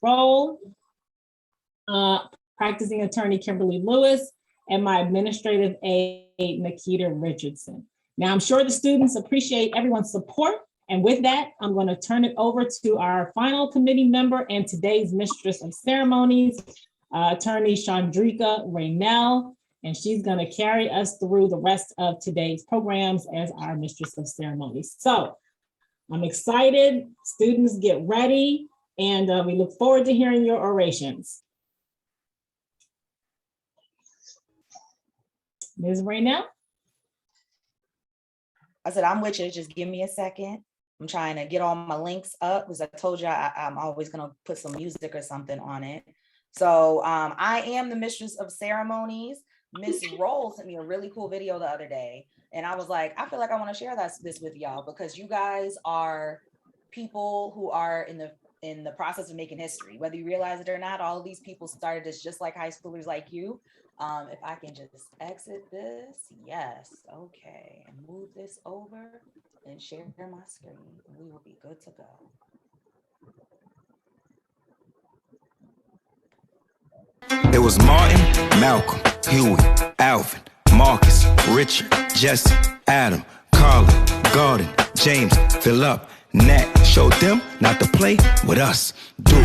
role, practicing attorney Kimberly Lewis, and my administrative aide, Nikita Richardson. Now, I'm sure the students appreciate everyone's support. And with that, I'm going to turn it over to our final committee member and today's mistress of ceremonies, attorney Chandrika Raynell, and she's going to carry us through the rest of today's programs as our mistress of ceremonies. So I'm excited. Students, get ready, and we look forward to hearing your orations. Ms. Raynell? I said, I'm with you. Just give me a second. I'm trying to get all my links up because I told you I'm always going to put some music or something on it. So I am the mistress of ceremonies. Miss Roll sent me a really cool video the other day. And I was like, I feel like I want to share this with y'all because you guys are people who are in the process of making history. Whether you realize it or not, all of these people started as just like high schoolers like you. If I can just exit this, yes, okay, and move this over and share my screen, and we will be good to go. It was Martin, Malcolm, Huey, Alvin, Marcus, Richard, Jesse, Adam, Carla, Gordon, James, Philip, Nat. Showed them not to play with us. Duke,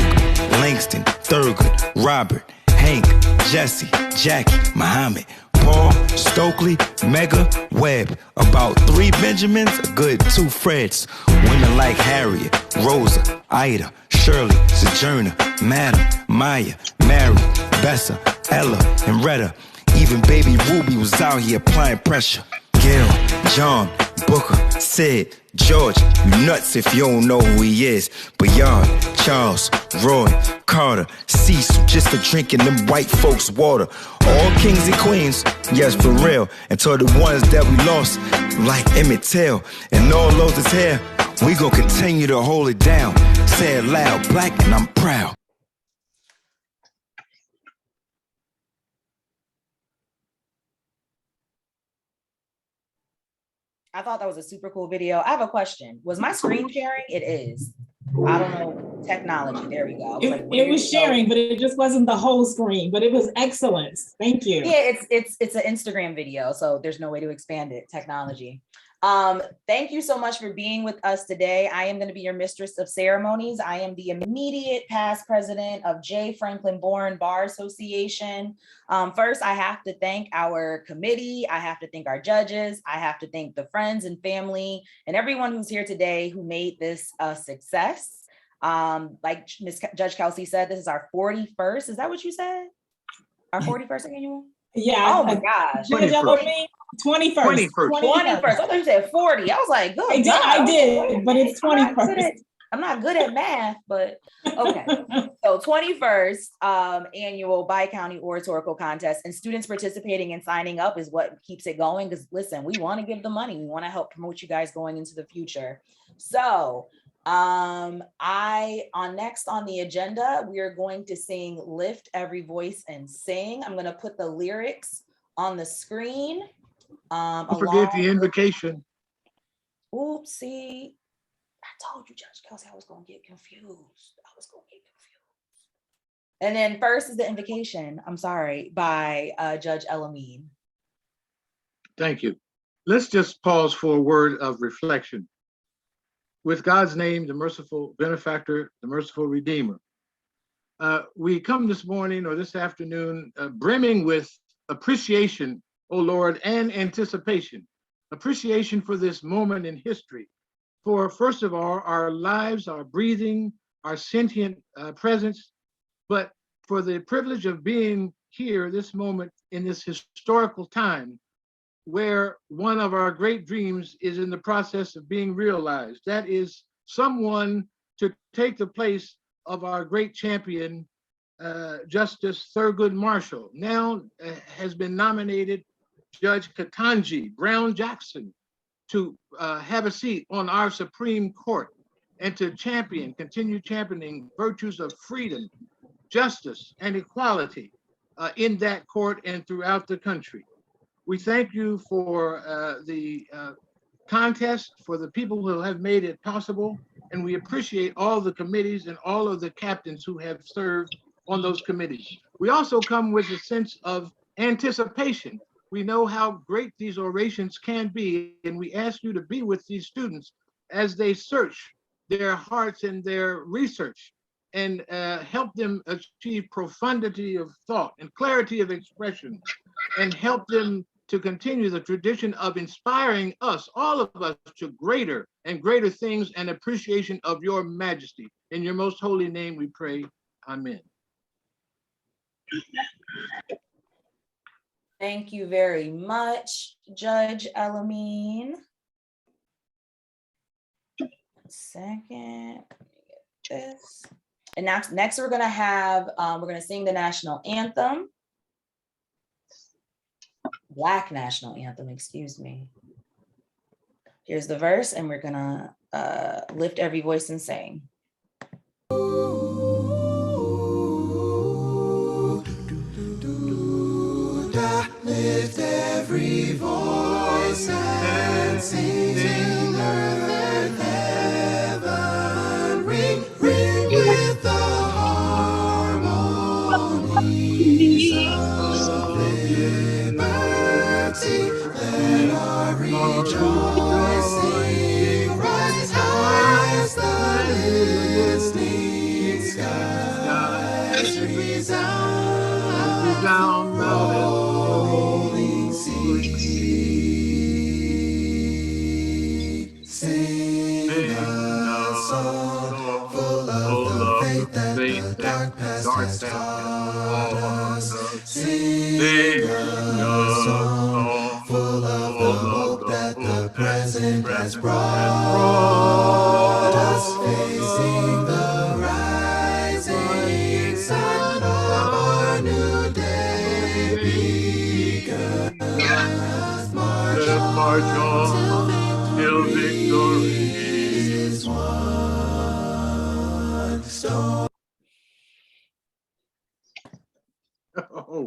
Langston, Thurgood, Robert, Hank, Jesse, Jackie, Muhammad, Paul, Stokely, Mega, Webb. About 3 Benjamins, a good 2 Freds. Women like Harriet, Rosa, Ida, Shirley, Sojourner, Madam, Maya, Mary, Bessa, Ella, and Retta. Even baby Ruby was out here applying pressure. Gail, John, Booker, Sid, George, you nuts if you don't know who he is. Bayard, Charles, Roy, Carter, Cecil, just for drinking them white folks' water. All kings and queens, yes, for real. And to the ones that we lost, like Emmett Till, and all those that's here, we gon' continue to hold it down. Say it loud, black, and I'm proud. I thought that was a super cool video. I have a question. Was my screen sharing? It is. I don't know, technology. There we go. It was sharing, but it just wasn't the whole screen, but it was excellent. Thank you. Yeah, it's an Instagram video, so there's no way to expand it, technology. Thank you so much for being with us today. I am going to be your mistress of ceremonies. I am the immediate past president of J. Franklyn Bourne Bar Association. First, I have to thank our committee. I have to thank our judges. I have to thank the friends and family and everyone who's here today who made this a success. Like Judge Kelsey said, this is our 41st. Is that what you said? Our 41st annual? Yeah. Oh my gosh. 21st. 21st. 21st. I thought you said 40. I was like, good. I did, but it's 21st. I'm not good at math, but okay. So 21st annual Bi-County Oratorical Contest, and students participating and signing up is what keeps it going. Because listen, we want to give the money. We want to help promote you guys going into the future. So next on the agenda, we are going to sing Lift Every Voice and Sing. I'm going to put the lyrics on the screen. Don't forget the invocation. Oopsie. I told you, Judge Kelsey, I was going to get confused. And then first is the invocation, I'm sorry, by Judge Elamine. Thank you. Let's just pause for a word of reflection. With God's name, the merciful benefactor, the merciful redeemer, we come this morning or this afternoon brimming with appreciation, O Lord, and anticipation. Appreciation for this moment in history. For first of all, our lives, our breathing, our sentient presence, but for the privilege of being here this moment in this historical time where one of our great dreams is in the process of being realized. That is someone to take the place of our great champion, Justice Thurgood Marshall. Now has been nominated Judge Ketanji Brown Jackson to have a seat on our Supreme Court and to continue championing virtues of freedom, justice, and equality in that court and throughout the country. We thank you for the contest, for the people who have made it possible, And we appreciate all the committees and all of the captains who have served on those committees. We also come with a sense of anticipation. We know how great these orations can be, and we ask you to be with these students as they search their hearts and their research, and help them achieve profundity of thought and clarity of expression, and help them to continue the tradition of inspiring us, all of us, to greater and greater things and appreciation of your majesty. In your most holy name we pray, amen. Thank you very much, Judge Elamine. Second, let me get this. And next we're gonna have, we're gonna sing the national anthem. Black national anthem, excuse me. Here's the verse, and we're gonna lift every voice and sing. Lift every voice and sing, earth and heaven, ring, ring with the harmonies of liberty. Let our rejoicing rise high as the listening skies resound. Rolling sea, sing a song full of the faith that the dark past has taught us. Sing a song full of the hope that the present has brought us. Facing the rising sun of our new day begun. March on till victory is won. Stone. Oh.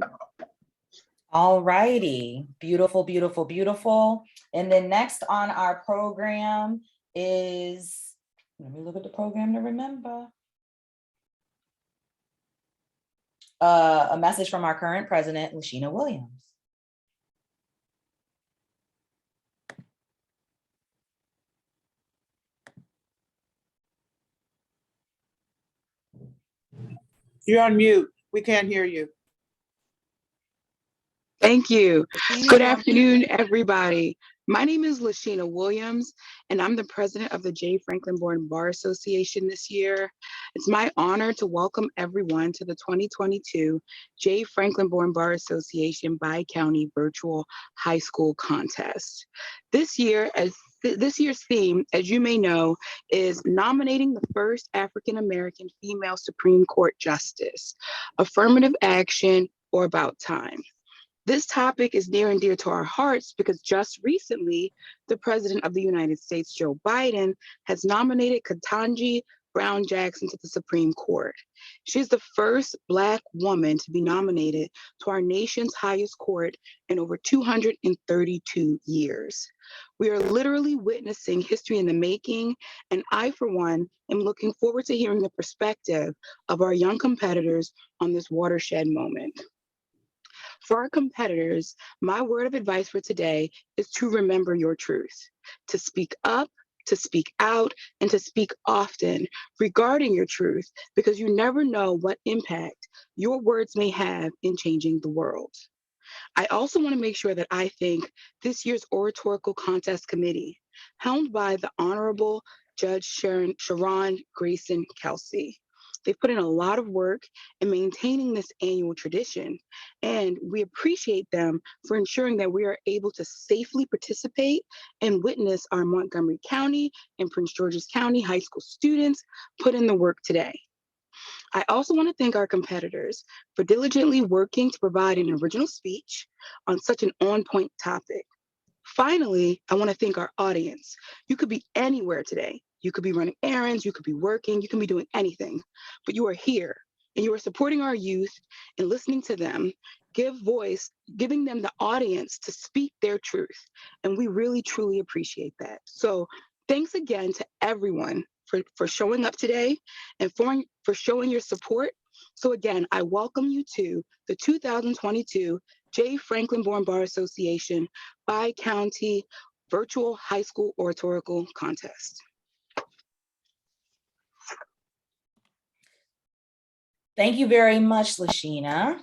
All righty, beautiful, beautiful, beautiful. And then next on our program is, let me look at the program to remember. A message from our current president, Lashina Williams. You're on mute. We can't hear you. Thank you. Good afternoon, everybody. My name is Lashina Williams, and I'm the president of the J. Franklyn Bourne Bar Association this year. It's my honor to welcome everyone to the 2022 J. Franklyn Bourne Bar Association Bi-County Virtual High School Contest. This year's theme, as you may know, is nominating the first African-American female Supreme Court justice, affirmative action, or about time. This topic is near and dear to our hearts because just recently, the President of the United States, Joe Biden, has nominated Ketanji Brown Jackson to the Supreme Court. She's the first Black woman to be nominated to our nation's highest court in over 232 years. We are literally witnessing history in the making, and I, for one, am looking forward to hearing the perspective of our young competitors on this watershed moment. For our competitors, my word of advice for today is to remember your truth, to speak up, to speak out, and to speak often regarding your truth, because you never know what impact your words may have in changing the world. I also want to make sure that I thank this year's Oratorical Contest Committee, helmed by the Honorable Judge Sharon Grayson Kelsey. They've put in a lot of work in maintaining this annual tradition, and we appreciate them for ensuring that we are able to safely participate and witness our Montgomery County and Prince George's County high school students put in the work today. I also want to thank our competitors for diligently working to provide an original speech on such an on-point topic. Finally, I want to thank our audience. You could be anywhere today. You could be running errands, you could be working, you can be doing anything, but you are here and you are supporting our youth and listening to them, giving them the audience to speak their truth. And we really, truly appreciate that. So thanks again to everyone for showing up today and for showing your support. So again, I welcome you to the 2022 J. Franklyn Bourne Bar Association Bi-County Virtual High School Oratorical Contest. Thank you very much, Lashina.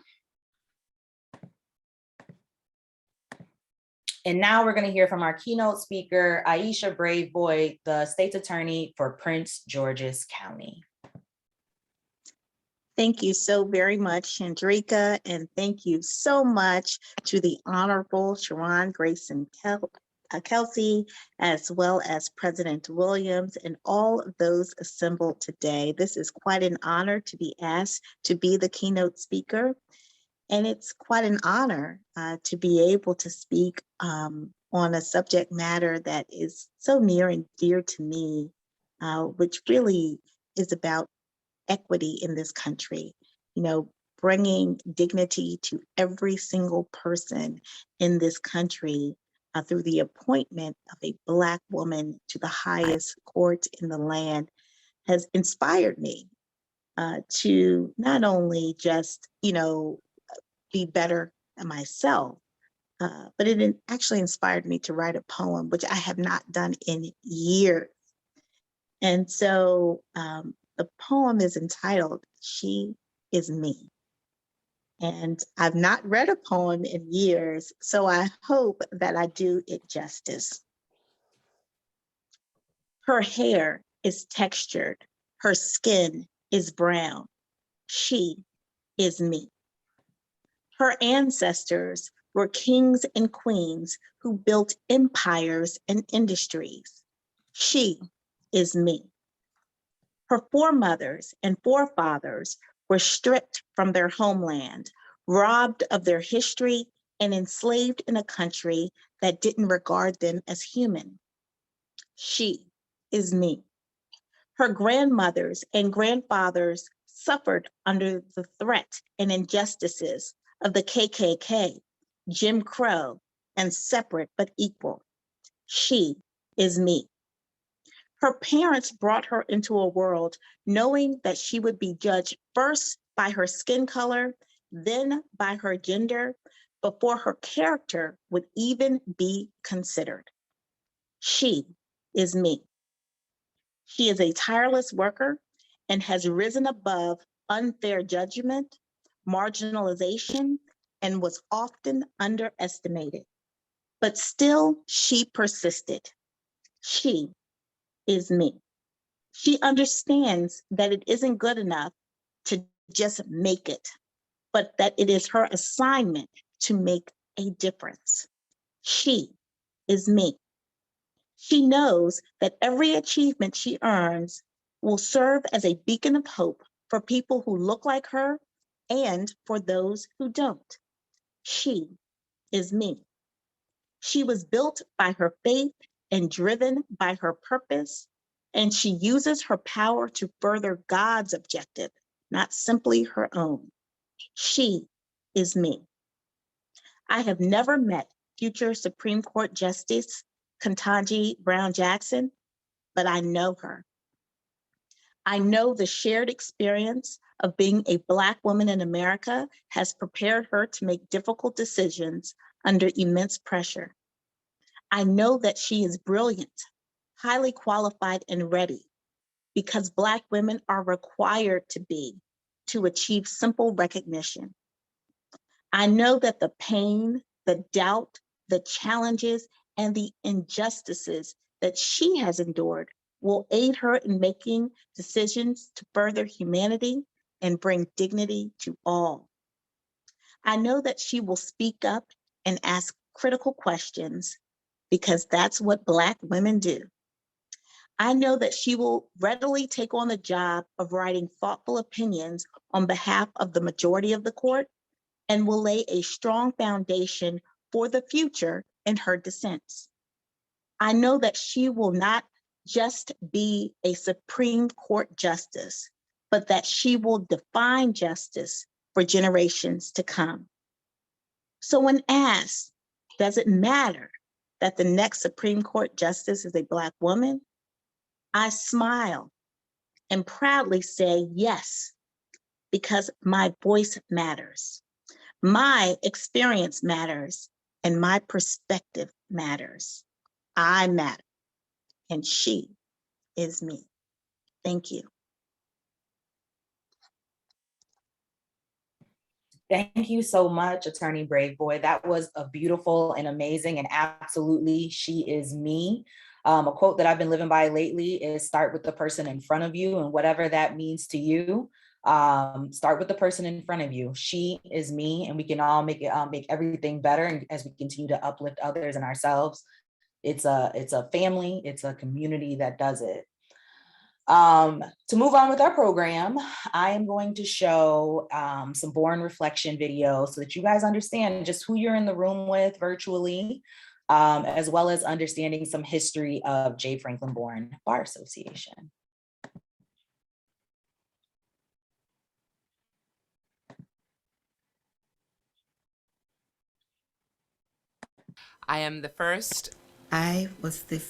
And now we're going to hear from our keynote speaker, Aisha Braveboy, the State's Attorney for Prince George's County. Thank you so very much, Chandrika, and thank you so much to the Honorable Sharon Grayson Kelsey, as well as President Williams and all of those assembled today. This is quite an honor to be asked to be the keynote speaker. And it's quite an honor to be able to speak on a subject matter that is so near and dear to me, which really is about equity in this country. You know, bringing dignity to every single person in this country through the appointment of a Black woman to the highest court in the land has inspired me to not only just, be better myself, but it actually inspired me to write a poem, which I have not done in years. And so the poem is entitled, She Is Me. And I've not read a poem in years, so I hope that I do it justice. Her hair is textured, her skin is brown. She is me. Her ancestors were kings and queens who built empires and industries. She is me. Her foremothers and forefathers were stripped from their homeland, robbed of their history, and enslaved in a country that didn't regard them as human. She is me. Her grandmothers and grandfathers suffered under the threat and injustices of the KKK, Jim Crow, and separate but equal. She is me. Her parents brought her into a world knowing that she would be judged first by her skin color, then by her gender, before her character would even be considered. She is me. She is a tireless worker and has risen above unfair judgment, marginalization, and was often underestimated. But still, she persisted. She is me. She understands that it isn't good enough to just make it, but that it is her assignment to make a difference. She is me. She knows that every achievement she earns will serve as a beacon of hope for people who look like her and for those who don't. She is me. She was built by her faith and driven by her purpose, and she uses her power to further God's objective, not simply her own. She is me. I have never met future Supreme Court Justice Ketanji Brown Jackson, but I know her. I know the shared experience of being a Black woman in America has prepared her to make difficult decisions under immense pressure. I know that she is brilliant, highly qualified, and ready, because Black women are required to be to achieve simple recognition. I know that the pain, the doubt, the challenges, and the injustices that she has endured will aid her in making decisions to further humanity and bring dignity to all. I know that she will speak up and ask critical questions because that's what Black women do. I know that she will readily take on the job of writing thoughtful opinions on behalf of the majority of the court and will lay a strong foundation for the future in her dissents. I know that she will not just be a Supreme Court justice, but that she will define justice for generations to come. So when asked, does it matter that the next Supreme Court justice is a Black woman? I smile and proudly say yes, because my voice matters. My experience matters, and my perspective matters. I matter, and she is me. Thank you. Thank you so much, Attorney Brave Boy. That was a beautiful and amazing, and absolutely, she is me. A quote that I've been living by lately is start with the person in front of you, and whatever that means to you, start with the person in front of you. She is me, and we can all make everything better. And as we continue to uplift others and ourselves, it's a family, it's a community that does it. To move on with our program, I am going to show some Bourne reflection videos so that you guys understand just who you're in the room with virtually, as well as understanding some history of J. Franklyn Bourne Bar Association. I am the first. I was the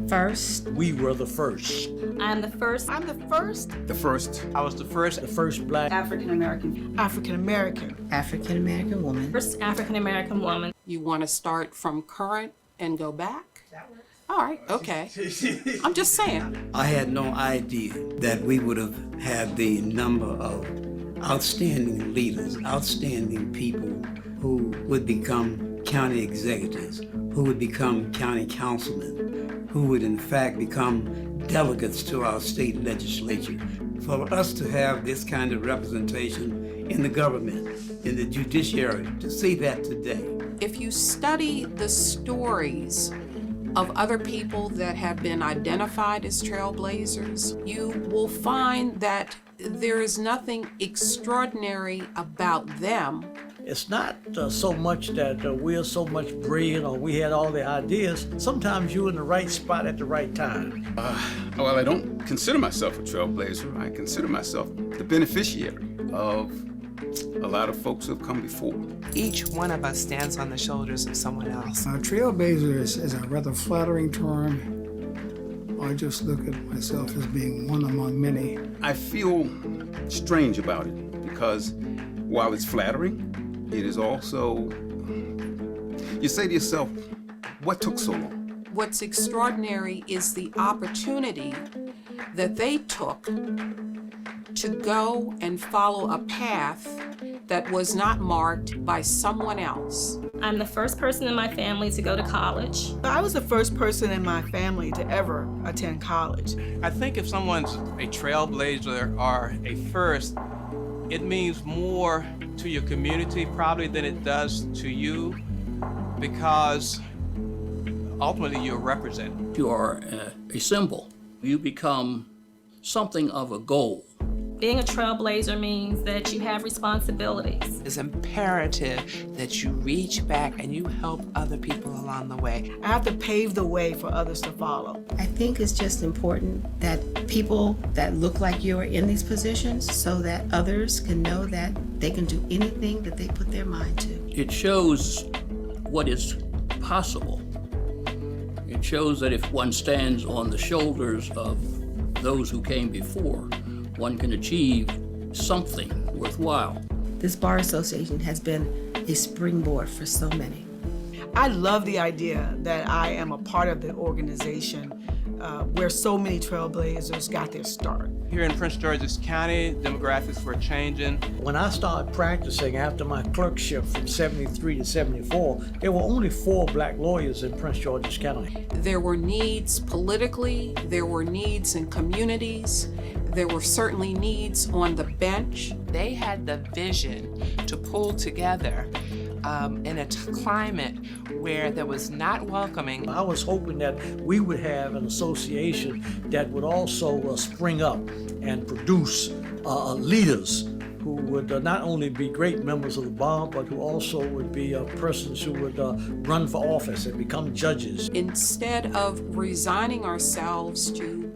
first. We were the first. I am the first. I'm the first. The first. I was the first. The first Black African American. African American. African American woman. First African American woman. You want to start from current and go back? That works. All right, okay. I'm just saying. I had no idea that we would have had the number of outstanding leaders, outstanding people who would become county executives, who would become county councilmen, who would in fact become delegates to our state legislature. For us to have this kind of representation in the government, in the judiciary, to see that today. If you study the stories of other people that have been identified as trailblazers, you will find that there is nothing extraordinary about them. It's not so much that we're so much brilliant or we had all the ideas. Sometimes you're in the right spot at the right time. Well, I don't consider myself a trailblazer. I consider myself the beneficiary of a lot of folks who have come before. Each one of us stands on the shoulders of someone else. Trailblazer is a rather flattering term. I just look at myself as being one among many. I feel strange about it because while it's flattering, it is also, you say to yourself, what took so long? What's extraordinary is the opportunity that they took to go and follow a path that was not marked by someone else. I'm the first person in my family to go to college. I was the first person in my family to ever attend college. I think if someone's a trailblazer or a first, it means more to your community probably than it does to you, because ultimately you're represented. You are a symbol. You become something of a goal. Being a trailblazer means that you have responsibilities. It's imperative that you reach back and you help other people along the way. I have to pave the way for others to follow. I think it's just important that people that look like you are in these positions so that others can know that they can do anything that they put their mind to. It shows what is possible. It shows that if one stands on the shoulders of those who came before, one can achieve something worthwhile. This Bar Association has been a springboard for so many. I love the idea that I am a part of the organization where so many trailblazers got their start. Here in Prince George's County, demographics were changing. When I started practicing after my clerkship from 73 to 74, there were only 4 black lawyers in Prince George's County. There were needs politically, there were needs in communities, there were certainly needs on the bench. They had the vision to pull together in a climate where there was not welcoming. I was hoping that we would have an association that would also spring up and produce leaders who would not only be great members of the bar, but who also would be persons who would run for office and become judges. Instead of resigning ourselves to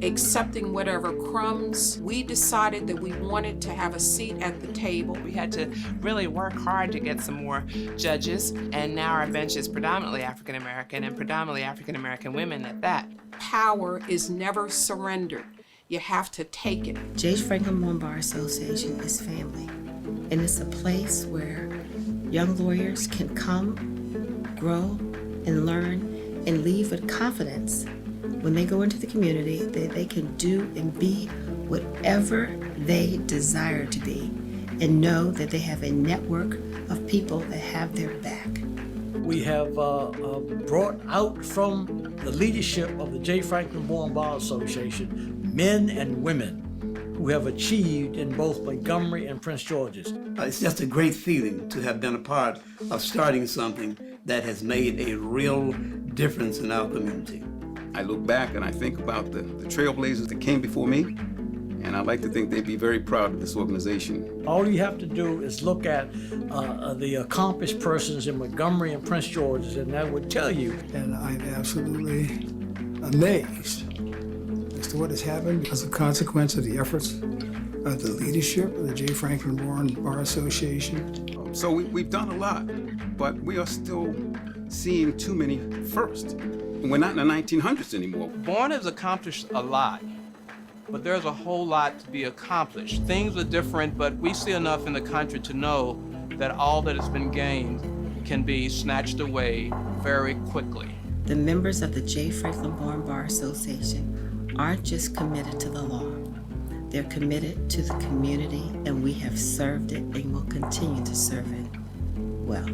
accepting whatever crumbs. We decided that we wanted to have a seat at the table. We had to really work hard to get some more judges, and now our bench is predominantly African American and predominantly African American women at that. Power is never surrendered. You have to take it. J. Franklyn Bourne Bar Association is family, and it's a place where young lawyers can come, grow, and learn, and leave with confidence. When they go into the community, that they can do and be whatever they desire to be, and know that they have a network of people that have their back. We have brought out from the leadership of the J. Franklyn Bourne Bar Association men and women who have achieved in both Montgomery and Prince George's. It's just a great feeling to have been a part of starting something that has made a real difference in our community. I look back and I think about the trailblazers that came before me, and I'd like to think they'd be very proud of this organization. All you have to do is look at the accomplished persons in Montgomery and Prince George's, and that would tell you. And I'm absolutely amazed as to what has happened as a consequence of the efforts of the leadership of the J. Franklyn Bourne Bar Association. So we've done a lot, but we are still seeing too many first. We're not in the 1900s anymore. Bourne has accomplished a lot, but there's a whole lot to be accomplished. Things are different, but we see enough in the country to know that all that has been gained can be snatched away very quickly. The members of the J. Franklyn Bourne Bar Association aren't just committed to the law. They're committed to the community, and we have served it and will continue to serve it well.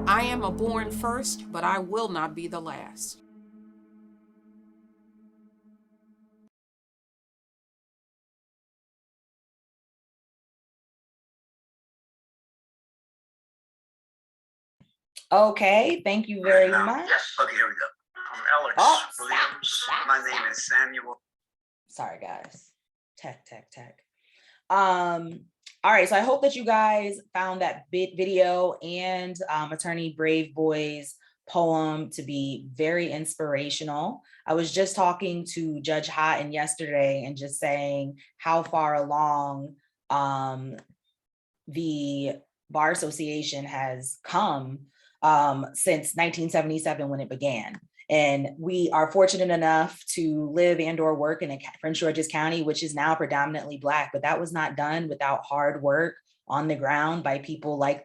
I am a Bourne first, but I will not be the last. Okay, thank you very much. Yes, okay, here we go. I'm Alex Williams. My name is Samuel. Sorry, guys. Tech. All right, so I hope that you guys found that video and Attorney Brave Boy's poem to be very inspirational. I was just talking to Judge Houghton yesterday and just saying how far along the Bar Association has come since 1977 when it began. And we are fortunate enough to live and or work in Prince George's County, which is now predominantly Black, but that was not done without hard work on the ground by people like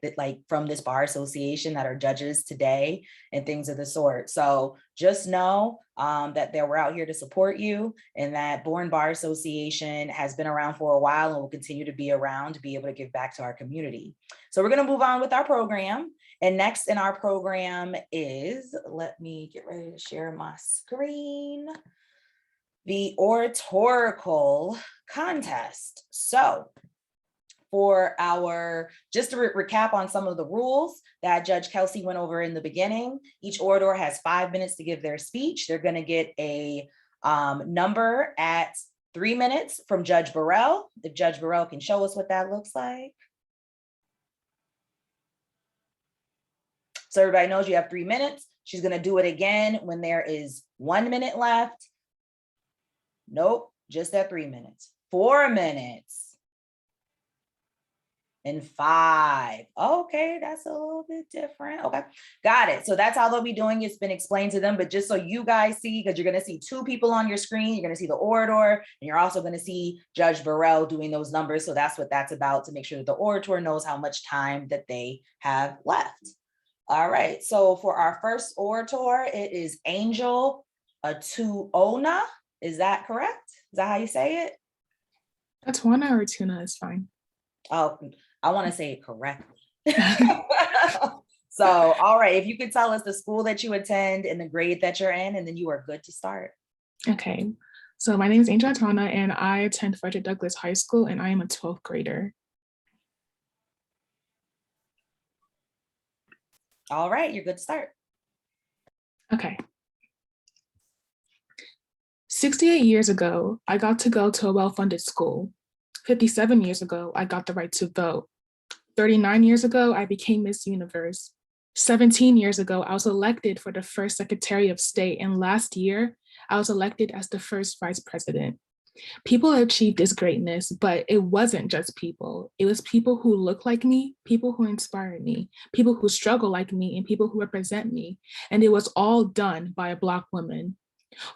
from this bar association that are judges today and things of the sort. So just know that we're out here to support you, and that Bourne Bar Association has been around for a while and will continue to be around to be able to give back to our community. So we're going to move on with our program. And next in our program is, let me get ready to share my screen, the Oratorical Contest. So for our, just to recap on some of the rules that Judge Kelsey went over in the beginning, each orator has 5 minutes to give their speech. They're going to get a number at 3 minutes from Judge Burrell. If Judge Burrell can show us what that looks like. So everybody knows you have 3 minutes. She's going to do it again when there is 1 minute left. Nope, just at 3 minutes. 4 minutes. And 5. Okay, that's a little bit different. Okay, got it. So that's how they'll be doing it. It's been explained to them, but just so you guys see, because you're going to see 2 people on your screen, you're going to see the orator, and you're also going to see Judge Burrell doing those numbers. So that's what that's about, to make sure that the orator knows how much time that they have left. All right, so for our first orator, it is Angel Atuonah. Is that correct? Is that how you say it? Atuonah or Atuonah is fine. Oh, I want to say it correctly. So, all right, if you could tell us the school that you attend and the grade that you're in, and then you are good to start. Okay, so my name is Angel Atuonah, and I attend Frederick Douglass High School, and I am a 12th grader. All right, you're good to start. Okay. 68 years ago, I got to go to a well-funded school. 57 years ago, I got the right to vote. 39 years ago, I became Miss Universe. 17 years ago, I was elected for the first Secretary of State, and last year, I was elected as the first vice president. People achieved this greatness, but it wasn't just people. It was people who look like me, people who inspire me, people who struggle like me, and people who represent me. And it was all done by a Black woman.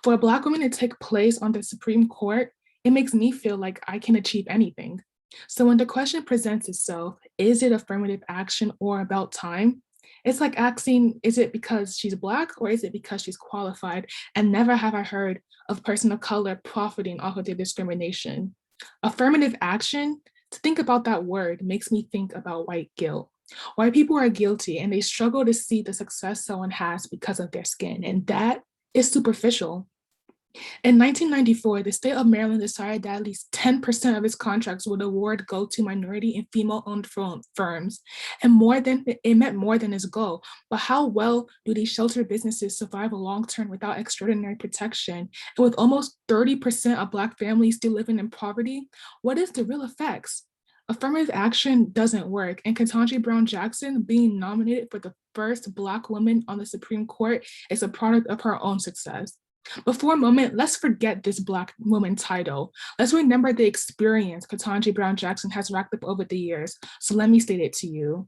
For a Black woman to take place on the Supreme Court, it makes me feel like I can achieve anything. So when the question presents itself, is it affirmative action or about time? It's like asking, is it because she's Black or is it because she's qualified? And never have I heard of a person of color profiting off of their discrimination. Affirmative action, to think about that word makes me think about white guilt. White people are guilty and they struggle to see the success someone has because of their skin, and that is superficial. In 1994, the state of Maryland decided that at least 10% of its contracts would award go to minority and female-owned firms, and it meant more than its goal. But how well do these sheltered businesses survive a long term without extraordinary protection? And with almost 30% of Black families still living in poverty, what is the real effects? Affirmative action doesn't work, and Ketanji Brown Jackson being nominated for the first Black woman on the Supreme Court is a product of her own success. But for a moment, let's forget this Black woman title. Let's remember the experience Ketanji Brown Jackson has racked up over the years. So let me state it to you.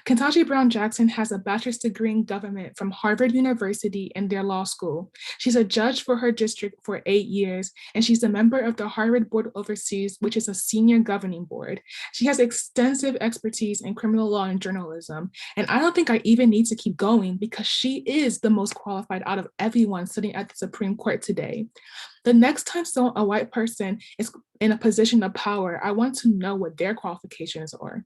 Ketanji Brown Jackson has a bachelor's degree in government from Harvard University and their law school. She's a judge for her district for 8 years, and she's a member of the Harvard Board of Overseers, which is a senior governing board. She has extensive expertise in criminal law and journalism, and I don't think I even need to keep going because she is the most qualified out of everyone sitting at the Supreme Court today. The next time a white person is in a position of power, I want to know what their qualifications are.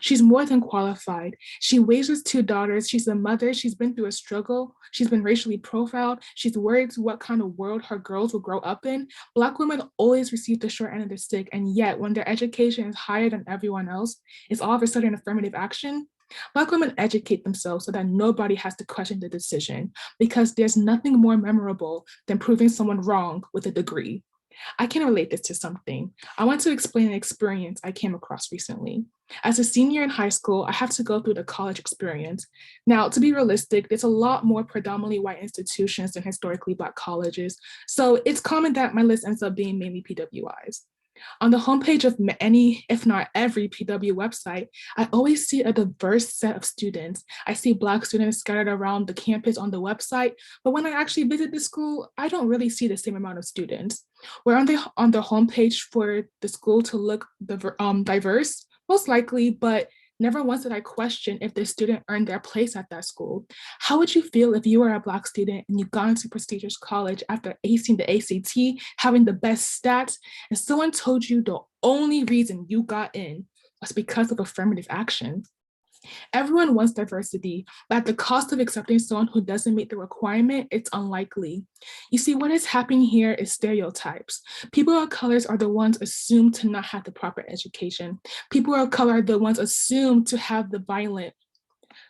She's more than qualified. She raises 2 daughters. She's a mother. She's been through a struggle. She's been racially profiled. She's worried what kind of world her girls will grow up in. Black women always receive the short end of the stick, and yet when their education is higher than everyone else, it's all of a sudden affirmative action. Black women educate themselves so that nobody has to question the decision, because there's nothing more memorable than proving someone wrong with a degree. I can relate this to something. I want to explain an experience I came across recently. As a senior in high school, I have to go through the college experience. Now, to be realistic, there's a lot more predominantly white institutions than historically Black colleges, so it's common that my list ends up being mainly PWIs. On the homepage of any, if not every PW website, I always see a diverse set of students. I see Black students scattered around the campus on the website, but when I actually visit the school, I don't really see the same amount of students. We're on the homepage for the school to look diverse, most likely, but never once did I question if the student earned their place at that school. How would you feel if you were a Black student and you got into prestigious college after acing the ACT, having the best stats, and someone told you the only reason you got in was because of affirmative action? Everyone wants diversity, but at the cost of accepting someone who doesn't meet the requirement, it's unlikely. You see, what is happening here is stereotypes. People of color are the ones assumed to not have the proper education. People of color are the ones assumed to have the violent.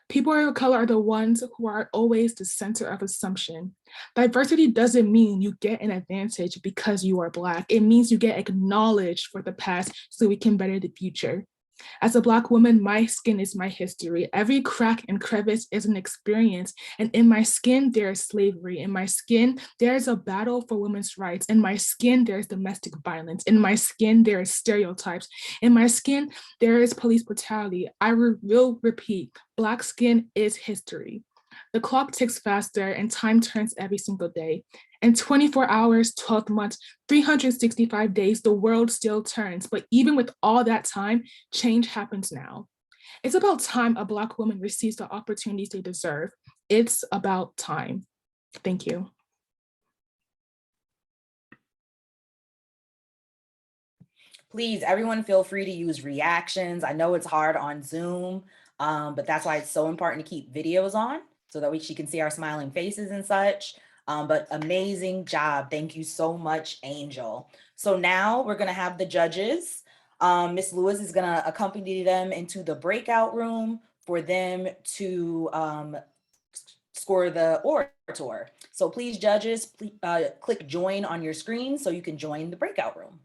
People of color are the ones who are always the center of assumption. Diversity doesn't mean you get an advantage because you are Black. It means you get acknowledged for the past so we can better the future. As a Black woman, my skin is my history. Every crack and crevice is an experience. And in my skin, there is slavery. In my skin, there is a battle for women's rights. In my skin, there is domestic violence. In my skin, there is stereotypes. In my skin, there is police brutality. I will repeat, Black skin is history. The clock ticks faster and time turns every single day. In 24 hours, 12 months, 365 days, the world still turns. But even with all that time, change happens now. It's about time a Black woman receives the opportunities they deserve. It's about time. Thank you. Please, everyone feel free to use reactions. I know it's hard on Zoom, but that's why it's so important to keep videos on so that she can see our smiling faces and such. But amazing job. Thank you so much, Angel. So now we're gonna have the judges. Ms. Lewis is gonna accompany them into the breakout room for them to score the orator. So please, judges, please, click join on your screen so you can join the breakout room.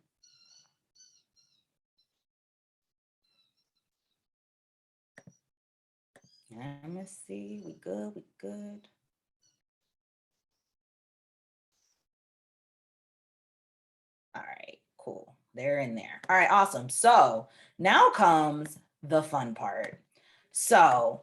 Let me see, we good, we good. they're in there. All right, awesome. So now comes the fun part. So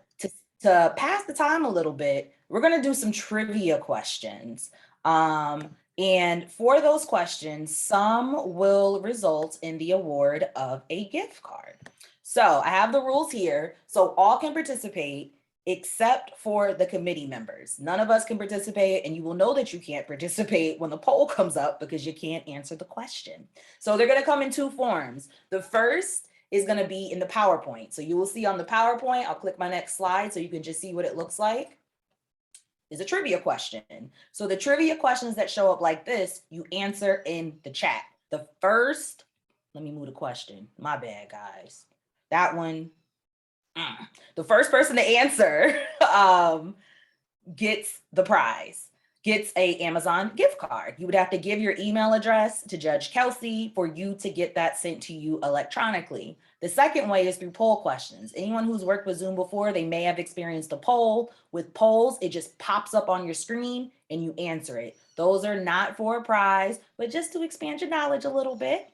to pass the time a little bit, we're going to do some trivia questions. And for those questions, some will result in the award of a gift card. So I have the rules here. So all can participate except for the committee members. None of us can participate, and you will know that you can't participate when the poll comes up because you can't answer the question. So they're going to come in two forms. The first is going to be in the PowerPoint. So you will see on the PowerPoint, I'll click my next slide so you can just see what it looks like, is a trivia question. So the trivia questions that show up like this, you answer in the chat. The first, let me move the question. My bad, guys. That one. The first person to answer gets the prize, gets a Amazon gift card. You would have to give your email address to Judge Kelsey for you to get that sent to you electronically. The second way is through poll questions. Anyone who's worked with Zoom before, they may have experienced a poll. With polls, it just pops up on your screen and you answer it. Those are not for a prize, but just to expand your knowledge a little bit.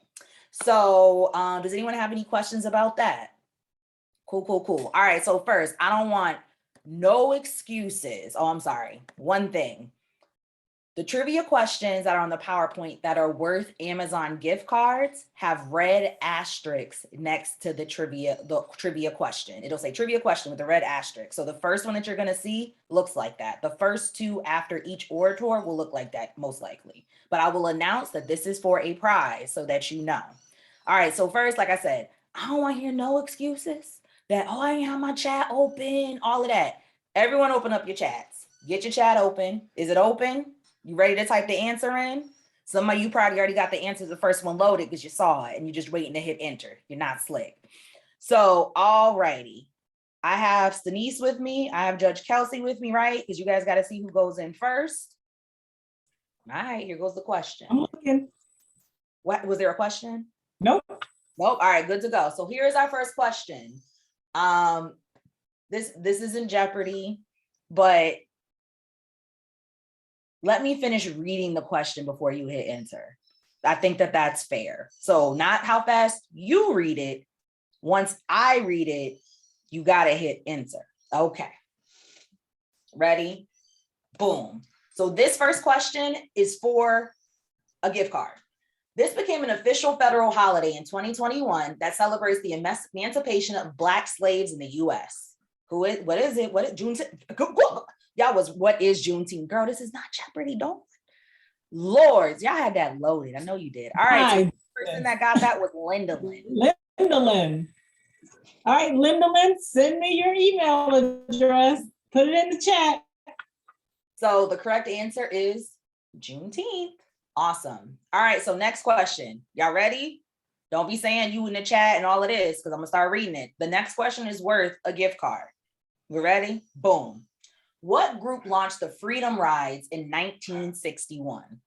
So does anyone have any questions about that? Cool. All right, so first, I don't want no excuses. Oh, I'm sorry. One thing. The trivia questions that are on the PowerPoint that are worth Amazon gift cards have red asterisks next to the trivia question. It'll say trivia question with a red asterisk. So the first one that you're gonna see looks like that. The first two after each orator will look like that, most likely. But I will announce that this is for a prize so that you know. All right, so first, like I said, I don't wanna hear no excuses. That, oh, I didn't have my chat open, all of that. Everyone open up your chats. Get your chat open. Is it open? You ready to type the answer in? Some of you probably already got the answer, the first one loaded because you saw it and you're just waiting to hit enter. You're not slick. So, all righty. I have Denise with me. I have Judge Kelsey with me, right? Because you guys got to see who goes in first. All right, here goes the question. I'm looking. What, was there a question? Nope. All right, good to go. So here's our first question. This isn't Jeopardy, but let me finish reading the question before you hit enter. I think that that's fair. So not how fast you read it. Once I read it, you got to hit enter. Okay. Ready? Boom. So this first question is for a gift card. This became an official federal holiday in 2021 that celebrates the emancipation of Black slaves in the U.S. What is it? Juneteenth? Y'all was, what is Juneteenth? Girl, this is not Jeopardy, don't. Lords, y'all had that loaded. I know you did. All right, so the person that got that was Linda Lynn. All right, Linda Lynn, send me your email address. Put it in the chat. So the correct answer is Juneteenth. Awesome. All right, so next question. Y'all ready? Don't be saying you in the chat and all it is, because I'm gonna start reading it. The next question is worth a gift card. We ready? Boom. What group launched the Freedom Rides in 1961?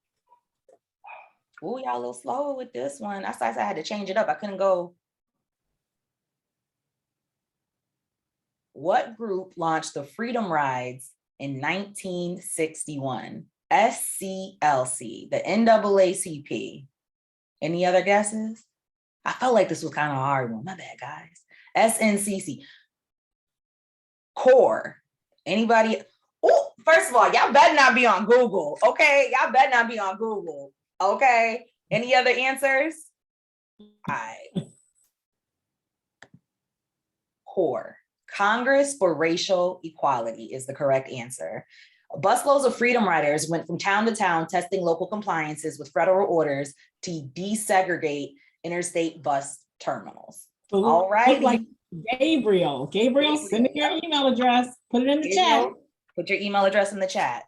Ooh, y'all a little slower with this one. That's why I had to change it up. I couldn't go. What group launched the Freedom Rides in 1961? SCLC, the NAACP. Any other guesses? I felt like this was kind of a hard one. My bad, guys. SNCC. CORE. Anybody? Oh, first of all, y'all better not be on Google, okay? Y'all better not be on Google, okay? Any other answers? All right. CORE. Congress for Racial Equality is the correct answer. Busloads of Freedom Riders went from town to town testing local compliances with federal orders to desegregate interstate bus terminals. All right. Like Gabriel, send me your email address. Put it in the chat. Put your email address in the chat.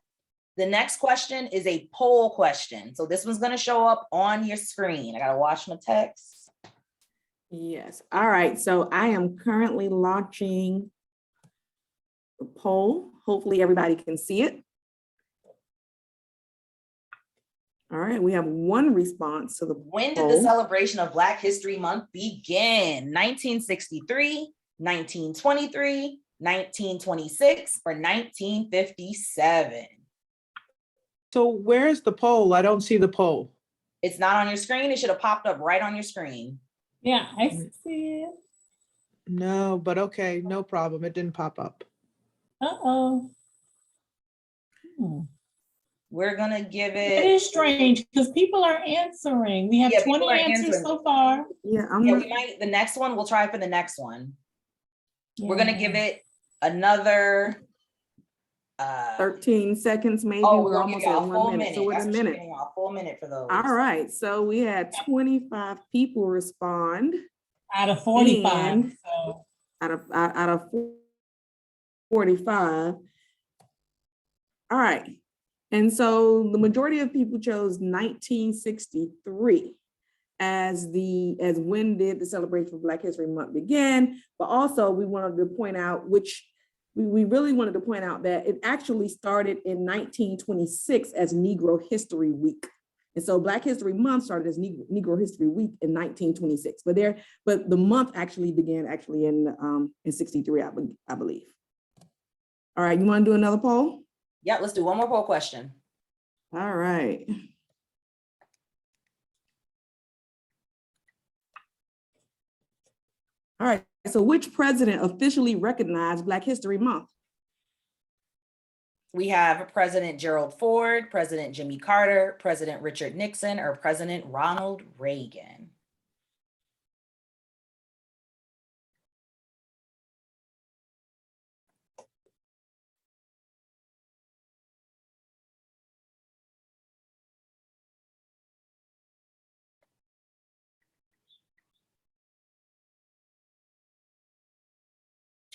The next question is a poll question. So this one's going to show up on your screen. I got to watch my text. Yes. All right. So I am currently launching the poll. Hopefully everybody can see it. All right, we have one response to the When did the celebration of Black History Month begin? 1963, 1923, 1926, or 1957? So where's the poll? I don't see the poll. It's not on your screen. It should have popped up right on your screen. Yeah, I see it. No, but okay, no problem. It didn't pop up. Uh-oh. We're gonna give it. It is strange because people are answering. We have 20 answers so far. Yeah, we might, the next one, we'll try for the next one. We're gonna give it another 13 seconds, maybe. Oh, We're almost at 1 minute. So we're That's a what you're minute. getting, a full minute for those. All right, so we had 25 people respond. Out of 45. And So. Out of 45. All right. And so the majority of people chose 1963 as when did the celebration of Black History Month begin. But also we wanted to point out we really wanted to point out that it actually started in 1926 as Negro History Week. And so Black History Month started as Negro History Week in 1926. But the month actually began in 63, I believe. All right, you want to do another poll? Yeah, let's do one more poll question. All right. All right, so which president officially recognized Black History Month? We have President Gerald Ford, President Jimmy Carter, President Richard Nixon, or President Ronald Reagan.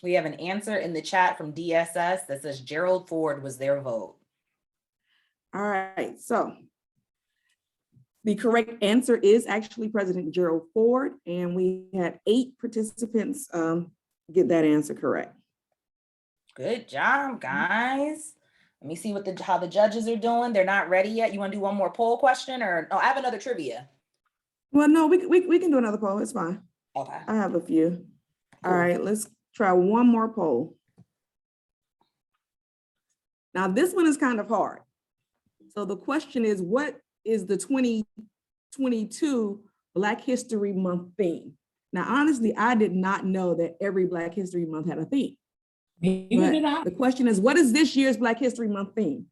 We have an answer in the chat from DSS that says Gerald Ford was their vote. All right, so the correct answer is actually President Gerald Ford, and we had 8 participants get that answer correct. Good job, guys. Let me see how the judges are doing. They're not ready yet. You want to do one more poll question, or no? I have another trivia. Well, no, we can do another poll. It's fine. Okay. I have a few. All right, let's try one more poll. Now, this one is kind of hard. So the question is, what is the 2022 Black History Month theme? Now, honestly, I did not know that every Black History Month had a theme. But the question is, what is this year's Black History Month theme?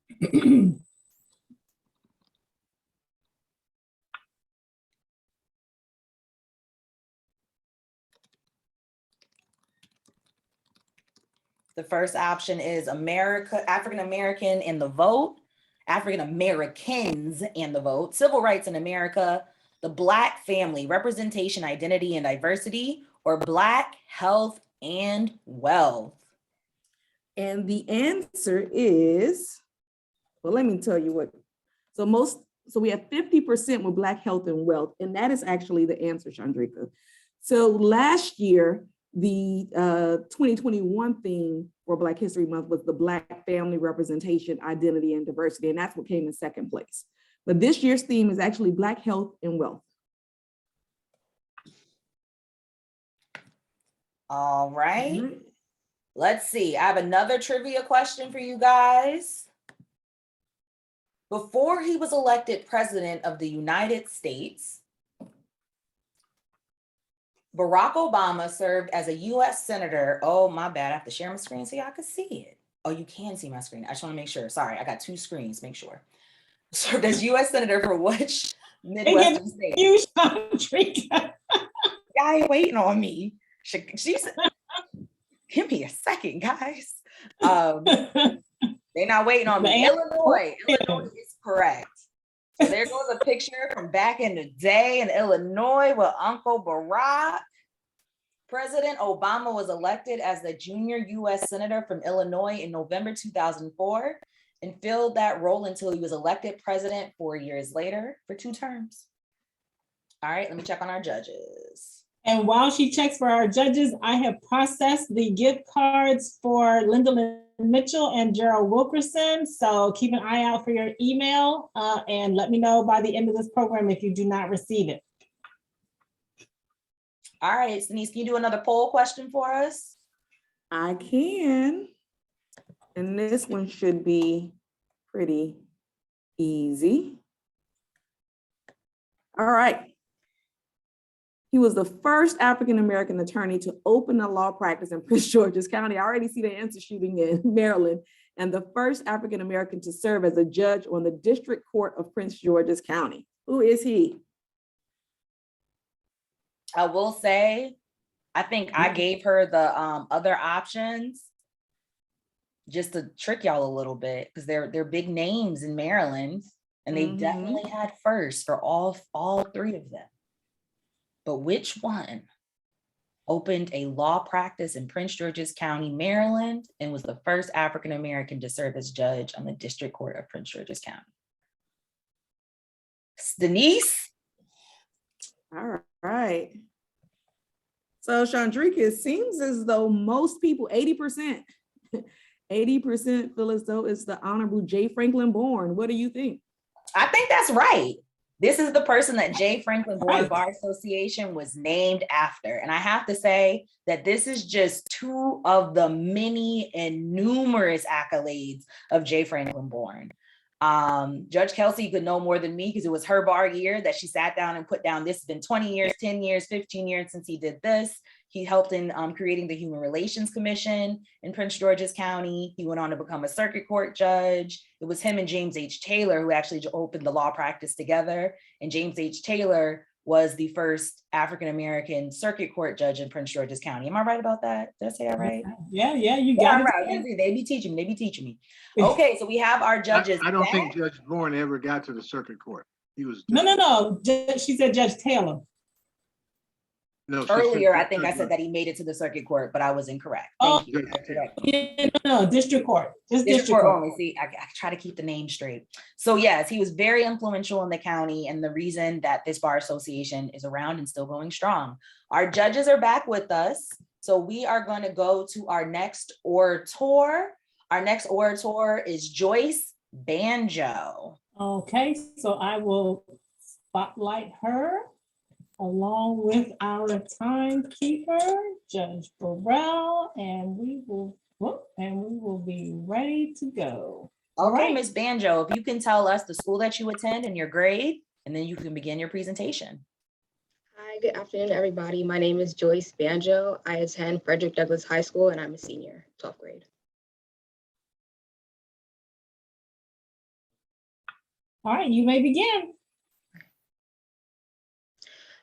The first option is African American and the vote, African Americans and the vote, civil rights in America, the Black family, representation, identity, and diversity, or Black health and wealth. And the answer is, well, let me tell you what. So we have 50% with Black health and wealth, and that is actually the answer, Chandrika. So last year, the 2021 theme for Black History Month was the Black family, representation, identity, and diversity, and that's what came in second place. But this year's theme is actually Black health and wealth. All right. Let's see. I have another trivia question for you guys. Before he was elected president of the United States, Barack Obama served as a U.S. Senator. Oh, my bad. I have to share my screen so y'all can see it. Oh, you can see my screen. I just want to make sure. Sorry, I got 2 screens. Make sure. Served as U.S. Senator for which Midwestern state? Guy waiting on me. She's give me a second, guys. They're not waiting on me. Illinois is correct. So there goes a picture from back in the day in Illinois with Uncle Barack. President Obama was elected as the junior U.S. Senator from Illinois in November 2004 and filled that role until he was elected president 4 years later for 2 terms. All right, let me check on our judges. And while she checks for our judges, I have processed the gift cards for Linda Mitchell and Gerald Wilkerson. So keep an eye out for your email and let me know by the end of this program if you do not receive it. All right, Denise, can you do another poll question for us? I can. And this one should be pretty easy. All right. He was the first African-American attorney to open a law practice in Prince George's County. I already see the answer shooting in Maryland, and the first African-American to serve as a judge on the District Court of Prince George's County. Who is he? I will say, I think I gave her the other options just to trick y'all a little bit, because they're big names in Maryland, and they definitely had first for all three of them. But which one opened a law practice in Prince George's County, Maryland, and was the first African-American to serve as judge on the District Court of Prince George's County? Denise? All right. So Chandrika, it seems as though most people, 80%, 80% feel as though it's the Honorable J. Franklyn Bourne. What do you think? I think that's right. This is the person that J. Franklyn Bourne Bar Association was named after. And I have to say that this is just two of the many and numerous accolades of J. Franklyn Bourne. Judge Kelsey could know more than me because it was her bar year that she sat down and put down, this has been 20 years, 10 years, 15 years since he did this. He helped in creating the Human Relations Commission in Prince George's County. He went on to become a circuit court judge. It was him and James H. Taylor who actually opened the law practice together. And James H. Taylor was the first African-American circuit court judge in Prince George's County. Am I right about that? Did I say that right? Yeah, you got it. Right. They be teaching me. Okay, so we have our judges. I don't think Judge Bourne ever got to the circuit court. He was no. She said Judge Taylor. No, earlier, I think I said that he made it to the circuit court, but I was incorrect. Thank you. No, district court. Just district court only. See, I try to keep the name straight. So yes, he was very influential in the county and the reason that this bar association is around and still going strong. Our judges are back with us. So we are going to go to our next orator. Our next orator is Joyce Banjo. Okay, so I will spotlight her along with our timekeeper, Judge Burrell, and we will be ready to go. Okay, Ms. Banjo, if you can tell us the school that you attend and your grade, and then you can begin your presentation. Hi, good afternoon, everybody. My name is Joyce Banjo. I attend Frederick Douglass High School, and I'm a senior, 12th grade. All right, you may begin.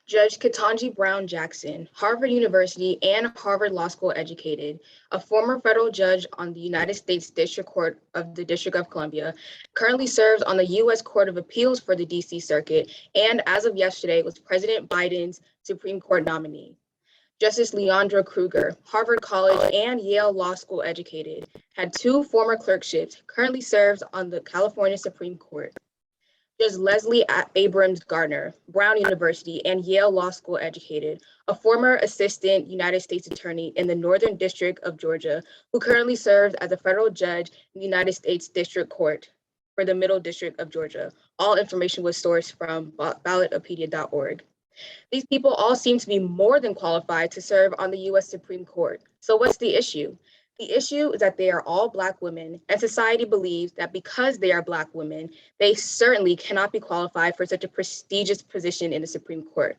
Judge Ketanji Brown Jackson, Harvard University and Harvard Law School educated, a former federal judge on the United States District Court of the District of Columbia, currently serves on the U.S. Court of Appeals for the D.C. Circuit, and as of yesterday was President Biden's Supreme Court nominee. Justice Leandra Kruger, Harvard College and Yale Law School educated, had 2 former clerkships, currently serves on the California Supreme Court. Judge Leslie Abrams Gardner, Brown University and Yale Law School educated, a former assistant United States attorney in the Northern District of Georgia, who currently serves as a federal judge in the United States District Court for the Middle District of Georgia. All information was sourced from ballotopedia.org. These people all seem to be more than qualified to serve on the U.S. Supreme Court. So what's the issue? The issue is that they are all Black women, and society believes that because they are Black women, they certainly cannot be qualified for such a prestigious position in the Supreme Court.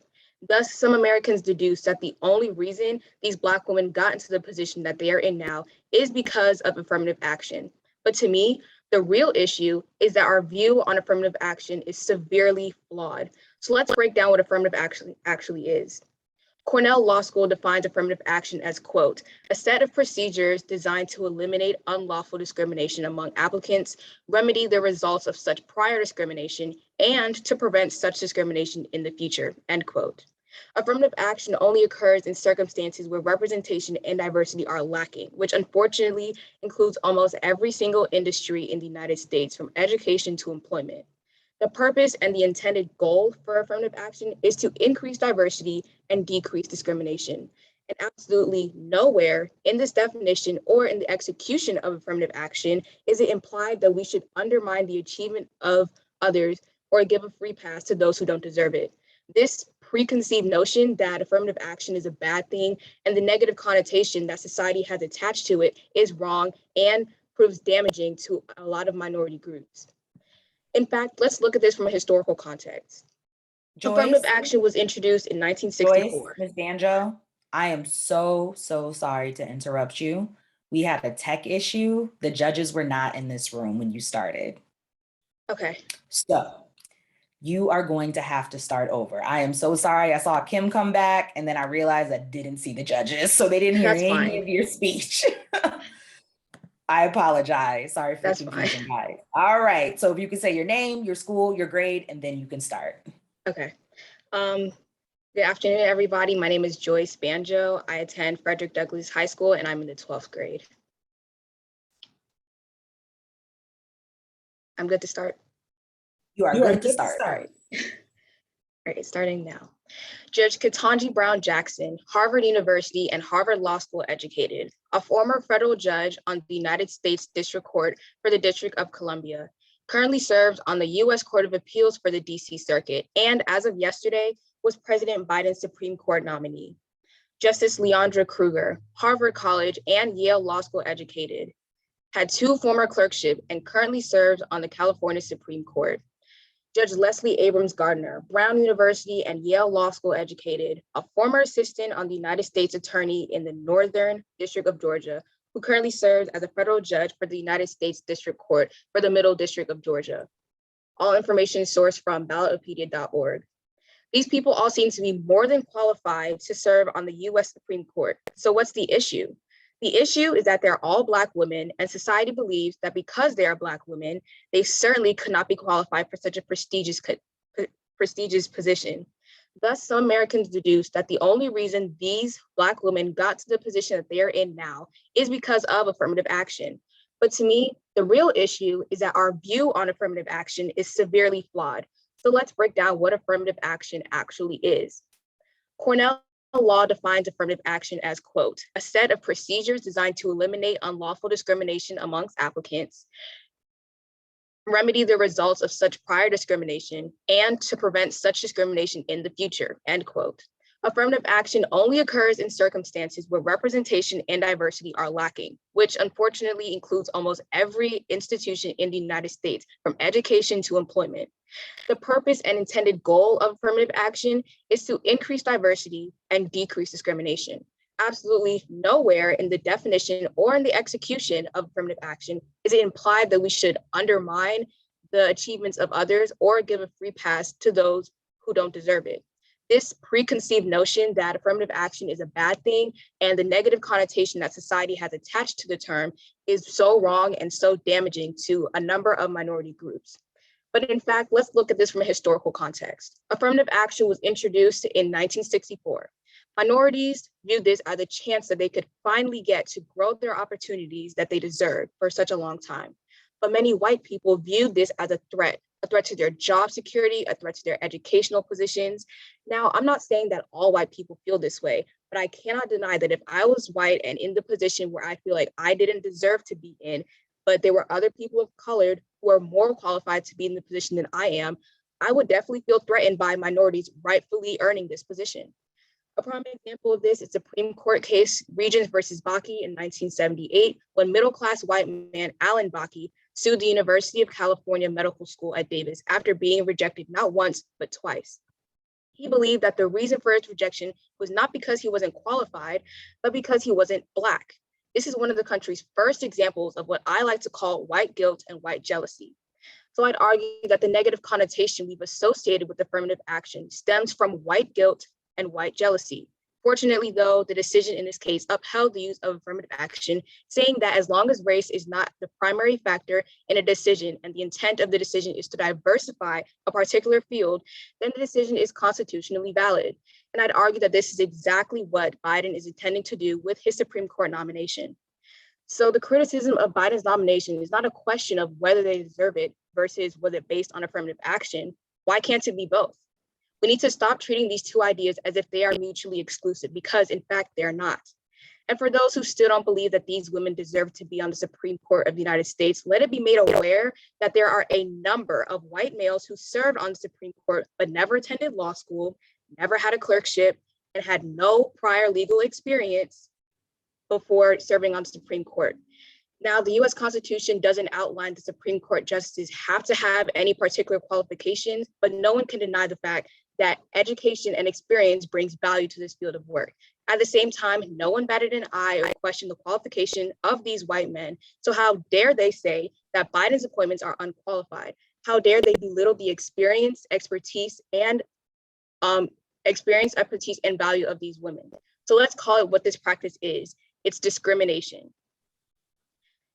Thus, some Americans deduce that the only reason these Black women got into the position that they are in now is because of affirmative action. But to me, the real issue is that our view on affirmative action is severely flawed. So let's break down what affirmative action actually is. Cornell Law School defines affirmative action as, quote, a set of procedures designed to eliminate unlawful discrimination among applicants, remedy the results of such prior discrimination, and to prevent such discrimination in the future, end quote. Affirmative action only occurs in circumstances where representation and diversity are lacking, which unfortunately includes almost every single industry in the United States, from education to employment. The purpose and the intended goal for affirmative action is to increase diversity and decrease discrimination. And absolutely nowhere in this definition or in the execution of affirmative action is it implied that we should undermine the achievement of others or give a free pass to those who don't deserve it. This preconceived notion that affirmative action is a bad thing and the negative connotation that society has attached to it is wrong and proves damaging to a lot of minority groups. In fact, let's look at this from a historical context. Affirmative Joyce, action was introduced in Joyce, 1964. Ms. Banjo, I am so sorry to interrupt you. We had a tech issue. The judges were not in this room when you started. Okay. So you are going to have to start over. I am so sorry. I saw Kim come back and then I realized I didn't see the judges, so they didn't hear That's any fine. of your speech. I apologize. Sorry for That's confusion, fine. guys. All right. So if you can say your name, your school, your grade, and then you can start. Okay. Good afternoon, everybody. My name is Joyce Banjo. I attend Frederick Douglass High School and I'm in the 12th grade. I'm good to start. You are good to start. All right. All right, starting now. Judge Ketanji Brown Jackson, Harvard University and Harvard Law School educated, a former federal judge on the United States District Court for the District of Columbia, currently serves on the U.S. Court of Appeals for the D.C. Circuit, and as of yesterday, was President Biden's Supreme Court nominee. Justice Leandra Kruger, Harvard College and Yale Law School educated, had 2 former clerkships and currently serves on the California Supreme Court. Judge Leslie Abrams Gardner, Brown University and Yale Law School educated, a former assistant on the United States Attorney in the Northern District of Georgia, who currently serves as a federal judge for the United States District Court for the Middle District of Georgia. All information is sourced from ballotopedia.org. These people all seem to be more than qualified to serve on the US Supreme Court. So what's the issue? The issue is that they're all Black women, and society believes that because they are Black women, they certainly could not be qualified for such a prestigious position. Thus, some Americans deduce that the only reason these Black women got to the position that they are in now is because of affirmative action. But to me, the real issue is that our view on affirmative action is severely flawed. So let's break down what affirmative action actually is. Cornell law defines affirmative action as, quote, a set of procedures designed to eliminate unlawful discrimination amongst applicants, remedy the results of such prior discrimination, and to prevent such discrimination in the future, end quote. Affirmative action only occurs in circumstances where representation and diversity are lacking, which unfortunately includes almost every institution in the United States, from education to employment. The purpose and intended goal of affirmative action is to increase diversity and decrease discrimination. Absolutely nowhere in the definition or in the execution of affirmative action is it implied that we should undermine the achievements of others or give a free pass to those who don't deserve it. This preconceived notion that affirmative action is a bad thing and the negative connotation that society has attached to the term is so wrong and so damaging to a number of minority groups. But in fact, let's look at this from a historical context. Affirmative action was introduced in 1964. Minorities viewed this as a chance that they could finally get to grow their opportunities that they deserved for such a long time. But many white people viewed this as a threat to their job security, a threat to their educational positions. Now, I'm not saying that all white people feel this way, but I cannot deny that if I was white and in the position where I feel like I didn't deserve to be in, but there were other people of color who are more qualified to be in the position than I am, I would definitely feel threatened by minorities rightfully earning this position. A prominent example of this is Supreme Court case Regents versus Bakke in 1978, when middle-class white man Alan Bakke sued the University of California Medical School at Davis after being rejected not once, but twice. He believed that the reason for his rejection was not because he wasn't qualified, but because he wasn't Black. This is one of the country's first examples of what I like to call white guilt and white jealousy. So I'd argue that the negative connotation we've associated with affirmative action stems from white guilt and white jealousy. Fortunately, though, the decision in this case upheld the use of affirmative action, saying that as long as race is not the primary factor in a decision and the intent of the decision is to diversify a particular field, then the decision is constitutionally valid. And I'd argue that this is exactly what Biden is intending to do with his Supreme Court nomination. So the criticism of Biden's nomination is not a question of whether they deserve it versus was it based on affirmative action. Why can't it be both? We need to stop treating these two ideas as if they are mutually exclusive, because in fact, they're not. And for those who still don't believe that these women deserve to be on the Supreme Court of the United States, let it be made aware that there are a number of white males who served on the Supreme Court, but never attended law school, never had a clerkship, and had no prior legal experience before serving on the Supreme Court. Now, the US Constitution doesn't outline the Supreme Court justices have to have any particular qualifications, but no one can deny the fact that education and experience brings value to this field of work. At the same time, no one batted an eye or questioned the qualification of these white men. So how dare they say that Biden's appointments are unqualified? How dare they belittle the experience, expertise, and value of these women? So let's call it what this practice is. It's discrimination.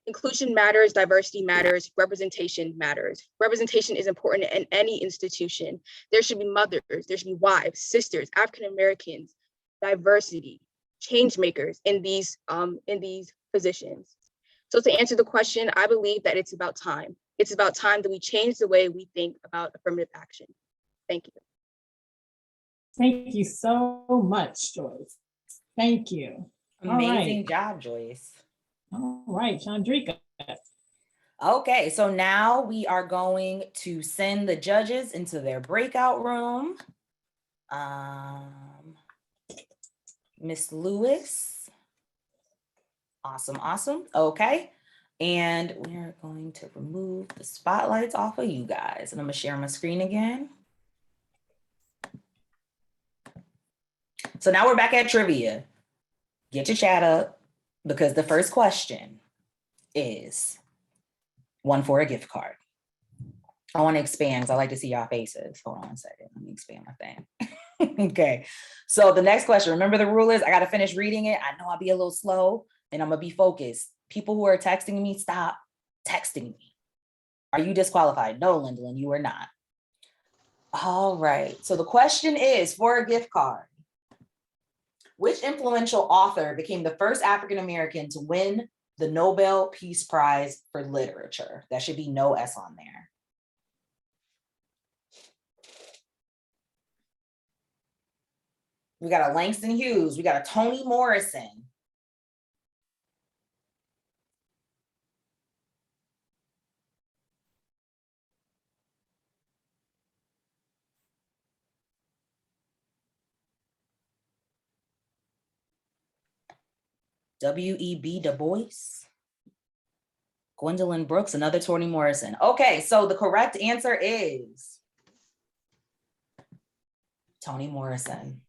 Inclusion matters, diversity matters, representation matters. Representation is important in any institution. There should be mothers, there should be wives, sisters, African Americans, diversity, change makers in these positions. So to answer the question, I believe that it's about time. It's about time that we change the way we think about affirmative action. Thank you. Thank you so much, Joyce. Thank you. Amazing job, Joyce. All right, Chandrika. Okay, so now we are going to send the judges into their breakout room. Miss Lewis. Awesome, awesome. Okay, and we're going to remove the spotlights off of you guys. And I'm gonna share my screen again. So now we're back at trivia. Get your chat up, because the first question is one for a gift card. I want to expand because I like to see y'all faces. Hold on a second. Let me expand my thing. Okay. So the next question, remember the rule is I got to finish reading it. I know I'll be a little slow and I'm going to be focused. People who are texting me, stop texting me. Are you disqualified? No, Lyndon, you are not. All right. So the question is for a gift card. Which influential author became the first African-American to win the Nobel Peace Prize for Literature? That should be no S on there. We got a Langston Hughes. We got a Toni Morrison. W.E.B. Du Bois, Gwendolyn Brooks, another Toni Morrison. Okay, so the correct answer is Toni Morrison.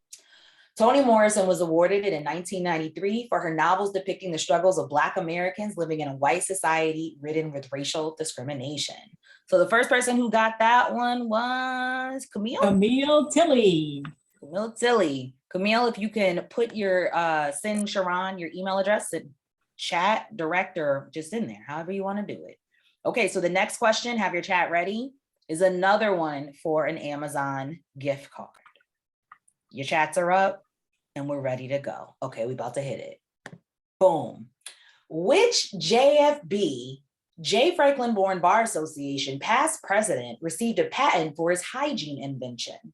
Toni Morrison was awarded it in 1993 for her novels depicting the struggles of Black Americans living in a white society ridden with racial discrimination. So the first person who got that one was Camille? Camille Tilley. Camille Tilley. Camille, if you can put your, send Sharon your email address and chat direct or just in there, however you want to do it. Okay, so the next question, have your chat ready, is another one for an Amazon gift card. Your chats are up and we're ready to go. Okay, we about to hit it. Boom. Which JFB, J. Franklyn Bourne Bar Association past president received a patent for his hygiene invention?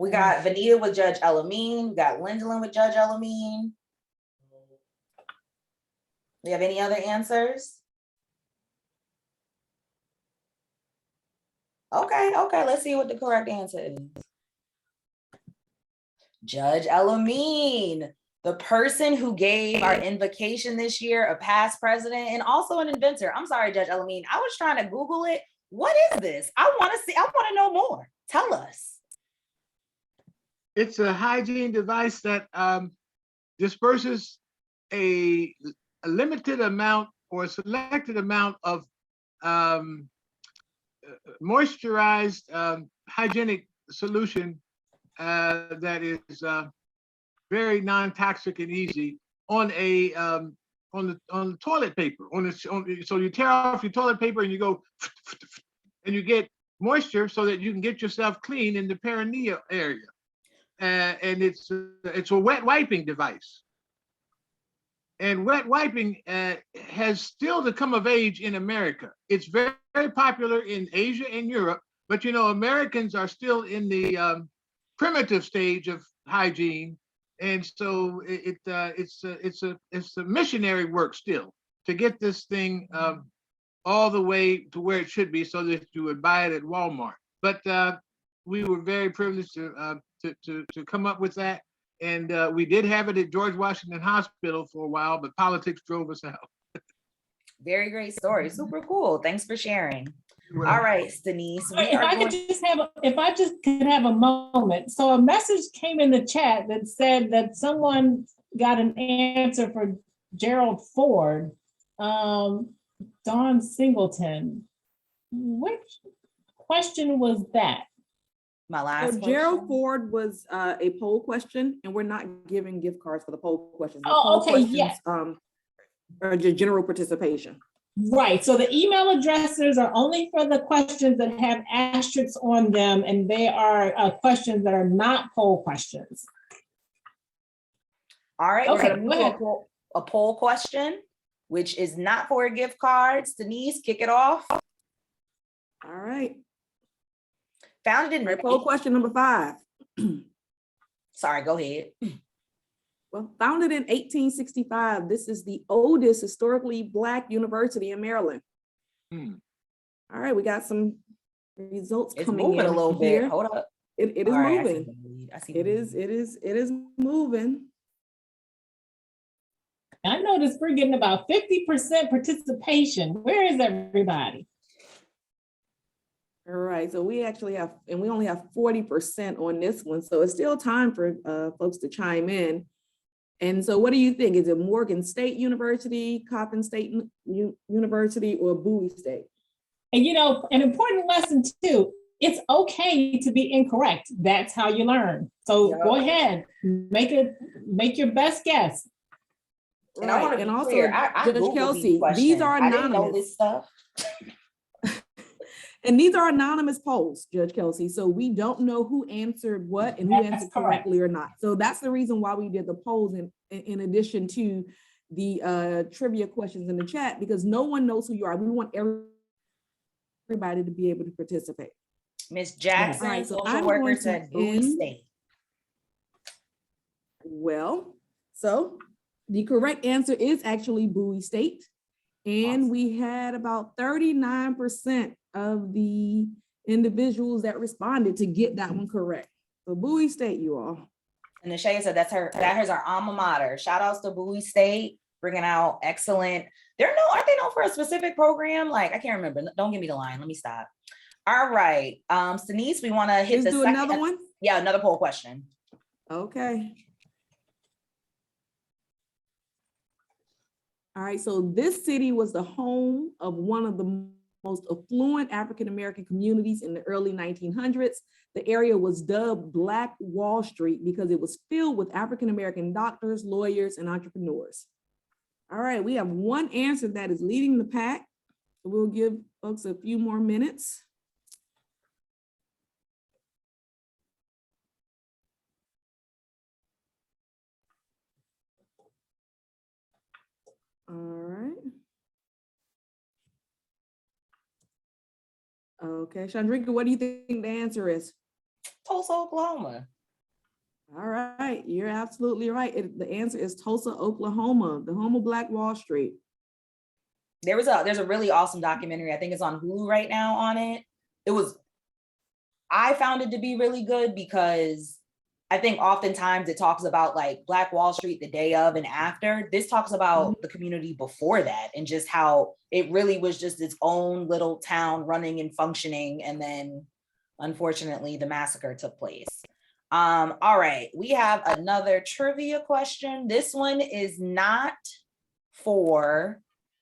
We got Vanita with Judge Elamine. We got Lyndon with Judge Elamine. Do you have any other answers? Okay, let's see what the correct answer is. Judge Elamine, the person who gave our invocation this year, a past president and also an inventor. I'm sorry, Judge Elamine, I was trying to Google it. What is this? I want to know more. Tell us. It's a hygiene device that disperses a limited amount or a selected amount of moisturized hygienic solution that is very non-toxic and easy on a on the toilet paper. So you tear off your toilet paper and you go and you get moisture so that you can get yourself clean in the perineal area. And it's a wet wiping device. And wet wiping has still to come of age in America. It's very, very popular in Asia and Europe, but you know, Americans are still in the primitive stage of hygiene. And so it's a missionary work still to get this thing all the way to where it should be so that you would buy it at Walmart. But we were very privileged to come up with that. And we did have it at George Washington Hospital for a while, but politics drove us out. Very great story. Super cool. Thanks for sharing. All right, Denise. If I just could have a moment. So a message came in the chat that said that someone got an answer for Gerald Ford, Don Singleton. Which question was that? My last So Gerald Ford was a poll question, and we're not giving gift cards for the poll questions. The Oh, poll okay, questions, yes. Are just general participation. Right, so the email addresses are only for the questions that have asterisks on them, and they are questions that are not poll questions. All right, Okay, we're gonna move to a poll question, which is not for gift cards. Denise, kick it off. All right. Founded in poll question number 5. Sorry, go ahead. Well, founded in 1865, this is the oldest historically Black university in Maryland. All right, we got some results It's coming moving in a little here. bit. Hold up. It is All right, moving. It is moving. I noticed we're getting about 50% participation. Where is everybody? All right, so we actually have, and we only have 40% on this one, so it's still time for folks to chime in. And so what do you think? Is it Morgan State University, Coppin State University, or Bowie State? And you know, an important lesson too, it's okay to be incorrect. That's how you learn. So go ahead, make your best guess. And I want to be clear, I Judge Googled Kelsey, these these are questions. I didn't know anonymous. this stuff. And these are anonymous polls, Judge Kelsey. So we don't know who answered what and who answered correctly or not. So that's the reason why we did the polls in addition to the trivia questions in the chat, because no one knows who you are. We want everybody to be able to participate. Miss Jackson, Right, so social I'm worker, going to said Bowie end- State. Well, so the correct answer is actually Bowie State. And we had about 39% of the individuals that responded to get that one correct. So Bowie State, you all. And Nashaya said that's her, that is our alma mater. Shout outs to Bowie State, bringing out excellent. Aren't they known for a specific program? Like, I can't remember. Don't give me the line. Let me stop. All right. Denise, we want to hit Let's do another one? Yeah, another poll question. Okay. All right, so this city was the home of one of the most affluent African-American communities in the early 1900s. The area was dubbed Black Wall Street because it was filled with African-American doctors, lawyers, and entrepreneurs. All right, we have one answer that is leading the pack. We'll give folks a few more minutes. All right. Okay, Chandrika, what do you think the answer is? Tulsa, Oklahoma. All right, you're absolutely right. The answer is Tulsa, Oklahoma, the home of Black Wall Street. There's a really awesome documentary. I think it's on Hulu right now on it. I found it to be really good because I think oftentimes it talks about like Black Wall Street the day of and after. This talks about the community before that and just how it really was just its own little town running and functioning. And then unfortunately the massacre took place. All right, we have another trivia question. This one is not for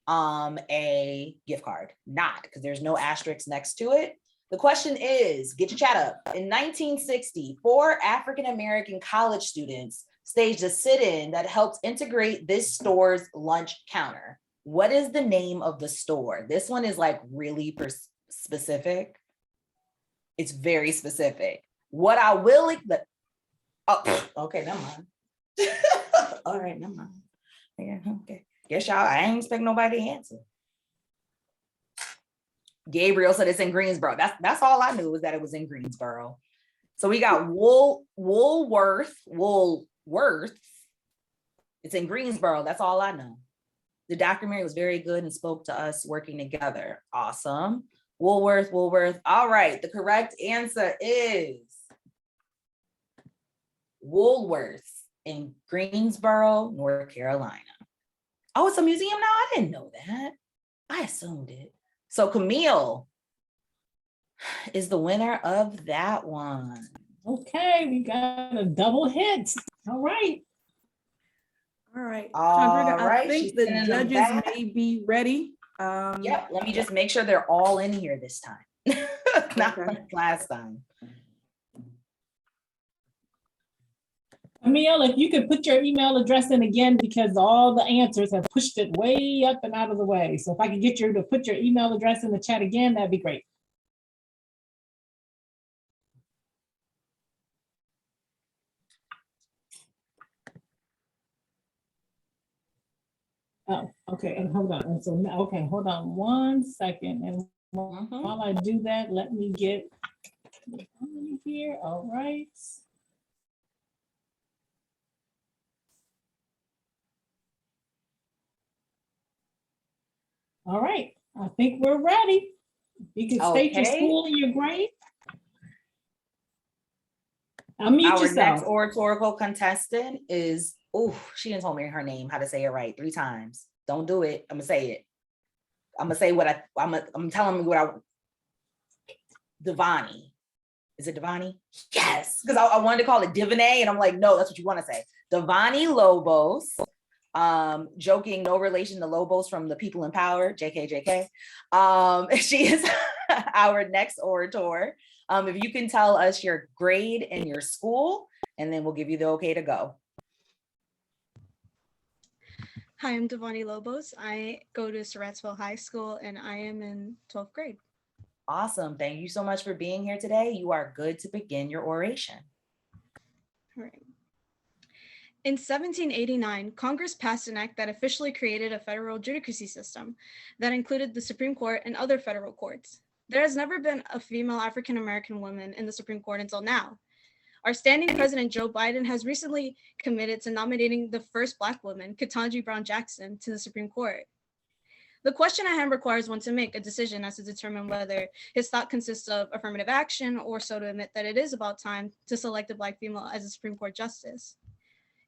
a gift card, not because there's no asterisk next to it. The question is, get your chat up. In 1960, 4 African-American college students staged a sit-in that helped integrate this store's lunch counter. What is the name of the store? This one is like really specific. It's very specific. What I will, okay, never mind. All right, never mind. Yeah, okay. Guess y'all, I ain't expect nobody to answer. Gabriel said it's in Greensboro. That's all I knew was that it was in Greensboro. So we got Woolworth. It's in Greensboro. That's all I know. The documentary was very good and spoke to us working together. Awesome. Woolworth. All right, the correct answer is Woolworth in Greensboro, North Carolina. Oh, it's a museum now? I didn't know that. I assumed it. So Camille is the winner of that one. Okay, we got a double hit. All right. All right. All Chandrika, I right, think she's the sending them judges back. may be ready. Yep, let me just make sure they're all in here this time. Not like last time. Camille, if you could put your email address in again, because all the answers have pushed it way up and out of the way. So if I could get you to put your email address in the chat again, that'd be great. Oh, okay, and hold on. And so, okay, hold on 1 second. And while I do that, let me get here. All right. All right, I think we're ready. You can state your school and your grade. Unmute Our yourself. next oratorical contestant is, oh, she didn't tell me her name, how to say it right 3 times. Don't do it. I'm gonna say it. I'm gonna say what I'm telling me what I, Divanny. Is it Divanny? Yes, because I wanted to call it Divanny, and I'm like, no, that's what you want to say. Divanny Lobos. Joking, no relation to Lobos from the People in Power, JK. She is our next orator. If you can tell us your grade and your school, and then we'll give you the okay to go. Hi, I'm Divanny Lobos. I go to Surrattsville High School and I am in 12th grade. Awesome. Thank you so much for being here today. You are good to begin your oration. All right. In 1789, Congress passed an act that officially created a federal judicacy system that included the Supreme Court and other federal courts. There has never been a female African-American woman in the Supreme Court until now. Our standing president, Joe Biden, has recently committed to nominating the first Black woman, Ketanji Brown Jackson, to the Supreme Court. The question at hand requires one to make a decision as to determine whether his thought consists of affirmative action or so to admit that it is about time to select a Black female as a Supreme Court justice.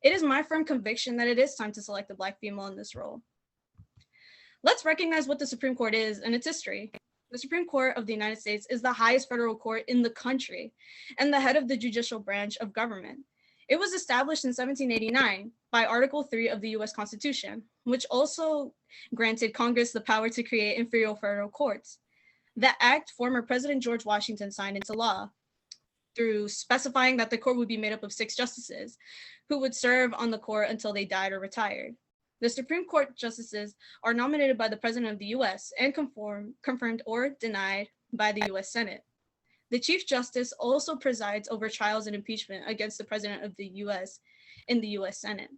It is my firm conviction that it is time to select a Black female in this role. Let's recognize what the Supreme Court is and its history. The Supreme Court of the United States is the highest federal court in the country and the head of the judicial branch of government. It was established in 1789 by Article 3 of the US Constitution, which also granted Congress the power to create inferior federal courts. The act former President George Washington signed into law through specifying that the court would be made up of 6 justices who would serve on the court until they died or retired. The Supreme Court justices are nominated by the President of the US and confirmed or denied by the US Senate. The Chief Justice also presides over trials and impeachment against the President of the US in the US Senate.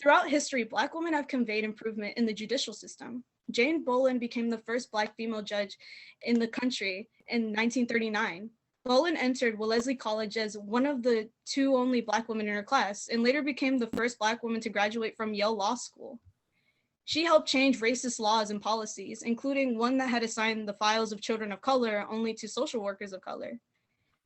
Throughout history, Black women have conveyed improvement in the judicial system. Jane Bolin became the first Black female judge in the country in 1939. Bolin entered Wellesley College as one of the 2 only Black women in her class and later became the first Black woman to graduate from Yale Law School. She helped change racist laws and policies, including one that had assigned the files of children of color only to social workers of color.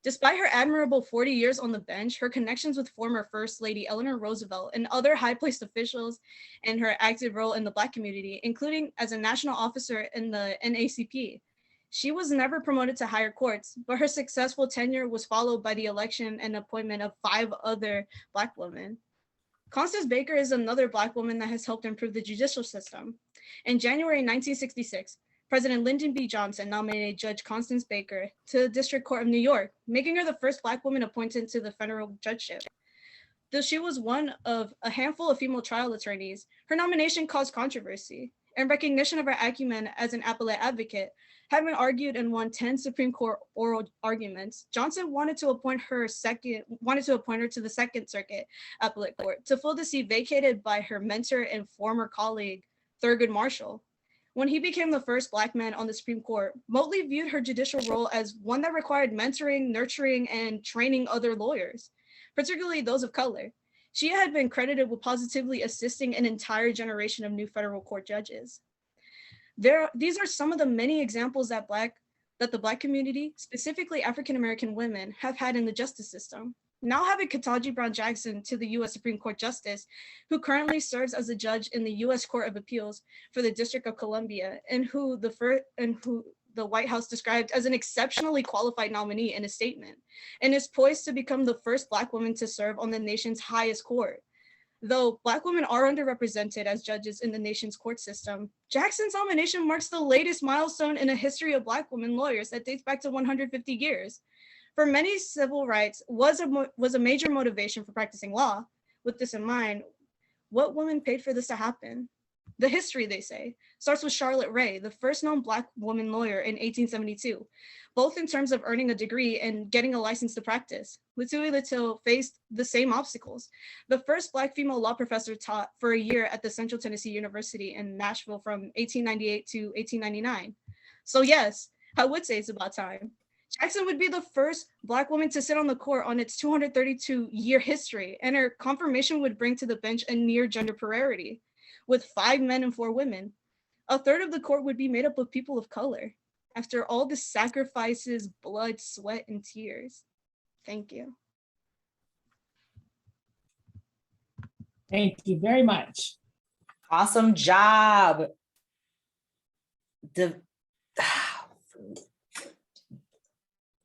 Despite her admirable 40 years on the bench, her connections with former First Lady Eleanor Roosevelt and other high-placed officials and her active role in the Black community, including as a national officer in the NAACP. She was never promoted to higher courts, but her successful tenure was followed by the election and appointment of 5 other Black women. Constance Baker is another Black woman that has helped improve the judicial system. In January 1966, President Lyndon B. Johnson nominated Judge Constance Baker to the District Court of New York, making her the first Black woman appointed to the federal judgeship. Though she was one of a handful of female trial attorneys, her nomination caused controversy. In recognition of her acumen as an appellate advocate, having argued and won 10 Supreme Court oral arguments, Johnson wanted to appoint her to the Second Circuit Appellate Court to fill the seat vacated by her mentor and former colleague, Thurgood Marshall. When he became the first Black man on the Supreme Court, Motley viewed her judicial role as one that required mentoring, nurturing, and training other lawyers, particularly those of color. She had been credited with positively assisting an entire generation of new federal court judges. These are some of the many examples that the Black community, specifically African-American women, have had in the justice system. Now having Ketanji Brown Jackson to the U.S. Supreme Court Justice, who currently serves as a judge in the U.S. Court of Appeals for the District of Columbia, and who the White House described as an exceptionally qualified nominee in a statement, and is poised to become the first Black woman to serve on the nation's highest court. Though Black women are underrepresented as judges in the nation's court system, Jackson's nomination marks the latest milestone in a history of Black women lawyers that dates back to 150 years. For many, civil rights was a major motivation for practicing law. With this in mind, what woman paid for this to happen? The history, they say, starts with Charlotte Ray, the first known Black woman lawyer in 1872, both in terms of earning a degree and getting a license to practice. Lutui Little faced the same obstacles. The first Black female law professor taught for a year at the Central Tennessee University in Nashville from 1898 to 1899. So yes, I would say it's about time. Jackson would be the first Black woman to sit on the court on its 232-year history, and her confirmation would bring to the bench a near gender parity, with 5 men and 4 women. A third of the court would be made up of people of color. After all the sacrifices, blood, sweat, and tears. Thank you. Thank you very much. Awesome job.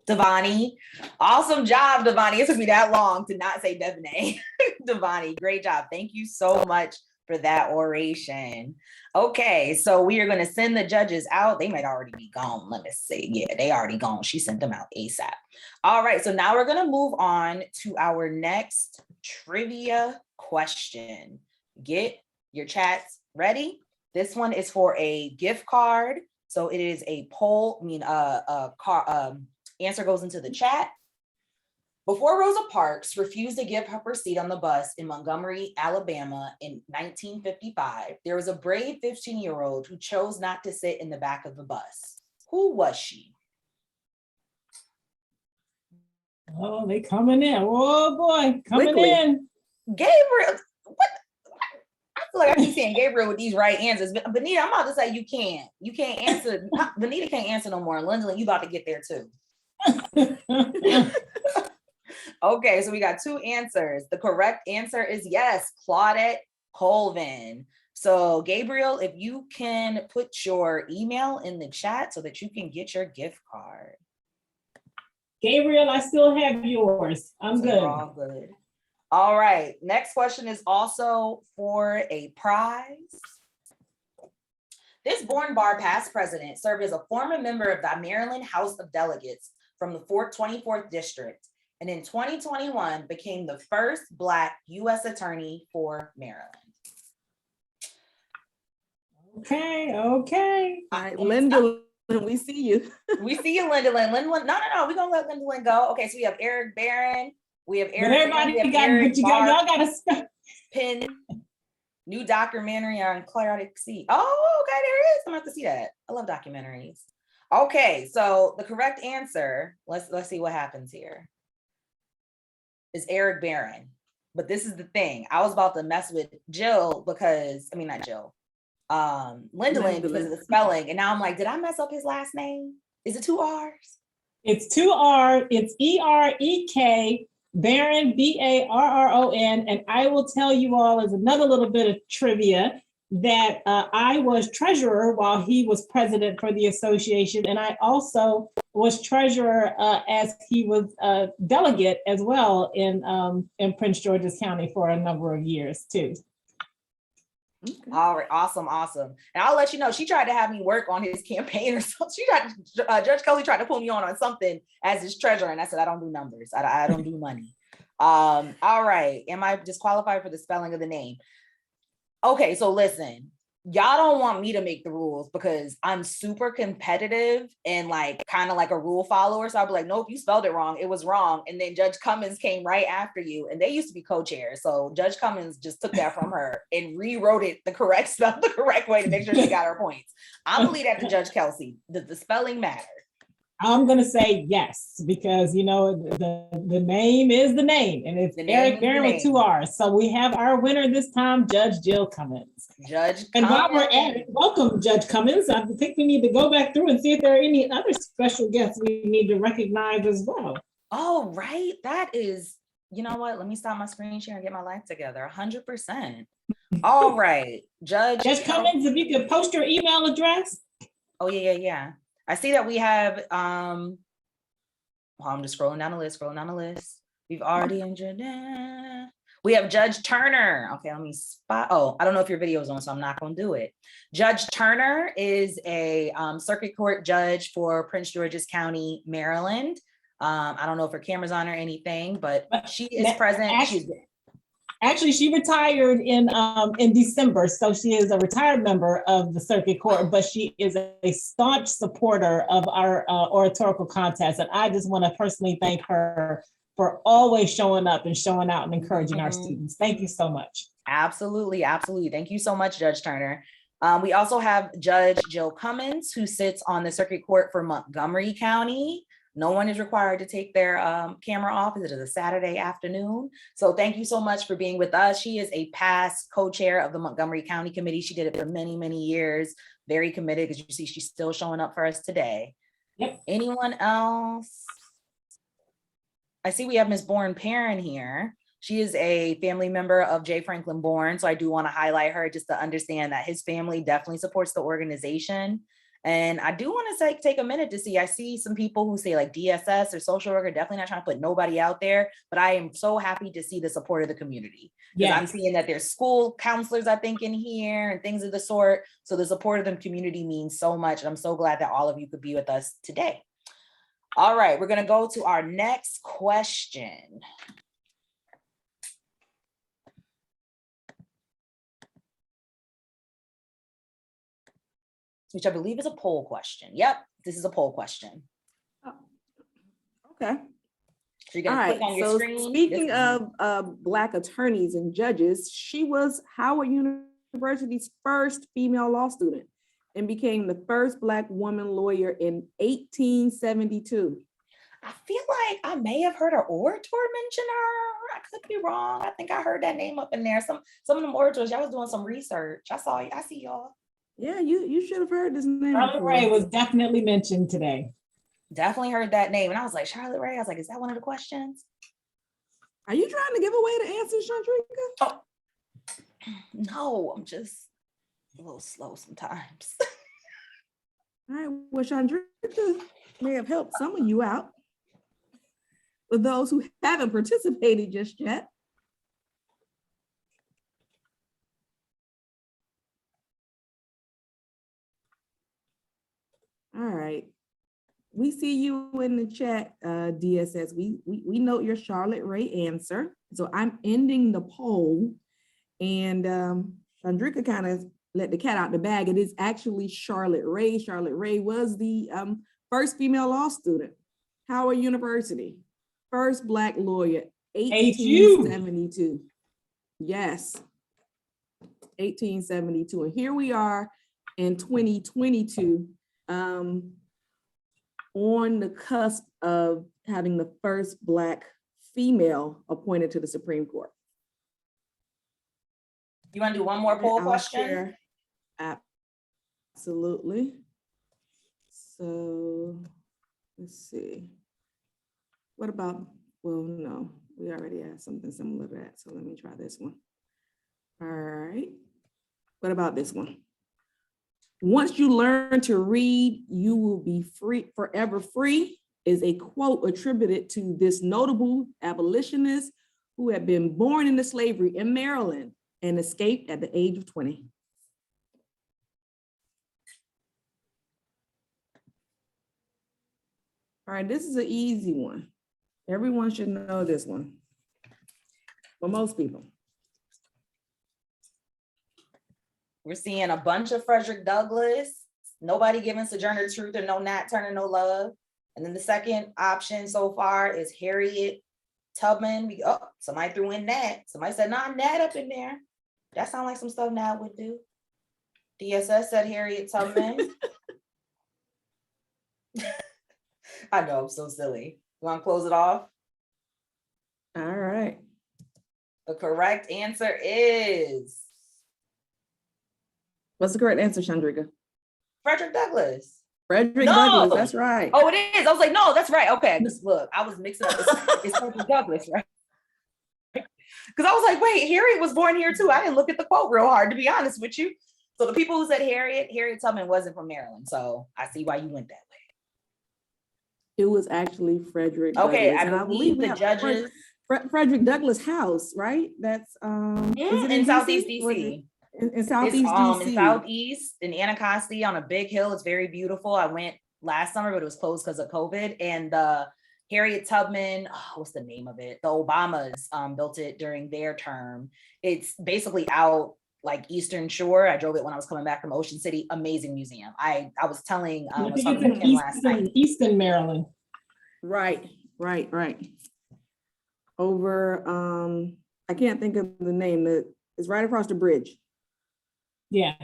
Divanny. Awesome job, Divanny. It took me that long to not say Divanny. Divanny, great job. Thank you so much for that oration. Okay, so we are going to send the judges out. They might already be gone. Let me see. Yeah, they already gone. She sent them out ASAP. All right, so now we're going to move on to our next trivia question. Get your chats ready. This one is for a gift card. So it is a poll, answer goes into the chat. Before Rosa Parks refused to give up her seat on the bus in Montgomery, Alabama in 1955, there was a brave 15-year-old who chose not to sit in the back of the bus. Who was she? Oh, they coming in. Oh boy, coming Quickly. in. Gabriel, what? I feel like I keep saying Gabriel with these right answers. But Benita, I'm about to say you can't. You can't answer. Benita can't answer no more. Lindsay, you about to get there too. Okay, so we got 2 answers. The correct answer is yes, Claudette Colvin. So Gabriel, if you can put your email in the chat so that you can get your gift card. Gabriel, I still have yours. I'm So good. you're all good. All right, next question is also for a prize. This Bourne Bar past president served as a former member of the Maryland House of Delegates from the 24th District, and in 2021 became the first Black U.S. attorney for Maryland. Okay. All right, Linda, we see you. We see you, Linda Lynn. No, we're gonna let Linda Lynn go. Okay, so we have Eric Barron, we have Eric. But everybody y'all got to stop. Pin, new documentary on Claritic Sea. Oh, okay, there it is. I'm gonna have to see that. I love documentaries. Okay, so the correct answer, let's see what happens here, is Eric Barron. But this is the thing. I was about to mess with Jill because, I mean, not Jill, Linda Lynn because of the spelling. And now I'm like, did I mess up his last name? Is it 2 R's? It's 2 R. It's E-R-E-K, Barron, B-A-R-R-O-N. And I will tell you all as another little bit of trivia that I was treasurer while he was president for the association. And I also was treasurer as he was a delegate as well in Prince George's County for a number of years too. Okay. All right, awesome. And I'll let you know, she tried to have me work on his campaign or something. Judge Kelsey tried to pull me on something as his treasurer. And I said, I don't do numbers. I don't do money. All right, am I disqualified for the spelling of the name? Okay, so listen, y'all don't want me to make the rules because I'm super competitive and like kind of like a rule follower. So I'll be like, nope, you spelled it wrong. It was wrong. And then Judge Cummins came right after you, and they used to be co-chairs. So Judge Cummins just took that from her and rewrote it the correct way to make sure she got her points. I'm gonna leave that to Judge Kelsey. The spelling matter. I'm gonna say yes, because you know the name is the name, and it's Eric Barron with 2 R's. So we have our winner this time, Judge Jill Cummins. And while we're at it, welcome, Judge Cummins. I think we need to go back through and see if there are any other special guests we need to recognize as well. Oh, right. That is, you know what? Let me stop my screen share and get my life together. 100%. All right, Judge Cummins, if you could post your email address. Oh, yeah. I see that we have, I'm just scrolling down the list, We've already entered. We have Judge Turner. Okay, let me spot. Oh, I don't know if your video is on, so I'm not going to do it. Judge Turner is a circuit court judge for Prince George's County, Maryland. I don't know if her camera's on or anything, but she is present. Actually, she retired in December, so she is a retired member of the circuit court, but she is a staunch supporter of our oratorical contest. And I just want to personally thank her for always showing up and showing out and encouraging our students. Thank you so much. Absolutely. Thank you so much, Judge Turner. We also have Judge Jill Cummins, who sits on the circuit court for Montgomery County. No one is required to take their camera off. It is a Saturday afternoon. So thank you so much for being with us. She is a past co-chair of the Montgomery County Committee. She did it for many, many years. Very committed, because you see she's still showing up for us today. Yep. Anyone else? I see we have Ms. Bourne Perrin here. She is a family member of J. Franklyn Bourne. So I do want to highlight her just to understand that his family definitely supports the organization. And I do want to take a minute to see, I see some people who say like DSS or social worker, definitely not trying to put nobody out there, but I am so happy to see the support of the community. Because I'm seeing that there's school counselors, I think, in here and things of the sort. So the support of the community means so much. And I'm so glad that all of you could be with us today. All right, we're going to go to our next question. Which I believe is a poll question. Yep, this is a poll question. Oh, okay. So you're gonna click on your screen. Speaking of Black attorneys and judges, she was Howard University's first female law student and became the first Black woman lawyer in 1872. I feel like I may have heard an orator mention her. I could be wrong. I think I heard that name up in there. Some of them orators, y'all was doing some research. I see y'all. Yeah, you should have heard this name. Charlotte Ray was definitely mentioned today. Definitely heard that name. And I was like, Charlotte Ray, I was like, is that one of the questions? Are you trying to give away the answer, Chandrika? Oh. No, I'm just a little slow sometimes. All right, well, Chandrika may have helped some of you out. For those who haven't participated just yet. All right. We see you in the chat, DSS. We note your Charlotte Ray answer. So I'm ending the poll, and Chandrika kind of let the cat out the bag. It is actually Charlotte Ray. Charlotte Ray was the first female law student, Howard University, first Black lawyer, 1872. Yes, 1872. And here we are in 2022. On the cusp of having the first Black female appointed to the Supreme Court. You want to do one more poll question? Absolutely. So let's see. What about, well, no, we already asked something similar to that. So let me try this one. All right. What about this one? Once you learn to read, you will be free, forever free, is a quote attributed to this notable abolitionist who had been born into slavery in Maryland and escaped at the age of 20. All right, this is an easy one. Everyone should know this one. For most people. We're seeing a bunch of Frederick Douglass, nobody giving Sojourner Truth or no Nat Turner, no love. And then the second option so far is Harriet Tubman. Somebody threw in Nat. Somebody said, nah, Nat up in there. That sounds like some stuff Nat would do. DSS said Harriet Tubman. I know, I'm so silly. You want to close it off? All right. The correct answer is What's the correct answer, Chandrika? Frederick Douglass. Frederick No! Douglass, that's right. Oh, it is. I was like, no, that's right. Okay, just look, I was mixing up. It's Frederick Douglass, right? Because I was like, wait, Harriet was born here too. I didn't look at the quote real hard, to be honest with you. So the people who said Harriet Tubman wasn't from Maryland. So I see why you went that way. It was actually Frederick Okay, Douglass. I believe we the have judges. Frederick Douglass House, right? That's is it in Southeast DC? DC. In Southeast It's, DC. in Southeast in Anacostia on a big hill. It's very beautiful. I went last summer, but it was closed because of COVID. And Harriet Tubman, what's the name of it? The Obamas built it during their term. It's basically out like Eastern Shore. I drove it when I was coming back from Ocean City. Amazing museum. I was telling I think it's in last night. Eastern Maryland. Right. Over I can't think of the name. It's right across the bridge. Yeah,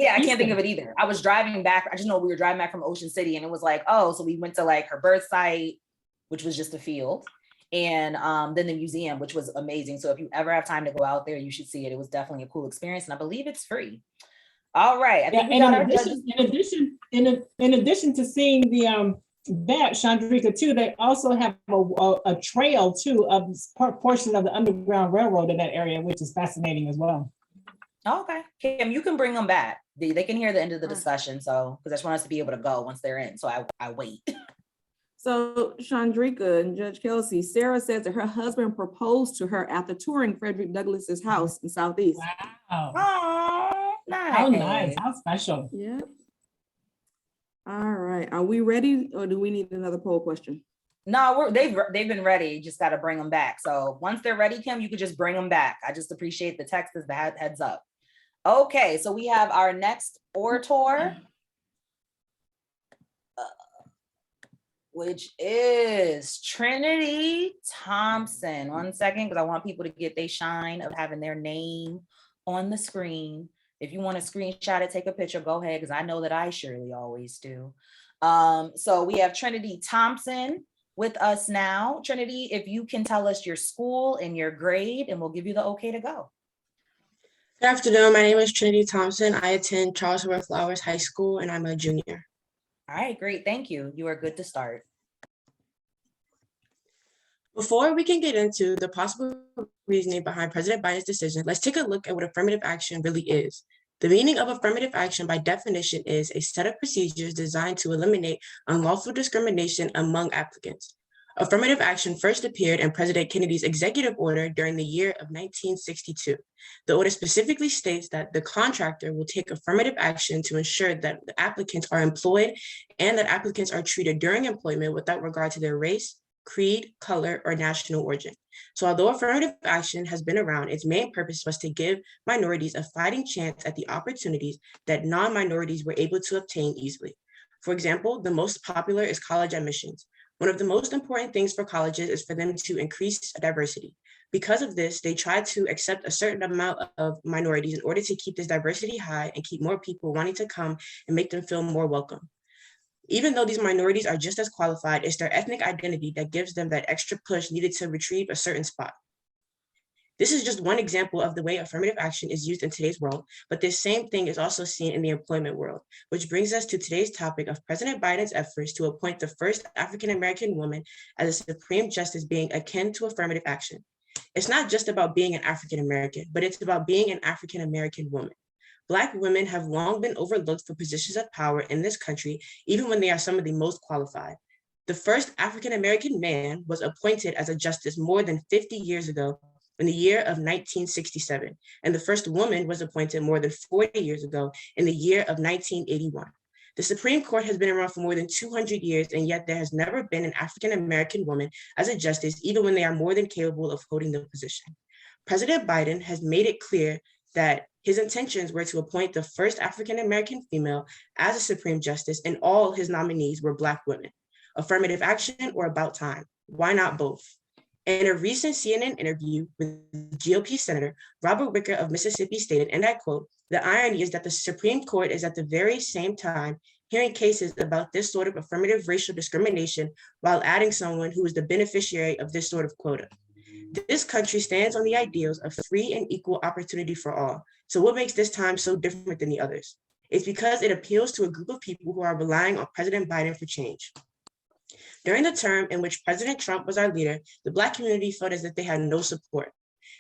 I can't think of it either. I was driving back. I just know we were driving back from Ocean City, and it was like, oh, so we went to like her birth site, which was just a field, and then the museum, which was amazing. So if you ever have time to go out there, you should see it. It was definitely a cool experience, and I believe it's free. All right, I think we got our judges. In addition to seeing the that, Chandrika, too, they also have a trail too of portions of the Underground Railroad in that area, which is fascinating as well. Okay, Kim, you can bring them back. They can hear the end of the discussion, so because I just want us to be able to go once they're in. So I wait. So Chandrika and Judge Kelsey, Sarah says that her husband proposed to her after touring Frederick Douglass's house in Southeast. Wow. Oh, nice. How nice. How special. Yeah. All right. Are we ready, or do we need another poll question? No, they've been ready. You just got to bring them back. So once they're ready, Kim, you could just bring them back. I just appreciate the text as the heads up. Okay, so we have our next orator, which is Trinity Thompson. 1 second, because I want people to get their shine of having their name on the screen. If you want to screenshot it, take a picture, go ahead, because I know that I surely always do. So we have Trinity Thompson with us now. Trinity, if you can tell us your school and your grade, and we'll give you the okay to go. Good afternoon. My name is Trinity Thompson. I attend Charles River Flowers High School, and I'm a junior. All right, great. Thank you. You are good to start. Before we can get into the possible reasoning behind President Biden's decision, let's take a look at what affirmative action really is. The meaning of affirmative action by definition is a set of procedures designed to eliminate unlawful discrimination among applicants. Affirmative action first appeared in President Kennedy's executive order during the year of 1962. The order specifically states that the contractor will take affirmative action to ensure that the applicants are employed and that applicants are treated during employment without regard to their race, creed, color, or national origin. So although affirmative action has been around, its main purpose was to give minorities a fighting chance at the opportunities that non-minorities were able to obtain easily. For example, the most popular is college admissions. One of the most important things for colleges is for them to increase diversity. Because of this, they try to accept a certain amount of minorities in order to keep this diversity high and keep more people wanting to come and make them feel more welcome. Even though these minorities are just as qualified, it's their ethnic identity that gives them that extra push needed to retrieve a certain spot. This is just one example of the way affirmative action is used in today's world, but this same thing is also seen in the employment world, which brings us to today's topic of President Biden's efforts to appoint the first African-American woman as a Supreme Justice being akin to affirmative action. It's not just about being an African-American, but it's about being an African-American woman. Black women have long been overlooked for positions of power in this country, even when they are some of the most qualified. The first African-American man was appointed as a justice more than 50 years ago in the year of 1967, and the first woman was appointed more than 40 years ago in the year of 1981. The Supreme Court has been around for more than 200 years, and yet there has never been an African-American woman as a justice, even when they are more than capable of holding the position. President Biden has made it clear that his intentions were to appoint the first African-American female as a Supreme Justice, and all his nominees were Black women. Affirmative action or about time? Why not both? In a recent CNN interview with GOP Senator Robert Wicker of Mississippi stated, and I quote, "The irony is that the Supreme Court is at the very same time hearing cases about this sort of affirmative racial discrimination while adding someone who is the beneficiary of this sort of quota. This country stands on the ideals of free and equal opportunity for all. So what makes this time so different than the others? It's because it appeals to a group of people who are relying on President Biden for change. During the term in which President Trump was our leader, the Black community felt as if they had no support.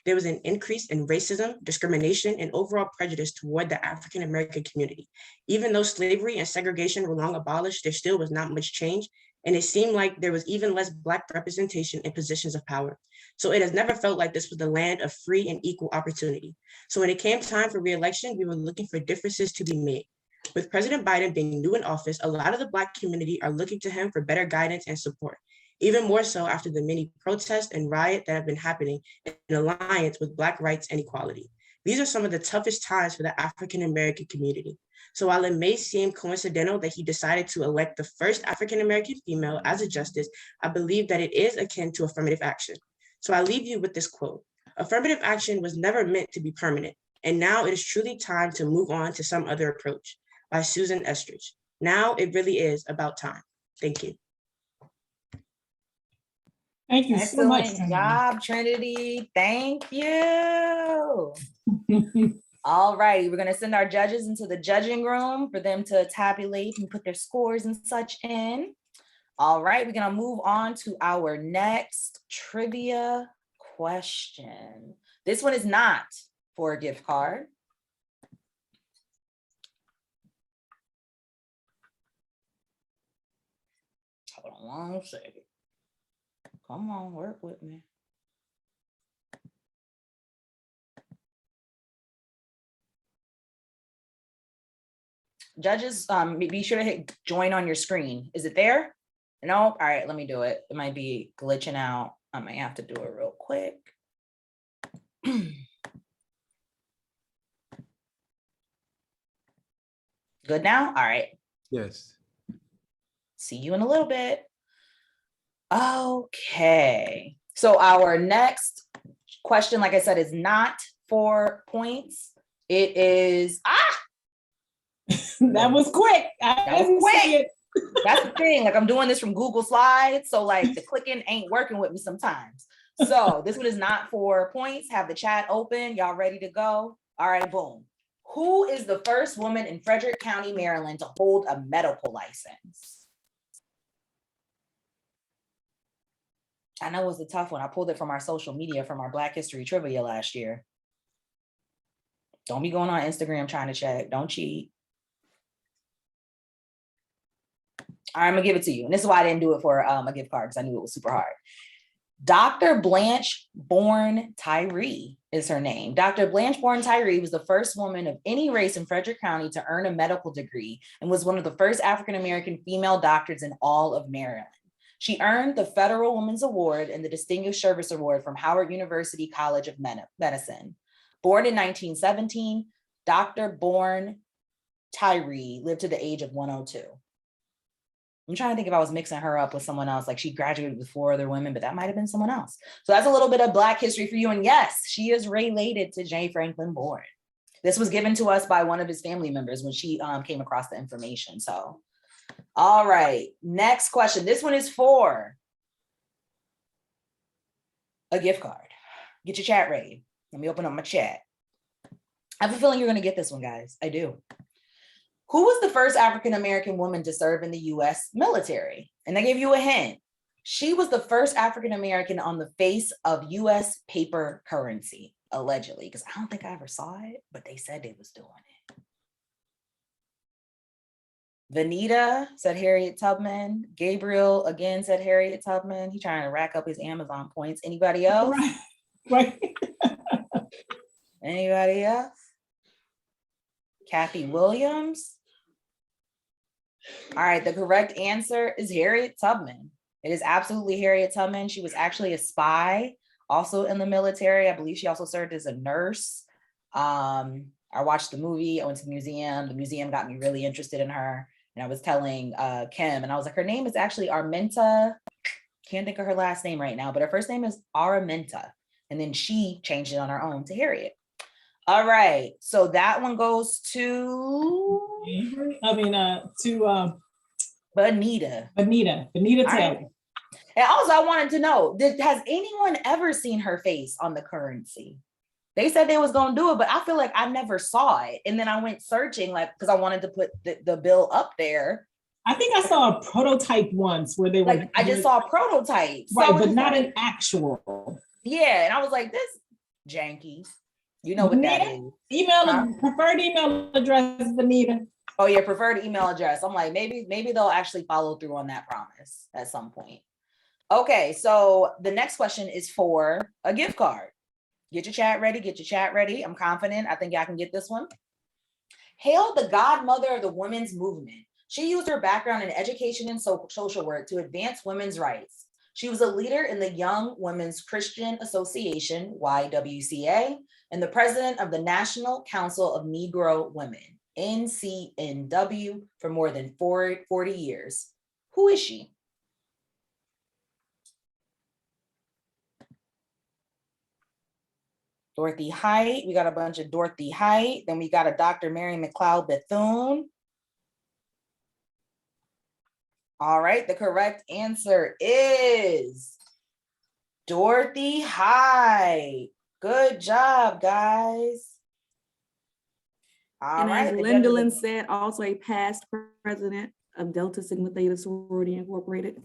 There was an increase in racism, discrimination, and overall prejudice toward the African American community. Even though slavery and segregation were long abolished, there still was not much change, and it seemed like there was even less Black representation in positions of power. So it has never felt like this was the land of free and equal opportunity. So when it came time for re-election, we were looking for differences to be made. With President Biden being new in office, a lot of the Black community are looking to him for better guidance and support, even more so after the many protests and riots that have been happening in alliance with Black rights and equality. These are some of the toughest times for the African American community. So while it may seem coincidental that he decided to elect the first African American female as a justice, I believe that it is akin to affirmative action. So I leave you with this quote: "Affirmative action was never meant to be permanent, and now it is truly time to move on to some other approach," by Susan Estridge. Now it really is about time. Thank you. Thank you so much. Excellent job, Trinity. Thank you. All right, we're going to send our judges into the judging room for them to tabulate and put their scores and such in. All right, we're going to move on to our next trivia question. This one is not for a gift card. Hold on one second. Come on, work with me. Judges, be sure to hit join on your screen. Is it there? No? All right, let me do it. It might be glitching out. I might have to do it real quick. Good now? All right. Yes. See you in a little bit. Okay. So our next question, like I said, is not for points. It is, that was quick. That was quick. That's the thing. Like, I'm doing this from Google Slides, so like the clicking ain't working with me sometimes. So this one is not for points. Have the chat open. Y'all ready to go? All right, boom. Who is the first woman in Frederick County, Maryland to hold a medical license? I know it was a tough one. I pulled it from our social media from our Black History Trivia last year. Don't be going on Instagram trying to check. Don't cheat. All right, I'm gonna give it to you. And this is why I didn't do it for a gift card, because I knew it was super hard. Dr. Blanche Bourne Tyree is her name. Dr. Blanche Bourne Tyree was the first woman of any race in Frederick County to earn a medical degree and was one of the first African-American female doctors in all of Maryland. She earned the Federal Women's Award and the Distinguished Service Award from Howard University College of Medicine. Born in 1917, Dr. Bourne Tyree lived to the age of 102. I'm trying to think if I was mixing her up with someone else, like she graduated with 4 other women, but that might have been someone else. So that's a little bit of Black history for you. And yes, she is related to J. Franklyn Bourne. This was given to us by one of his family members when she came across the information. So, all right, next question. This one is for a gift card. Get your chat ready. Let me open up my chat. I have a feeling you're going to get this one, guys. I do. Who was the first African-American woman to serve in the US military? And I gave you a hint. She was the first African-American on the face of US paper currency, allegedly, because I don't think I ever saw it, but they said they was doing it. Vanita said Harriet Tubman. Gabriel again said Harriet Tubman. He's trying to rack up his Amazon points. Anybody else? Right. Anybody else? Kathy Williams. All right, the correct answer is Harriet Tubman. It is absolutely Harriet Tubman. She was actually a spy, also in the military. I believe she also served as a nurse. I watched the movie. I went to the museum. The museum got me really interested in her. And I was telling Kim, and I was like, her name is actually Arminta. Can't think of her last name right now, but her first name is Araminta. And then she changed it on her own to Harriet. All right, so that one goes to Bonita. Bonita All Taylor. right. And also, I wanted to know, has anyone ever seen her face on the currency? They said they was gonna do it, but I feel like I never saw it. And then I went searching, like, because I wanted to put the bill up there. I think I saw a prototype once where they were. Like, I just saw prototypes, right, so but not like, an actual. Yeah, and I was like, this janky. You know what that is? Preferred email address, Bonita. Oh yeah, preferred email address. I'm like, maybe they'll actually follow through on that promise at some point. Okay, so the next question is for a gift card. Get your chat ready. I'm confident. I think y'all can get this one. Hail the godmother of the women's movement. She used her background in education and social work to advance women's rights. She was a leader in the Young Women's Christian Association, YWCA, and the president of the National Council of Negro Women, NCNW, for more than 40 years. Who is she? Dorothy Height. We got a bunch of Dorothy Height. Then we got a Dr. Mary McLeod Bethune. All right, the correct answer is Dorothy Height. Good job, guys. All right. As Linda Lynn said, also a past president of Delta Sigma Theta Sorority Incorporated.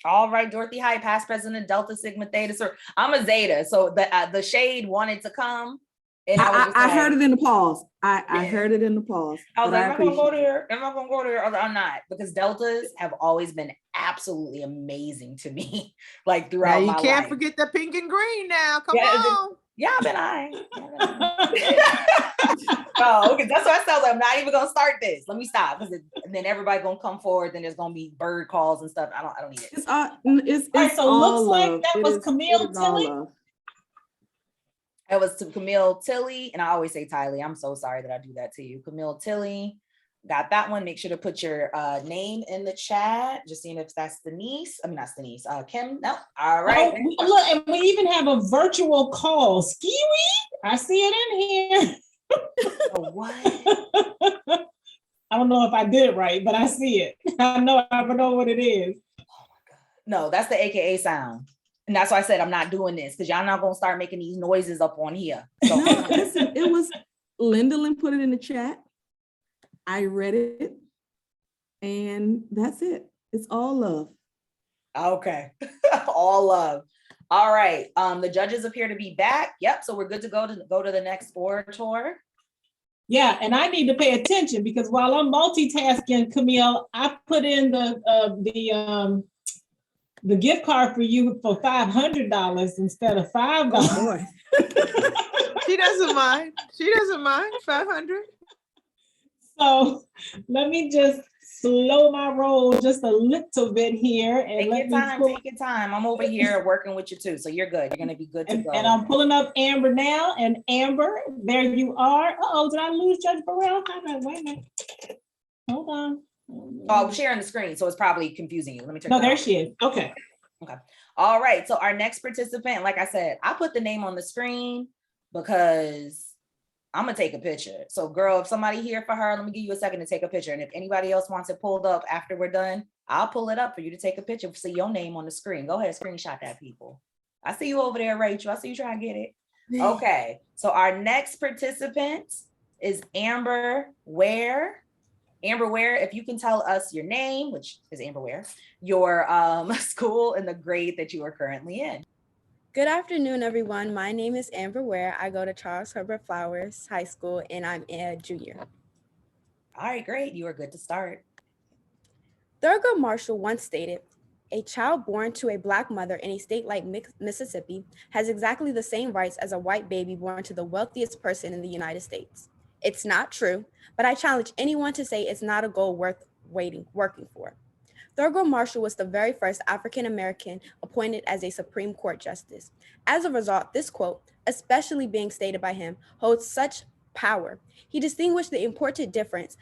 All right, Dorothy Height, past president, Delta Sigma Theta Sorority. I'm a Zeta, so the shade wanted to come. And I heard it in the pause. I heard it in the pause. I was like, am I gonna go there? Am I gonna go there? Or I'm not, because Deltas have always been absolutely amazing to me, like throughout my life. You can't forget the pink and green now. Come on. Yeah, I've been Oh, okay. That's why I was like, I'm not even gonna start this. Let me stop, because then everybody gonna come forward. Then there's gonna be bird calls and stuff. I don't need it. It's all right, so all looks like love. that was Camille Tilly. It was to Camille Tilly, and I always say Tylee. I'm so sorry that I do that to you. Camille Tilly, got that one. Make sure to put your name in the chat. Just seeing if that's Denise. I mean, not Denise. Kim. No. All right. Oh, look, and we even have a virtual call. Skiwi. I see it in here. Oh, what? I don't know if I did it right, but I see it. I know what it is. Oh my God. No, that's the AKA sound. And that's why I said I'm not doing this, because y'all not gonna start making these noises up on here. So. No, listen, it was Linda Lynn put it in the chat. I read it, and that's it. It's all love. Okay, all love. All right. The judges appear to be back. Yep. So we're good to go to the next orator. Yeah, and I need to pay attention, because while I'm multitasking, Camille, I put in the gift card for you for $500 instead of $5. Oh boy. She doesn't mind. She doesn't mind. 500. So let me just slow my roll just a little bit here. And take your time. I'm over here working with you too. So you're good. You're gonna be good to go. And I'm pulling up Amber now. And Amber, there you are. Uh-oh, did I lose Judge Burrell? Wait a minute. Hold on. Oh, I'm sharing the screen, so it's probably confusing you. Let me turn. No, there she is. Okay. All right. So our next participant, like I said, I put the name on the screen because I'm gonna take a picture. So, girl, if somebody here for her, let me give you a second to take a picture. And if anybody else wants it pulled up after we're done, I'll pull it up for you to take a picture. See your name on the screen. Go ahead, screenshot that, people. I see you over there, Rachel. I see you trying to get it. Okay. So our next participant is Amber Ware. Amber Ware, if you can tell us your name, which is Amber Ware, your school and the grade that you are currently in. Good afternoon, everyone. My name is Amber Ware. I go to Charles Herbert Flowers High School, and I'm a junior. All right, great. You are good to start. Thurgood Marshall once stated, "A child born to a Black mother in a state like Mississippi has exactly the same rights as a white baby born to the wealthiest person in the United States." It's not true, but I challenge anyone to say it's not a goal worth working for. Thurgood Marshall was the very first African-American appointed as a Supreme Court justice. As a result, this quote, especially being stated by him, holds such power. He distinguished the important difference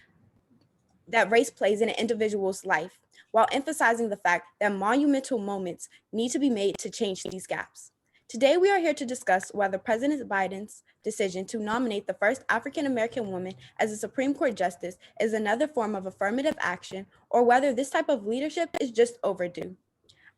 that race plays in an individual's life, while emphasizing the fact that monumental moments need to be made to change these gaps. Today, we are here to discuss whether President Biden's decision to nominate the first African-American woman as a Supreme Court justice is another form of affirmative action, or whether this type of leadership is just overdue.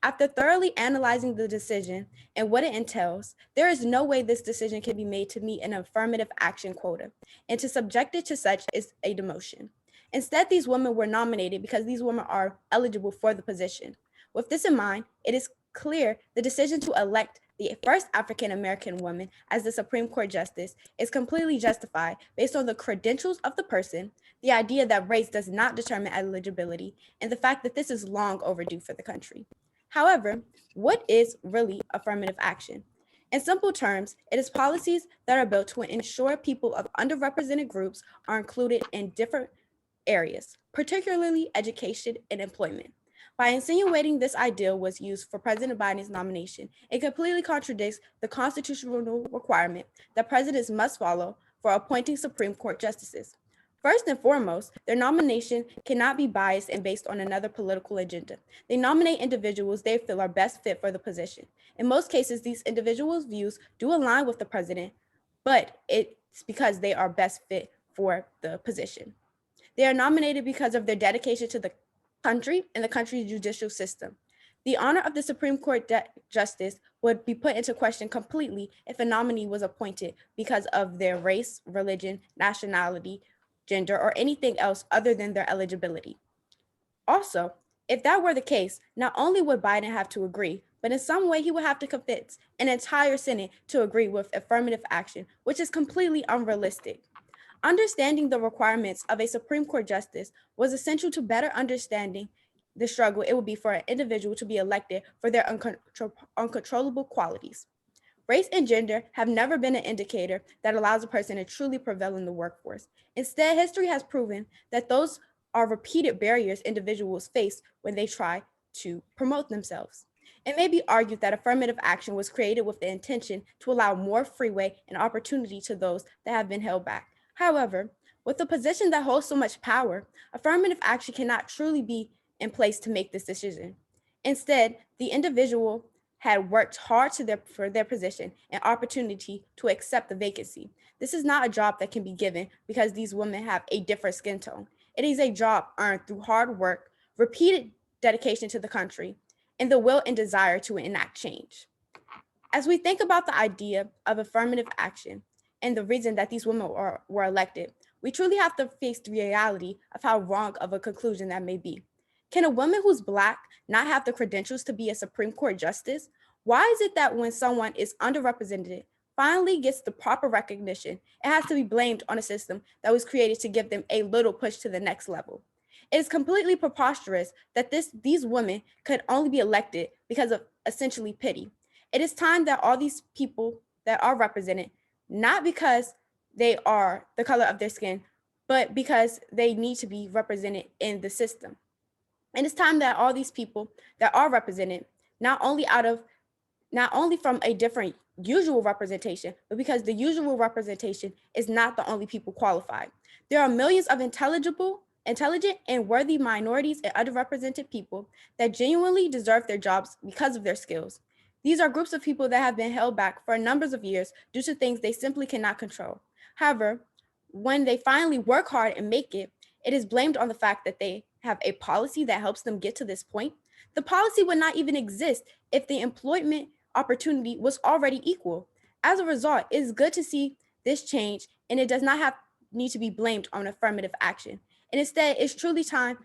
After thoroughly analyzing the decision and what it entails, there is no way this decision can be made to meet an affirmative action quota, and to subject it to such is a demotion. Instead, these women were nominated because these women are eligible for the position. With this in mind, it is clear the decision to elect the first African-American woman as the Supreme Court justice is completely justified based on the credentials of the person, the idea that race does not determine eligibility, and the fact that this is long overdue for the country. However, what is really affirmative action? In simple terms, it is policies that are built to ensure people of underrepresented groups are included in different areas, particularly education and employment. By insinuating this ideal was used for President Biden's nomination, it completely contradicts the constitutional requirement that presidents must follow for appointing Supreme Court justices. First and foremost, their nomination cannot be biased and based on another political agenda. They nominate individuals they feel are best fit for the position. In most cases, these individuals' views do align with the president, but it's because they are best fit for the position. They are nominated because of their dedication to the country and the country's judicial system. The honor of the Supreme Court justice would be put into question completely if a nominee was appointed because of their race, religion, nationality, gender, or anything else other than their eligibility. Also, if that were the case, not only would Biden have to agree, but in some way he would have to convince an entire Senate to agree with affirmative action, which is completely unrealistic. Understanding the requirements of a Supreme Court justice was essential to better understanding the struggle it would be for an individual to be elected for their uncontrollable qualities. Race and gender have never been an indicator that allows a person to truly prevail in the workforce. Instead, history has proven that those are repeated barriers individuals face when they try to promote themselves. It may be argued that affirmative action was created with the intention to allow more freeway and opportunity to those that have been held back. However, with a position that holds so much power, affirmative action cannot truly be in place to make this decision. Instead, the individual had worked hard for their position and opportunity to accept the vacancy. This is not a job that can be given because these women have a different skin tone. It is a job earned through hard work, repeated dedication to the country, and the will and desire to enact change. As we think about the idea of affirmative action and the reason that these women were elected, we truly have to face the reality of how wrong of a conclusion that may be. Can a woman who's Black not have the credentials to be a Supreme Court justice? Why is it that when someone is underrepresented, finally gets the proper recognition, it has to be blamed on a system that was created to give them a little push to the next level? It is completely preposterous that these women could only be elected because of essentially pity. It is time that all these people that are represented, not because they are the color of their skin, but because they need to be represented in the system. And it's time that all these people that are represented, not only from a different usual representation, but because the usual representation is not the only people qualified. There are millions of intelligent and worthy minorities and underrepresented people that genuinely deserve their jobs because of their skills. These are groups of people that have been held back for numbers of years due to things they simply cannot control. However, when they finally work hard and make it, it is blamed on the fact that they have a policy that helps them get to this point. The policy would not even exist if the employment opportunity was already equal. As a result, it is good to see this change, and it does not need to be blamed on affirmative action. And instead, it's truly time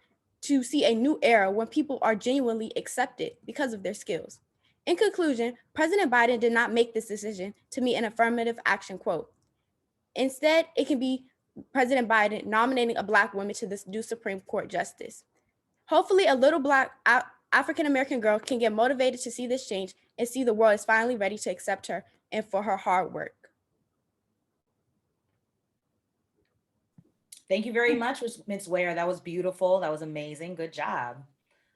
to see a new era when people are genuinely accepted because of their skills. In conclusion, President Biden did not make this decision to meet an affirmative action quote. Instead, it can be President Biden nominating a Black woman to this new Supreme Court justice. Hopefully, a little Black African-American girl can get motivated to see this change and see the world is finally ready to accept her and for her hard work. Thank you very much, Ms. Ware. That was beautiful. That was amazing. Good job.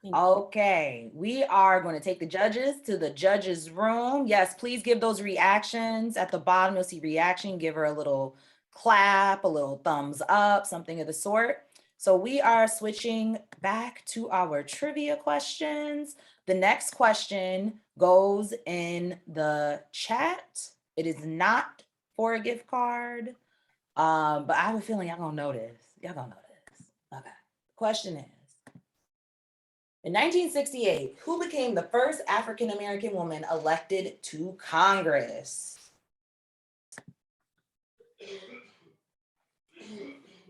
Okay, we are going to take the judges to the judges' room. Yes, please give those reactions. At the bottom, you'll see reaction. Give her a little clap, a little thumbs up, something of the sort. So we are switching back to our trivia questions. The next question goes in the chat. It is not for a gift card, but I have a feeling y'all gonna know this. Y'all gonna know this. Okay. Question is, in 1968, who became the first African-American woman elected to Congress?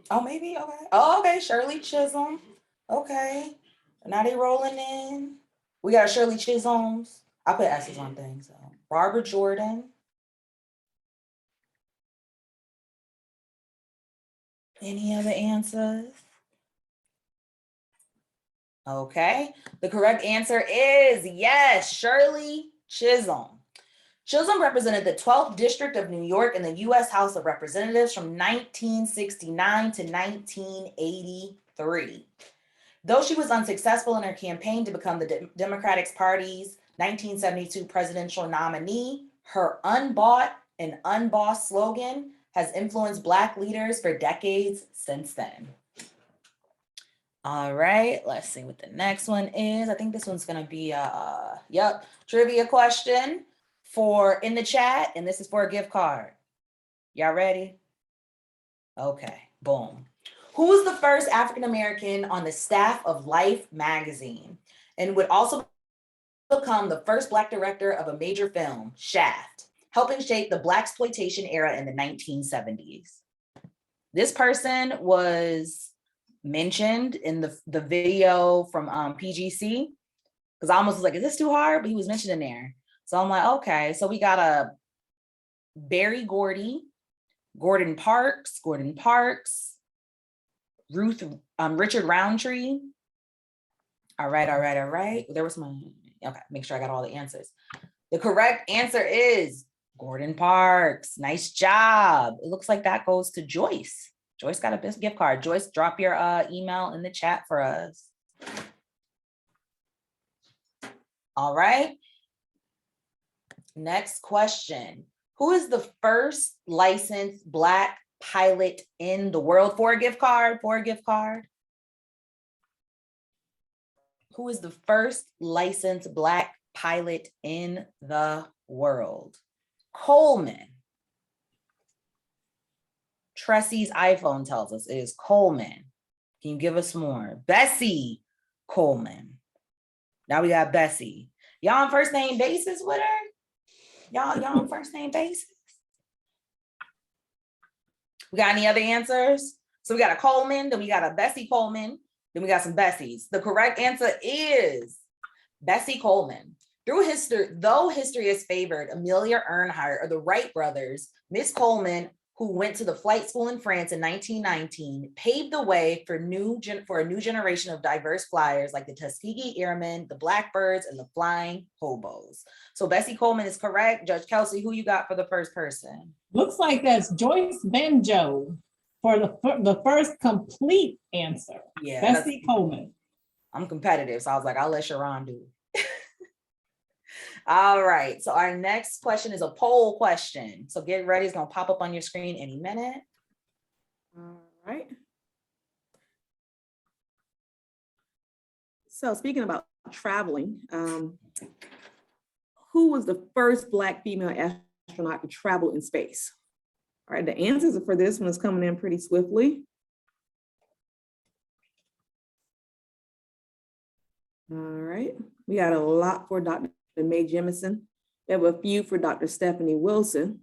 Oh, maybe, okay. Oh, okay, Shirley Chisholm. Okay, now they rolling in. We got Shirley Chisholms. I put S's on things. So. Barbara Jordan. Any other answers? Okay, the correct answer is yes, Shirley Chisholm. Chisholm represented the 12th District of New York in the U.S. House of Representatives from 1969 to 1983. Though she was unsuccessful in her campaign to become the Democratic Party's 1972 presidential nominee, her unbought and unbossed slogan has influenced Black leaders for decades since then. All right, let's see what the next one is. I think this one's gonna be a trivia question for in the chat, and this is for a gift card. Y'all ready? Okay, boom. Who was the first African-American on the staff of Life magazine and would also become the first Black director of a major film, Shaft, helping shape the Blaxploitation era in the 1970s? This person was mentioned in the video from PGC, because I almost was like, is this too hard? But he was mentioned in there. So I'm like, okay. So we got a Barry Gordy, Gordon Parks, Richard Roundtree. All right. There was okay, make sure I got all the answers. The correct answer is Gordon Parks. Nice job. It looks like that goes to Joyce. Joyce got a gift card. Joyce, drop your email in the chat for us. All right. Next question. Who is the first licensed Black pilot in the world? For a gift card. Who is the first licensed Black pilot in the world? Coleman. Tressy's iPhone tells us it is Coleman. Can you give us more? Bessie Coleman. Now we got Bessie. Y'all on first name basis with her? Y'all on first name basis? We got any other answers? So we got a Coleman, then we got a Bessie Coleman, then we got some Bessies. The correct answer is Bessie Coleman. Though history has favored Amelia Earhart or the Wright brothers, Miss Coleman, who went to the flight school in France in 1919, paved the way for a new generation of diverse flyers like the Tuskegee Airmen, the Blackbirds, and the Flying Hobos. So Bessie Coleman is correct. Judge Kelsey, who you got for the first person? Looks like that's Joyce Banjo for the first complete answer. Yeah, Bessie Coleman. I'm competitive, so I was like, I'll let Sharon do it. All right, so our next question is a poll question. So get ready, it's gonna pop up on your screen any minute. All right. So speaking about traveling, who was the first Black female astronaut to travel in space? All right, the answers for this one is coming in pretty swiftly. All right, we got a lot for Dr. Mae Jemison. We have a few for Dr. Stephanie Wilson.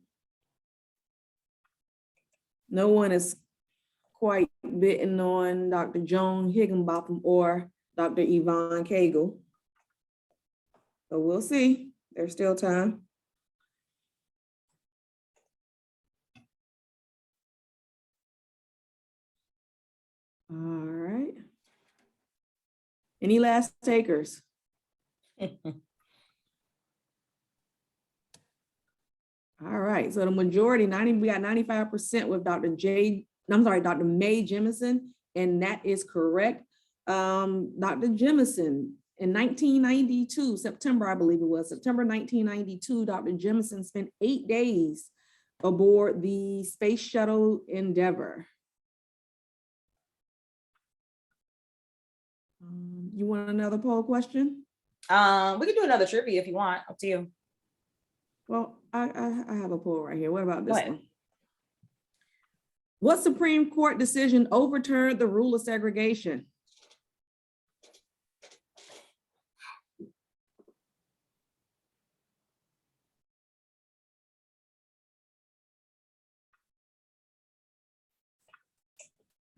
No one is quite bitten on Dr. Joan Higginbotham or Dr. Yvonne Cagle. So we'll see. There's still time. All right. Any last takers? All right, so the majority, we got 95% with Dr. Mae Jemison, and that is correct. Dr. Jemison, in 1992, September, I believe it was, September 1992, Dr. Jemison spent 8 days aboard the Space Shuttle Endeavour. You want another poll question? We can do another trivia if you want. Up to you. Well, I have a poll right here. What about Go this ahead. one? What Supreme Court decision overturned the rule of segregation?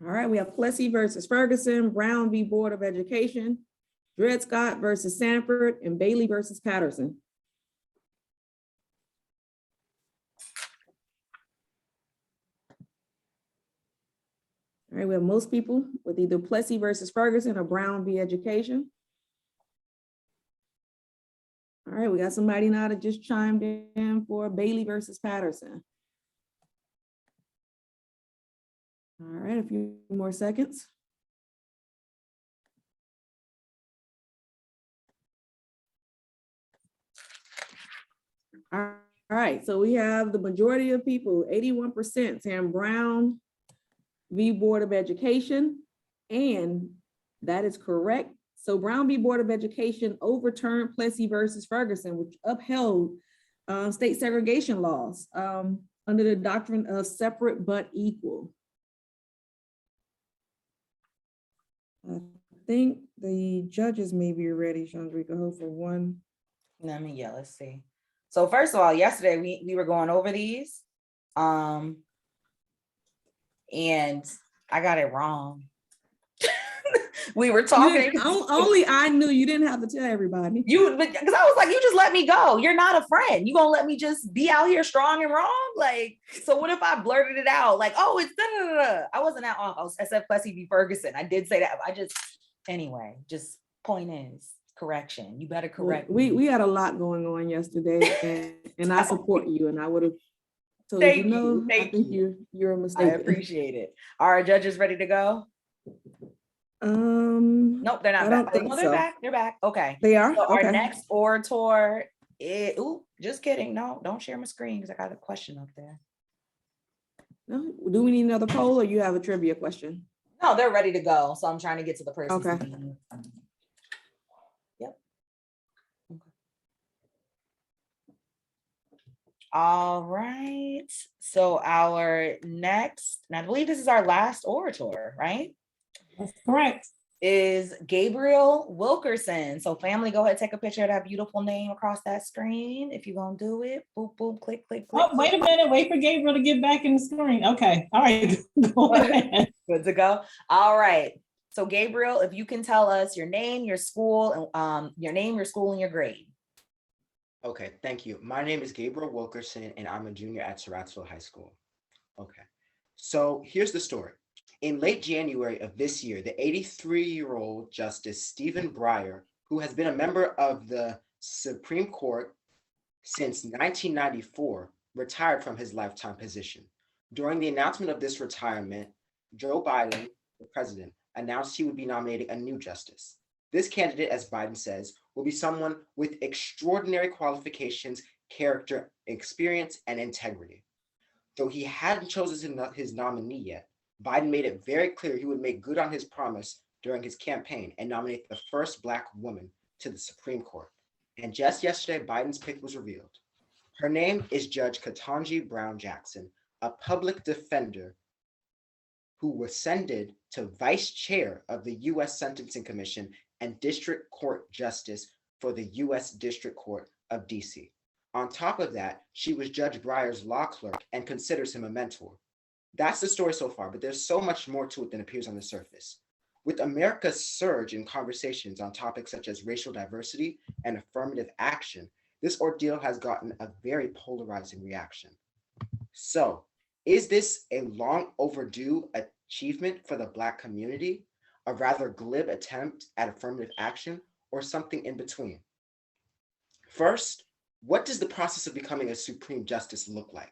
All right, we have Plessy versus Ferguson, Brown v. Board of Education, Dred Scott versus Sanford, and Bailey versus Patterson. All right, we have most people with either Plessy versus Ferguson or Brown v. Education. All right, we got somebody now that just chimed in for Bailey versus Patterson. All right, a few more seconds. All right, so we have the majority of people, 81% saying Brown v. Board of Education, and that is correct. So Brown v. Board of Education overturned Plessy versus Ferguson, which upheld state segregation laws under the doctrine of separate but equal. I think the judges may be ready, Chandrika, hold for one. Let's see. So first of all, yesterday we were going over these, and I got it wrong. We were talking. Only I knew. You didn't have to tell everybody. Because I was like, you just let me go. You're not a friend. You gonna let me just be out here strong and wrong? Like, so what if I blurted it out? Like, oh, it's da-da-da-da. I wasn't that off. I said Plessy v. Ferguson. I did say that. Anyway, just point is correction. You better correct me. We had a lot going on yesterday, and I support you, and I would have told Thank you no. you. I think you're a mistake. I appreciate it. Are our judges ready to go? Nope, they're not back. Think They're so. back. They're back. Okay. They are? So Okay. our next orator is, just kidding. No, don't share my screen because I got a question up there. No, do we need another poll, or you have a trivia question? No, they're ready to go. So I'm trying to get to the person. Okay. Yep. Okay. All right. So our next, and I believe this is our last orator, right? That's correct. Is Gabriel Wilkerson. So family, go ahead, take a picture of that beautiful name across that screen. If you're gonna do it, boop, boop, click, click, click. Oh, wait a minute. Wait for Gabriel to get back in the screen. Okay. All right. Go ahead. Good to go. All right. So Gabriel, if you can tell us your name, your school, and and your grade. Okay, thank you. My name is Gabriel Wilkerson, and I'm a junior at Surrattsville High School. Okay, so here's the story. In late January of this year, the 83-year-old Justice Stephen Breyer, who has been a member of the Supreme Court since 1994, retired from his lifetime position. During the announcement of this retirement, Joe Biden, the president, announced he would be nominating a new justice. This candidate, as Biden says, will be someone with extraordinary qualifications, character, experience, and integrity. Though he hadn't chosen his nominee yet, Biden made it very clear he would make good on his promise during his campaign and nominate the first Black woman to the Supreme Court. And just yesterday, Biden's pick was revealed. Her name is Judge Ketanji Brown Jackson, a public defender who was ascended to vice chair of the U.S. Sentencing Commission and District Court Justice for the U.S. District Court of D.C. On top of that, she was Judge Breyer's law clerk and considers him a mentor. That's the story so far, but there's so much more to it than appears on the surface. With America's surge in conversations on topics such as racial diversity and affirmative action, this ordeal has gotten a very polarizing reaction. So, is this a long overdue achievement for the Black community, a rather glib attempt at affirmative action, or something in between? First, what does the process of becoming a Supreme Justice look like?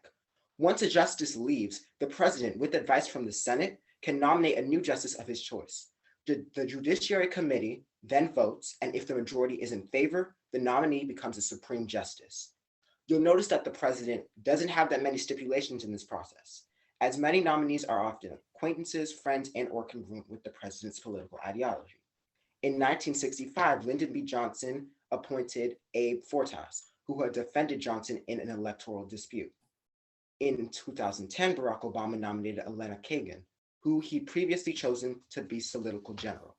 Once a justice leaves, the president, with advice from the Senate, can nominate a new justice of his choice. The Judiciary Committee then votes, and if the majority is in favor, the nominee becomes a Supreme Justice. You'll notice that the president doesn't have that many stipulations in this process, as many nominees are often acquaintances, friends, and/or congruent with the president's political ideology. In 1965, Lyndon B. Johnson appointed Abe Fortas, who had defended Johnson in an electoral dispute. In 2010, Barack Obama nominated Elena Kagan, who he previously chosen to be Solicitor General.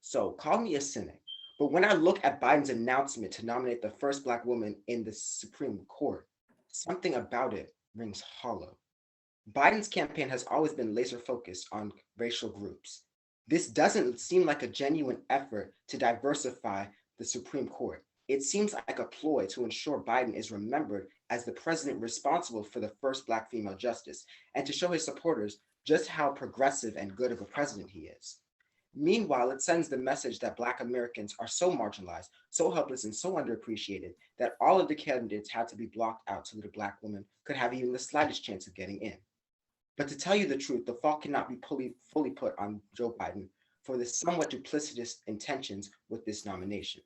So call me a cynic, but when I look at Biden's announcement to nominate the first Black woman in the Supreme Court, something about it rings hollow. Biden's campaign has always been laser focused on racial groups. This doesn't seem like a genuine effort to diversify the Supreme Court. It seems like a ploy to ensure Biden is remembered as the president responsible for the first Black female justice, and to show his supporters just how progressive and good of a president he is. Meanwhile, it sends the message that Black Americans are so marginalized, so helpless, and so underappreciated that all of the candidates had to be blocked out so that a Black woman could have even the slightest chance of getting in. But to tell you the truth, the fault cannot be fully put on Joe Biden for the somewhat duplicitous intentions with this nomination.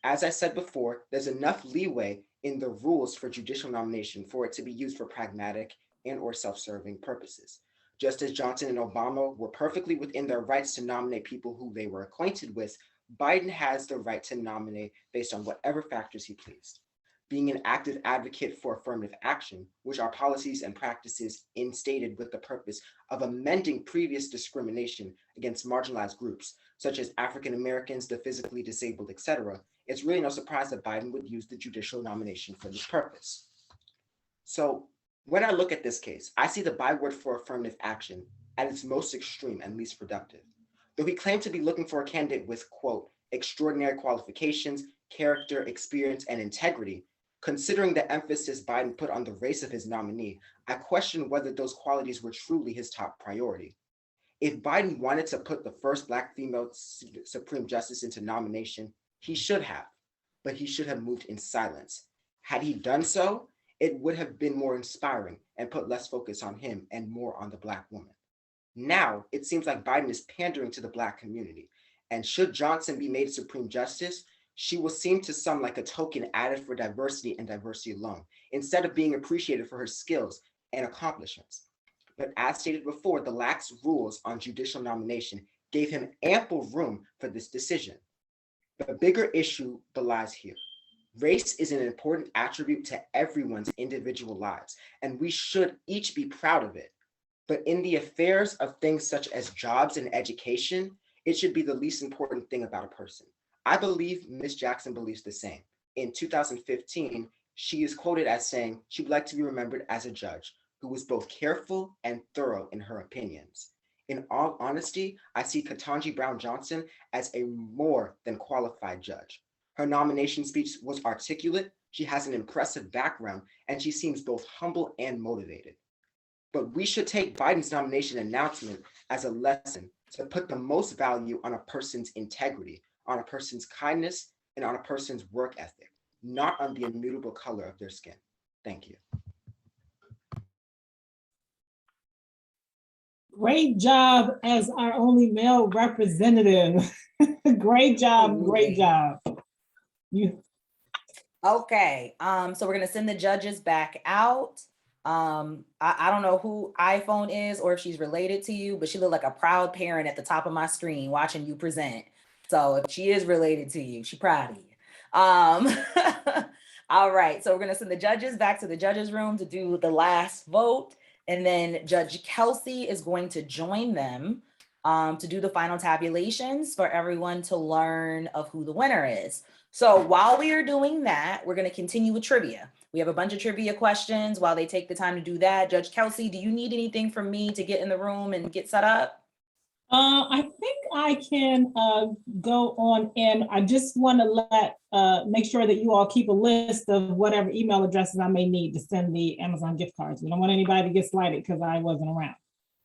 As I said before, there's enough leeway in the rules for judicial nomination for it to be used for pragmatic and or self-serving purposes. Just as Johnson and Obama were perfectly within their rights to nominate people who they were acquainted with, Biden has the right to nominate based on whatever factors he pleased. Being an active advocate for affirmative action, which are policies and practices instated with the purpose of amending previous discrimination against marginalized groups, such as African Americans, the physically disabled, etc., it's really no surprise that Biden would use the judicial nomination for this purpose. So when I look at this case, I see the byword for affirmative action at its most extreme and least productive. Though he claimed to be looking for a candidate with, quote, extraordinary qualifications, character, experience, and integrity, considering the emphasis Biden put on the race of his nominee, I question whether those qualities were truly his top priority. If Biden wanted to put the first Black female Supreme Justice into nomination, he should have, but he should have moved in silence. Had he done so, it would have been more inspiring and put less focus on him and more on the Black woman. Now, it seems like Biden is pandering to the Black community, and should Johnson be made Supreme Justice, she will seem to some like a token added for diversity and diversity alone, instead of being appreciated for her skills and accomplishments. But as stated before, the lax rules on judicial nomination gave him ample room for this decision. The bigger issue belies here. Race is an important attribute to everyone's individual lives, and we should each be proud of it. But in the affairs of things such as jobs and education, it should be the least important thing about a person. I believe Ms. Jackson believes the same. In 2015, she is quoted as saying she would like to be remembered as a judge who was both careful and thorough in her opinions. In all honesty, I see Ketanji Brown Johnson as a more than qualified judge. Her nomination speech was articulate, she has an impressive background, and she seems both humble and motivated. But we should take Biden's nomination announcement as a lesson to put the most value on a person's integrity, on a person's kindness, and on a person's work ethic, not on the immutable color of their skin. Thank you. Great job as our only male representative. Great job, great job. Okay, so we're gonna send the judges back out. I don't know who iPhone is or if she's related to you, but she looked like a proud parent at the top of my screen watching you present. So if she is related to you, she's proud of you. All right, so we're gonna send the judges back to the judges' room to do the last vote. And then Judge Kelsey is going to join them to do the final tabulations for everyone to learn of who the winner is. So while we are doing that, we're going to continue with trivia. We have a bunch of trivia questions while they take the time to do that. Judge Kelsey, do you need anything from me to get in the room and get set up? I think I can go on in. I just want to make sure that you all keep a list of whatever email addresses I may need to send the Amazon gift cards. We don't want anybody to get slighted because I wasn't around.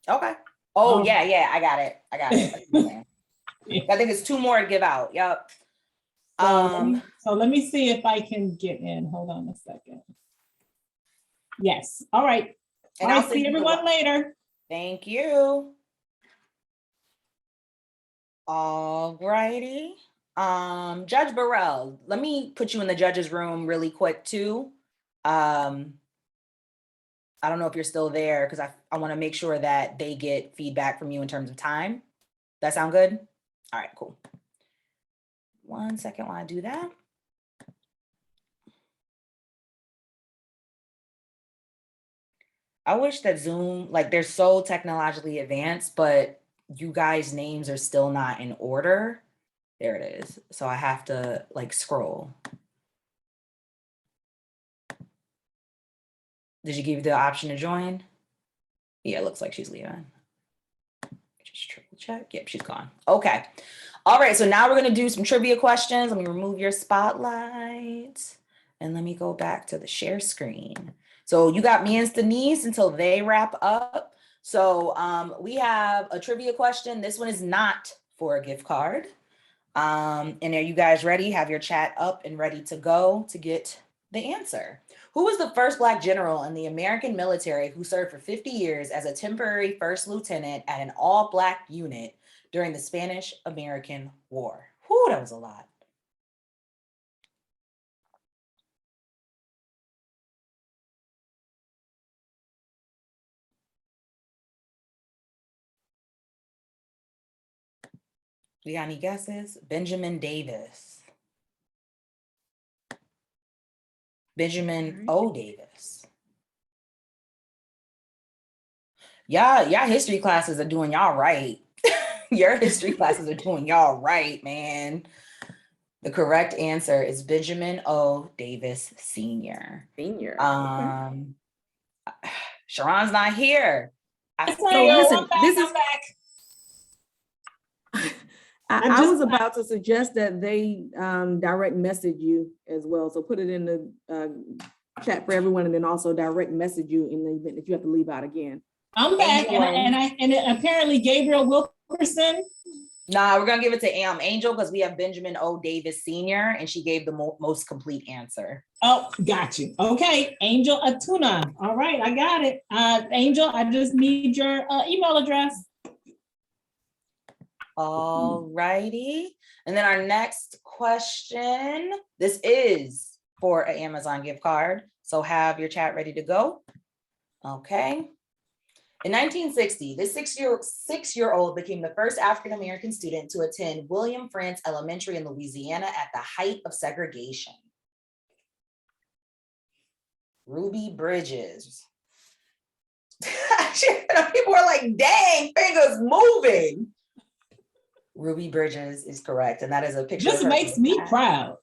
Okay. Oh, yeah, I got it. I think it's 2 more to give out. Yep. So let me see if I can get in. Hold on a second. Yes. All right. And I'll see everyone later. Thank you. All righty. Judge Burrell, let me put you in the judge's room really quick too. I don't know if you're still there because I want to make sure that they get feedback from you in terms of time. That sound good? All right, cool. 1 second while I do that. I wish that Zoom, like they're so technologically advanced, but you guys' names are still not in order. There it is. So I have to like scroll. Did you give you the option to join? Yeah, it looks like she's leaving. Just triple check. Yep, she's gone. Okay. All right, so now we're gonna do some trivia questions. Let me remove your spotlight and let me go back to the share screen. So you got me and Denise until they wrap up. So we have a trivia question. This one is not for a gift card. And are you guys ready? Have your chat up and ready to go to get the answer. Who was the first Black general in the American military who served for 50 years as a temporary first lieutenant at an all-Black unit during the Spanish-American War? Whew, that was a lot. We got any guesses? Benjamin Davis. Benjamin O. Davis. Yeah, history classes are doing y'all right. Your history classes are doing y'all right, man. The correct answer is Benjamin O. Davis Sr. Sharon's not here. So listen, this is. I'm back. I was about to suggest that they direct message you as well. So put it in the chat for everyone, and then also direct message you in the event that you have to leave out again. I'm back, and apparently Gabriel Wilkerson. Nah, we're gonna give it to Angel because we have Benjamin O. Davis Sr. and she gave the most complete answer. Oh, got you. Okay, Angel Atuonah. All right, I got it. Angel, I just need your email address. All righty. And then our next question, this is for an Amazon gift card. So have your chat ready to go. Okay. In 1960, this six-year-old became the first African-American student to attend William Frantz Elementary in Louisiana at the height of segregation. Ruby Bridges. People are like, dang, fingers moving. Ruby Bridges is correct. And that is a picture. This makes me proud.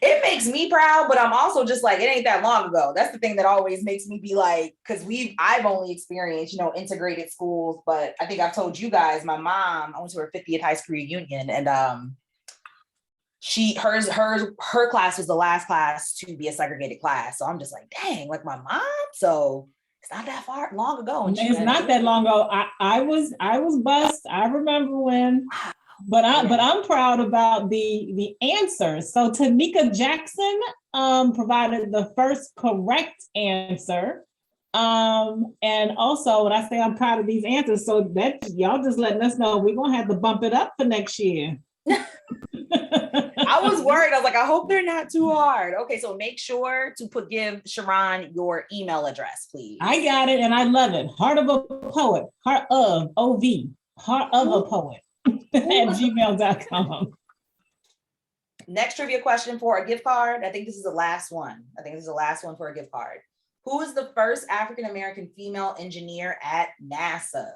It makes me proud, but I'm also just like, it ain't that long ago. That's the thing that always makes me be like, because I've only experienced, integrated schools, but I think I've told you guys, my mom, I went to her 50th high school reunion, and her class was the last class to be a segregated class. So I'm just like, dang, like my mom. So it's not that long ago. It's not that long ago. I was bused. I remember when. But I'm proud about the answers. So Tanika Jackson provided the first correct answer. And also when I say I'm proud of these answers, so that y'all just letting us know we're gonna have to bump it up for next year. I was worried. I was like, I hope they're not too hard. Okay, so make sure to give Sharon your email address, please. I got it, and I love it. Heart of a poet, heart of OV, heart of a poet at gmail.com. Next trivia question for a gift card. I think this is the last one. For a gift card. Who is the first African-American female engineer at NASA?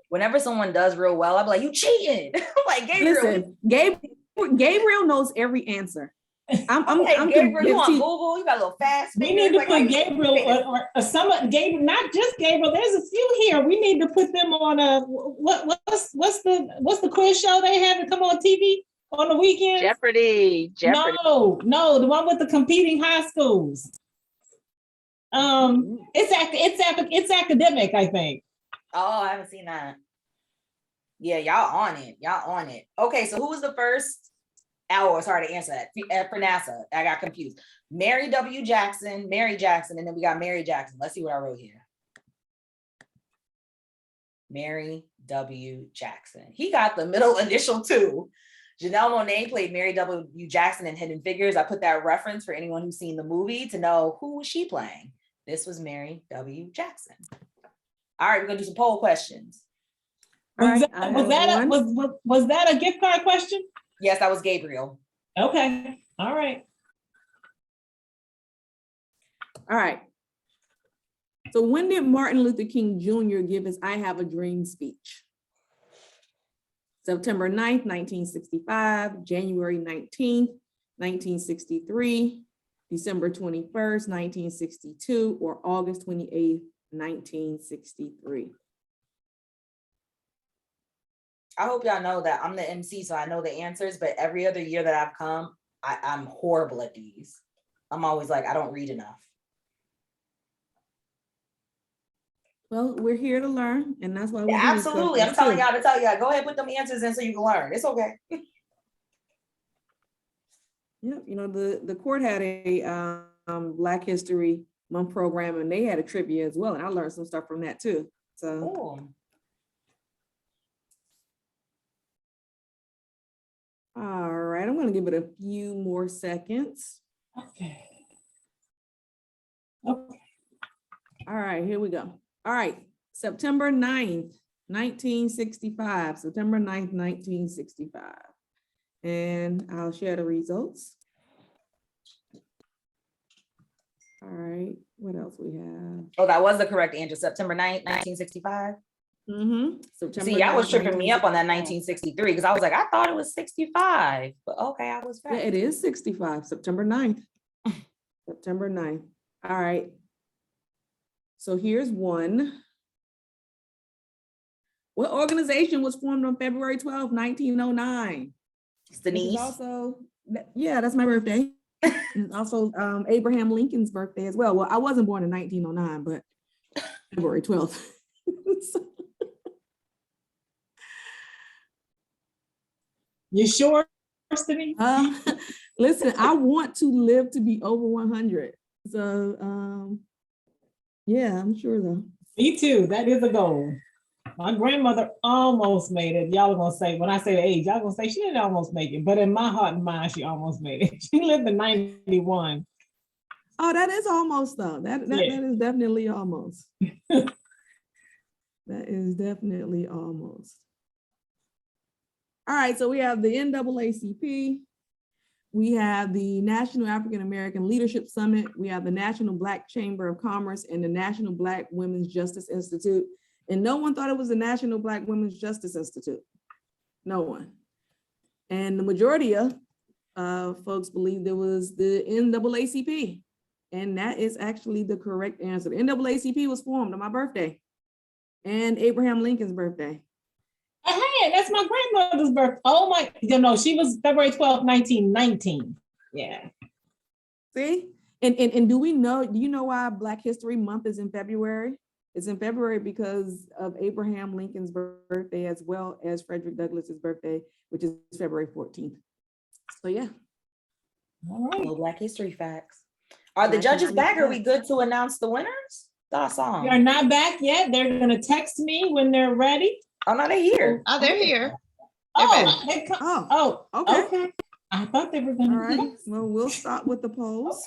Whenever someone does real well, I'll be like, you cheating. Like, Gabriel. Listen, Gabriel knows every answer. I'm Gabriel, you on Google? You got a little fast. We need to put Gabriel or some Gabriel, not just Gabriel. There's a few here. We need to put them on what's the quiz show they have to come on TV on the weekend? Jeopardy. No, the one with the competing high schools. It's academic, I think. Oh, I haven't seen that. Yeah, y'all on it. Okay, so who was the first? Oh, it's hard to answer that. For NASA, I got confused. Mary Jackson, and then we got Mary Jackson. Let's see what I wrote here. Mary W. Jackson. He got the middle initial too. Janelle Monáe played Mary W. Jackson in Hidden Figures. I put that reference for anyone who's seen the movie to know who was she playing. This was Mary W. Jackson. All right, we're gonna do some poll questions. Was that a gift card question? Yes, that was Gabriel. Okay, all right. All right. So when did Martin Luther King Jr. give his I Have a Dream speech? September 9th, 1965, January 19th, 1963, December 21st, 1962, or August 28th, 1963. I hope y'all know that I'm the MC, so I know the answers, but every other year that I've come, I'm horrible at these. I'm always like, I don't read enough. Well, we're here to learn, and that's why we Yeah, absolutely. I'm telling y'all to tell y'all, go ahead, put them answers in so you can learn. It's okay. Yeah, you know, the court had a Black History Month program, and they had a trivia as well, and I learned some stuff from that too. So. Cool. All right, I'm going to give it a few more seconds. Okay. Okay. All right, here we go. All right, September 9th, 1965, September 9th, 1965. And I'll share the results. All right, what else we have? Oh, that was the correct answer, September 9th, 1965. September See, that was 9th, tripping me up on that 1963 because I was like, I thought it was 65, but okay, I was right. Yeah, it is 65, September 9th. September 9th. All right. So here's one. What organization was formed on February 12th, 1909? It's Denise. Also, yeah, that's my birthday. And also Abraham Lincoln's birthday as well. Well, I wasn't born in 1909, but February 12th. You sure, Denise? Listen, I want to live to be over 100. So, yeah, I'm sure though. Me too. That is a goal. My grandmother almost made it. Y'all are gonna say, when I say the age, y'all gonna say she didn't almost make it, but in my heart and mind, she almost made it. She lived in 91. Oh, that is almost though. That is definitely almost. That is definitely almost. All right, so we have the NAACP. We have the National African American Leadership Summit. We have the National Black Chamber of Commerce and the National Black Women's Justice Institute. And no one thought it was the National Black Women's Justice Institute. No one. And the majority of folks believed it was the NAACP. And that is actually the correct answer. The NAACP was formed on my birthday and Abraham Lincoln's birthday. Hey, that's my grandmother's birthday. Oh my, she was February 12th, 1919. Yeah. See? And do you know why Black History Month is in February? It's in February because of Abraham Lincoln's birthday as well as Frederick Douglass's birthday, which is February 14th. So yeah. All right. Well, Black History facts. Are the judges back? Are we good to announce the winners? Thoughts on? They're not back yet. They're gonna text me when they're ready. Oh no, they're here. Oh, they're here. Okay. I thought they were gonna. All right. Well, we'll start with the polls.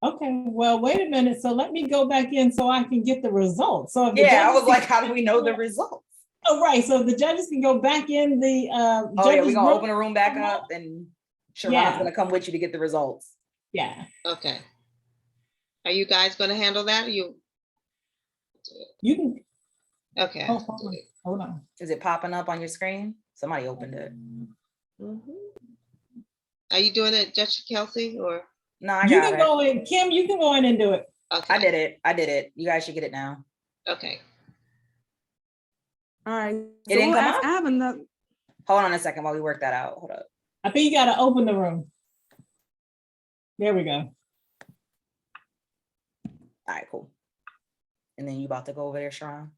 Okay, well, wait a minute. So let me go back in so I can get the results. So I was like, how do we know the results? Oh, right. So the judges can go back in the we're gonna open the room back up and Sharon's gonna come with you to get the results. Yeah. Okay. Are you guys gonna handle that? Or you can. Okay. Hold on. Is it popping up on your screen? Somebody opened it. Are you doing it, Judge Kelsey, or? No, I you got can it. Go in, Kim. You can go in and do it. Okay. I did it. You guys should get it now. Okay. All right. It didn't come up? I have another. Hold on a second while we work that out. Hold up. I think you got to open the room. There we go. All right, cool. And then you about to go over there, Sharon?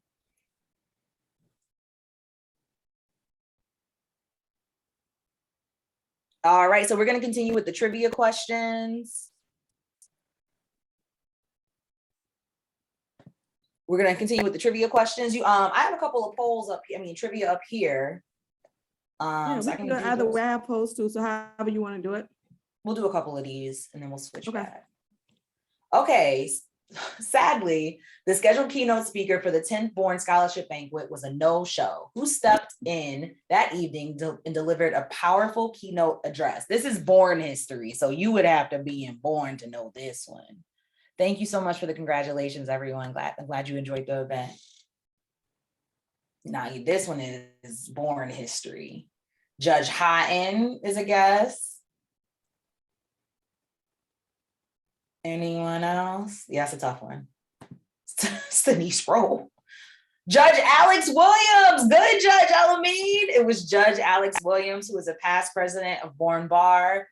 All right, so we're going to continue with the trivia questions. We're going to continue with the trivia questions. I have a couple of polls up here. Trivia up here. So I can either web post too. So however you want to do it. we'll do a couple of these and then we'll switch back. Okay. Sadly, the scheduled keynote speaker for the 10th Bourne Scholarship Banquet was a no-show. Who stepped in that evening and delivered a powerful keynote address? This is Bourne history, so you would have to be in Bourne to know this one. Thank you so much for the congratulations, everyone. I'm glad you enjoyed the event. Now, this one is Bourne history. Judge Houghton is a guest. Anyone else? Yeah, that's a tough one. It's the niche role. Judge Alex Williams. Good, Judge Alameen. It was Judge Alex Williams, who was a past president of Bourne Bar.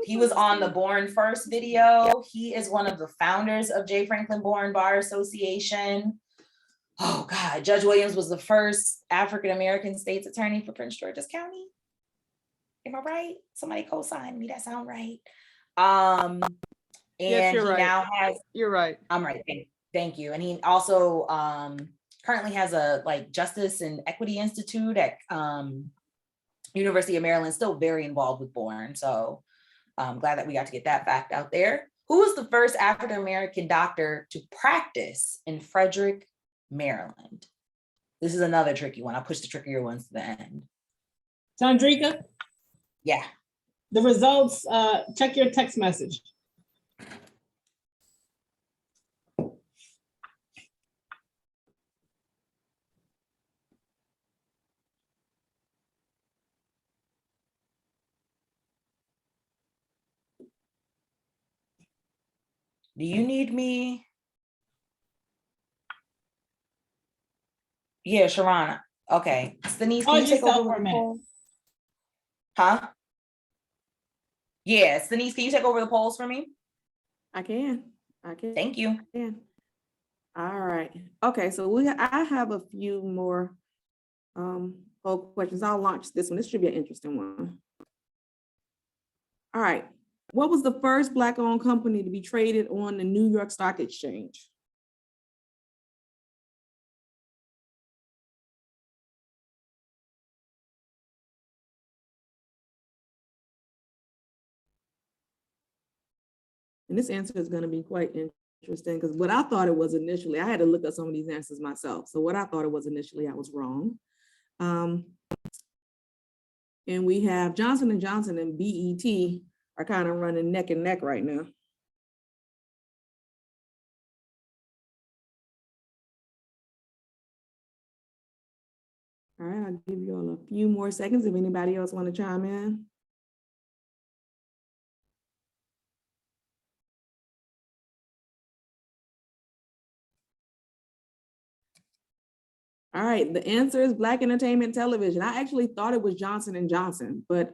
He was on the Bourne First video. He is one of the founders of J. Franklyn Bourne Bar Association. Oh, God. Judge Williams was the first African-American state's attorney for Prince George's County. Am I right? Somebody co-sign me. That sound right. And yes, you're right. Now has, you're right. I'm right. Thank you. And he also currently has a Justice and Equity Institute at University of Maryland, still very involved with Bourne. So I'm glad that we got to get that fact out there. Who was the first African-American doctor to practice in Frederick, Maryland? This is another tricky one. I'll push the trickier ones to the end. Chandrika? Yeah. The results, check your text message. Do you need me? Yeah, Sharana. Okay. Denise, can you take over for a minute? Huh? Yes, Denise, can you take over the polls for me? I can. Thank you. All right. Okay, so I have a few more poll questions. I'll launch this one. This should be an interesting one. All right. What was the first Black-owned company to be traded on the New York Stock Exchange? And this answer is going to be quite interesting because what I thought it was initially, I had to look up some of these answers myself. So what I thought it was initially, I was wrong. And we have Johnson & Johnson and BET are kind of running neck and neck right now. All right, I'll give you all a few more seconds if anybody else want to chime in. All right, the answer is Black Entertainment Television. I actually thought it was Johnson & Johnson, but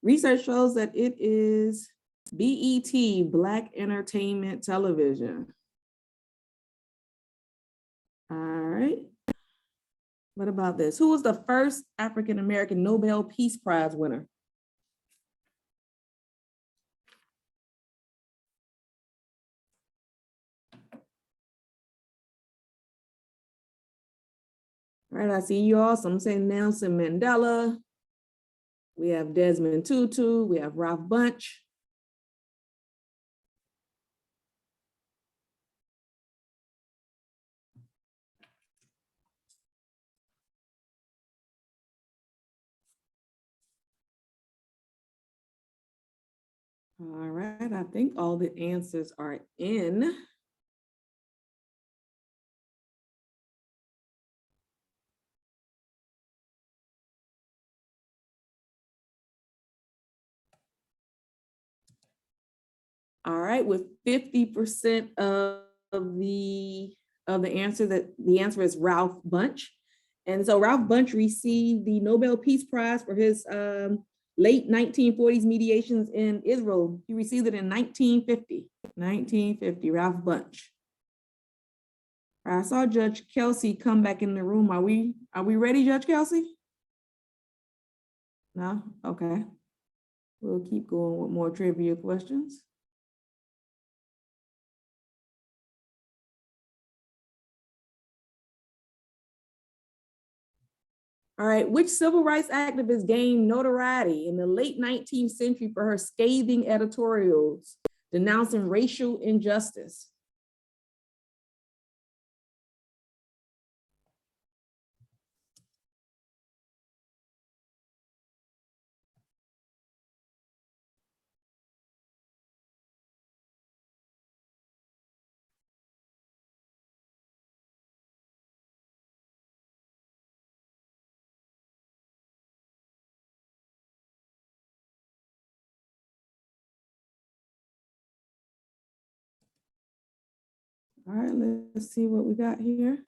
research shows that it is BET, Black Entertainment Television. All right. What about this? Who was the first African-American Nobel Peace Prize winner? All right, I see you all. Some say Nelson Mandela. We have Desmond Tutu. We have Ralph Bunche. All right, I think all the answers are in. All right, with 50% of the answer, the answer is Ralph Bunche. And so Ralph Bunche received the Nobel Peace Prize for his late 1940s mediations in Israel. He received it in 1950. 1950, Ralph Bunche. I saw Judge Kelsey come back in the room. Are we ready, Judge Kelsey? No? Okay. We'll keep going with more trivia questions. All right, which civil rights activist gained notoriety in the late 19th century for her scathing editorials denouncing racial injustice? All right, let's see what we got here.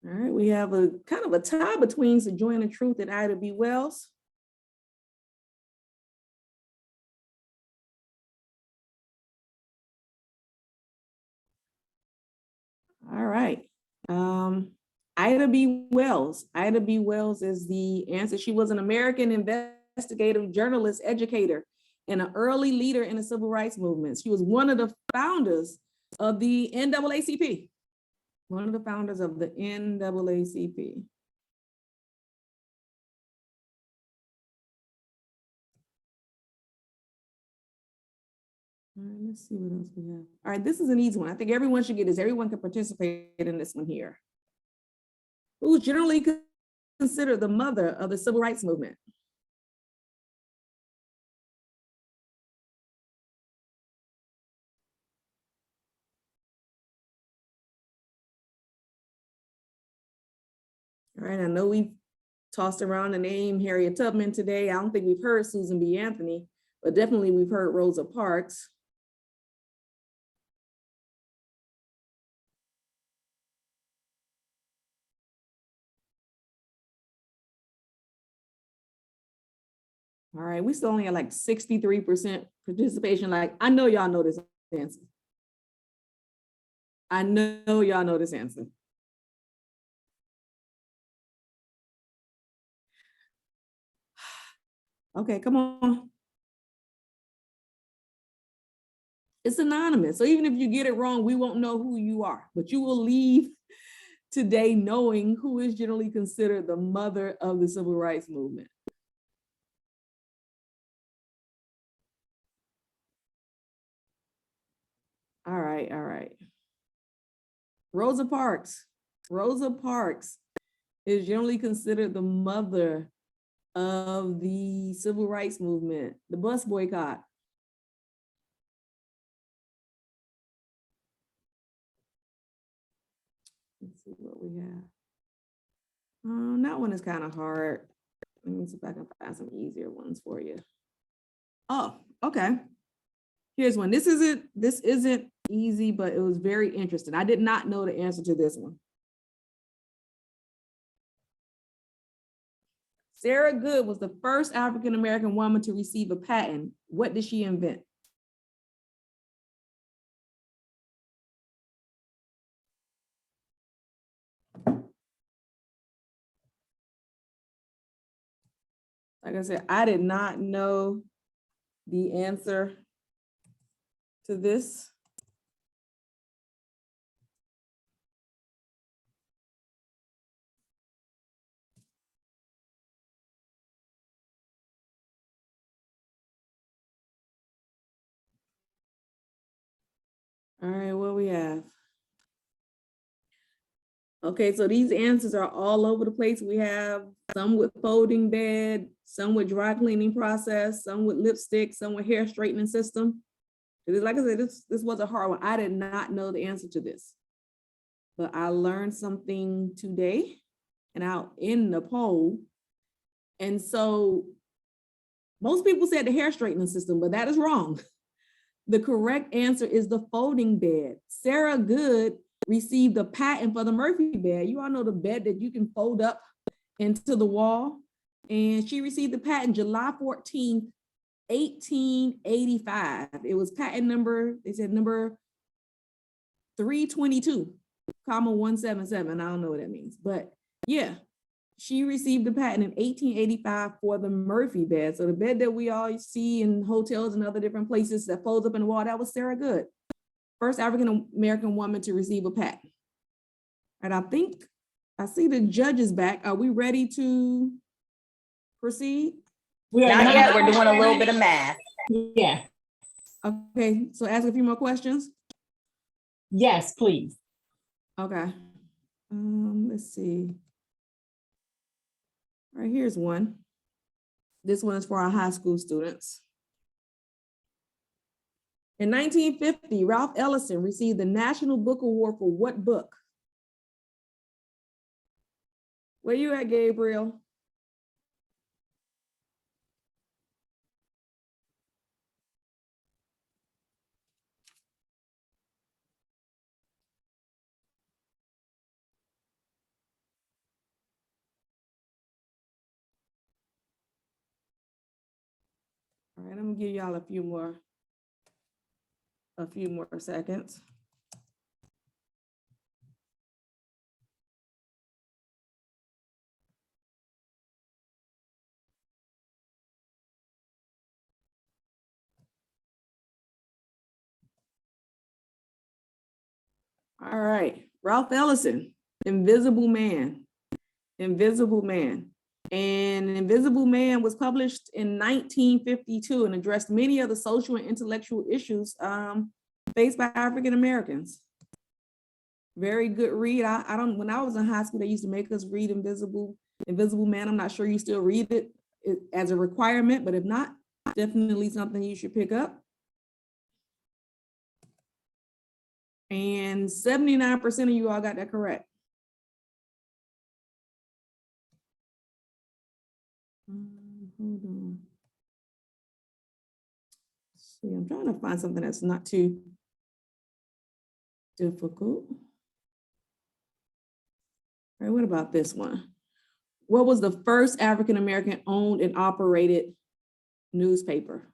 All right, we have a kind of a tie between Sojourner Truth and Ida B. Wells. All right. Ida B. Wells. Ida B. Wells is the answer. She was an American investigative journalist, educator, and an early leader in the civil rights movement. She was one of the founders of the NAACP. One of the founders of the NAACP. All right, let's see what else we have. All right, this is an easy one. I think everyone should get this. Everyone can participate in this one here. Who's generally considered the mother of the civil rights movement? All right, I know we've tossed around the name Harriet Tubman today. I don't think we've heard Susan B. Anthony, but definitely we've heard Rosa Parks. All right, we still only have like 63% participation. Like, I know y'all know this answer. I know y'all know this answer. Okay, come on. It's anonymous. So even if you get it wrong, we won't know who you are, but you will leave today knowing who is generally considered the mother of the civil rights movement. All right, all right. Rosa Parks. Rosa Parks is generally considered the mother of the civil rights movement, the bus boycott. Let's see what we have. That one is kind of hard. Let me see if I can find some easier ones for you. Oh, okay. Here's one. This isn't easy, but it was very interesting. I did not know the answer to this one. Sarah Good was the first African-American woman to receive a patent. What did she invent? Like I said, I did not know the answer to this. All right, what we have? Okay, so these answers are all over the place. We have some with folding bed, some with dry cleaning process, some with lipstick, some with hair straightening system. Like I said, this was a hard one. I did not know the answer to this, but I learned something today and out in the poll. And so most people said the hair straightening system, but that is wrong. The correct answer is the folding bed. Sarah Good received a patent for the Murphy bed. You all know the bed that you can fold up into the wall. And she received the patent July 14th, 1885. It was patent number, they said number 322, 177. I don't know what that means, but yeah, she received the patent in 1885 for the Murphy bed. So the bed that we all see in hotels and other different places that folds up in the wall, that was Sarah Good. First African-American woman to receive a patent. And I think I see the judges back. Are we ready to proceed? We are Not yet, we're doing a little bit of math. Yeah. Okay, so ask a few more questions. Yes, please. Okay. Let's see. All right, here's one. This one is for our high school students. In 1950, Ralph Ellison received the National Book Award for what book? Where you at, Gabriel? All right, I'm gonna give y'all a few more seconds. All right, Ralph Ellison, Invisible Man. Invisible Man. And Invisible Man was published in 1952 and addressed many of the social and intellectual issues faced by African Americans. Very good read. I don't. When I was in high school, they used to make us read Invisible Man. I'm not sure you still read it as a requirement, but if not, definitely something you should pick up. And 79% of you all got that correct. Hold on. Let's see, I'm trying to find something that's not too difficult. All right, what about this one? What was the first African American owned and operated newspaper?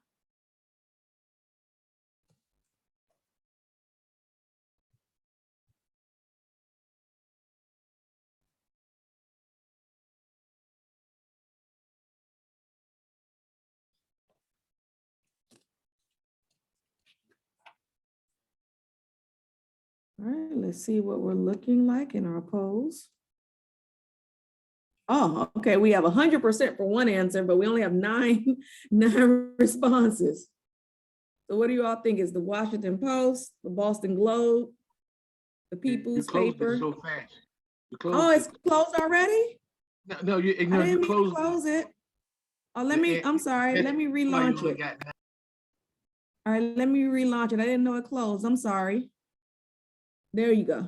All right, let's see what we're looking like in our polls. Oh, okay, we have 100% for one answer, but we only have nine responses. So what do you all think? Is the Washington Post, the Boston Globe, the People's Paper? So fast. Oh, it's closed already? No, you I didn't mean to close it. Oh, I'm sorry, let me relaunch it. All right, let me relaunch it. I didn't know it closed. I'm sorry. There you go.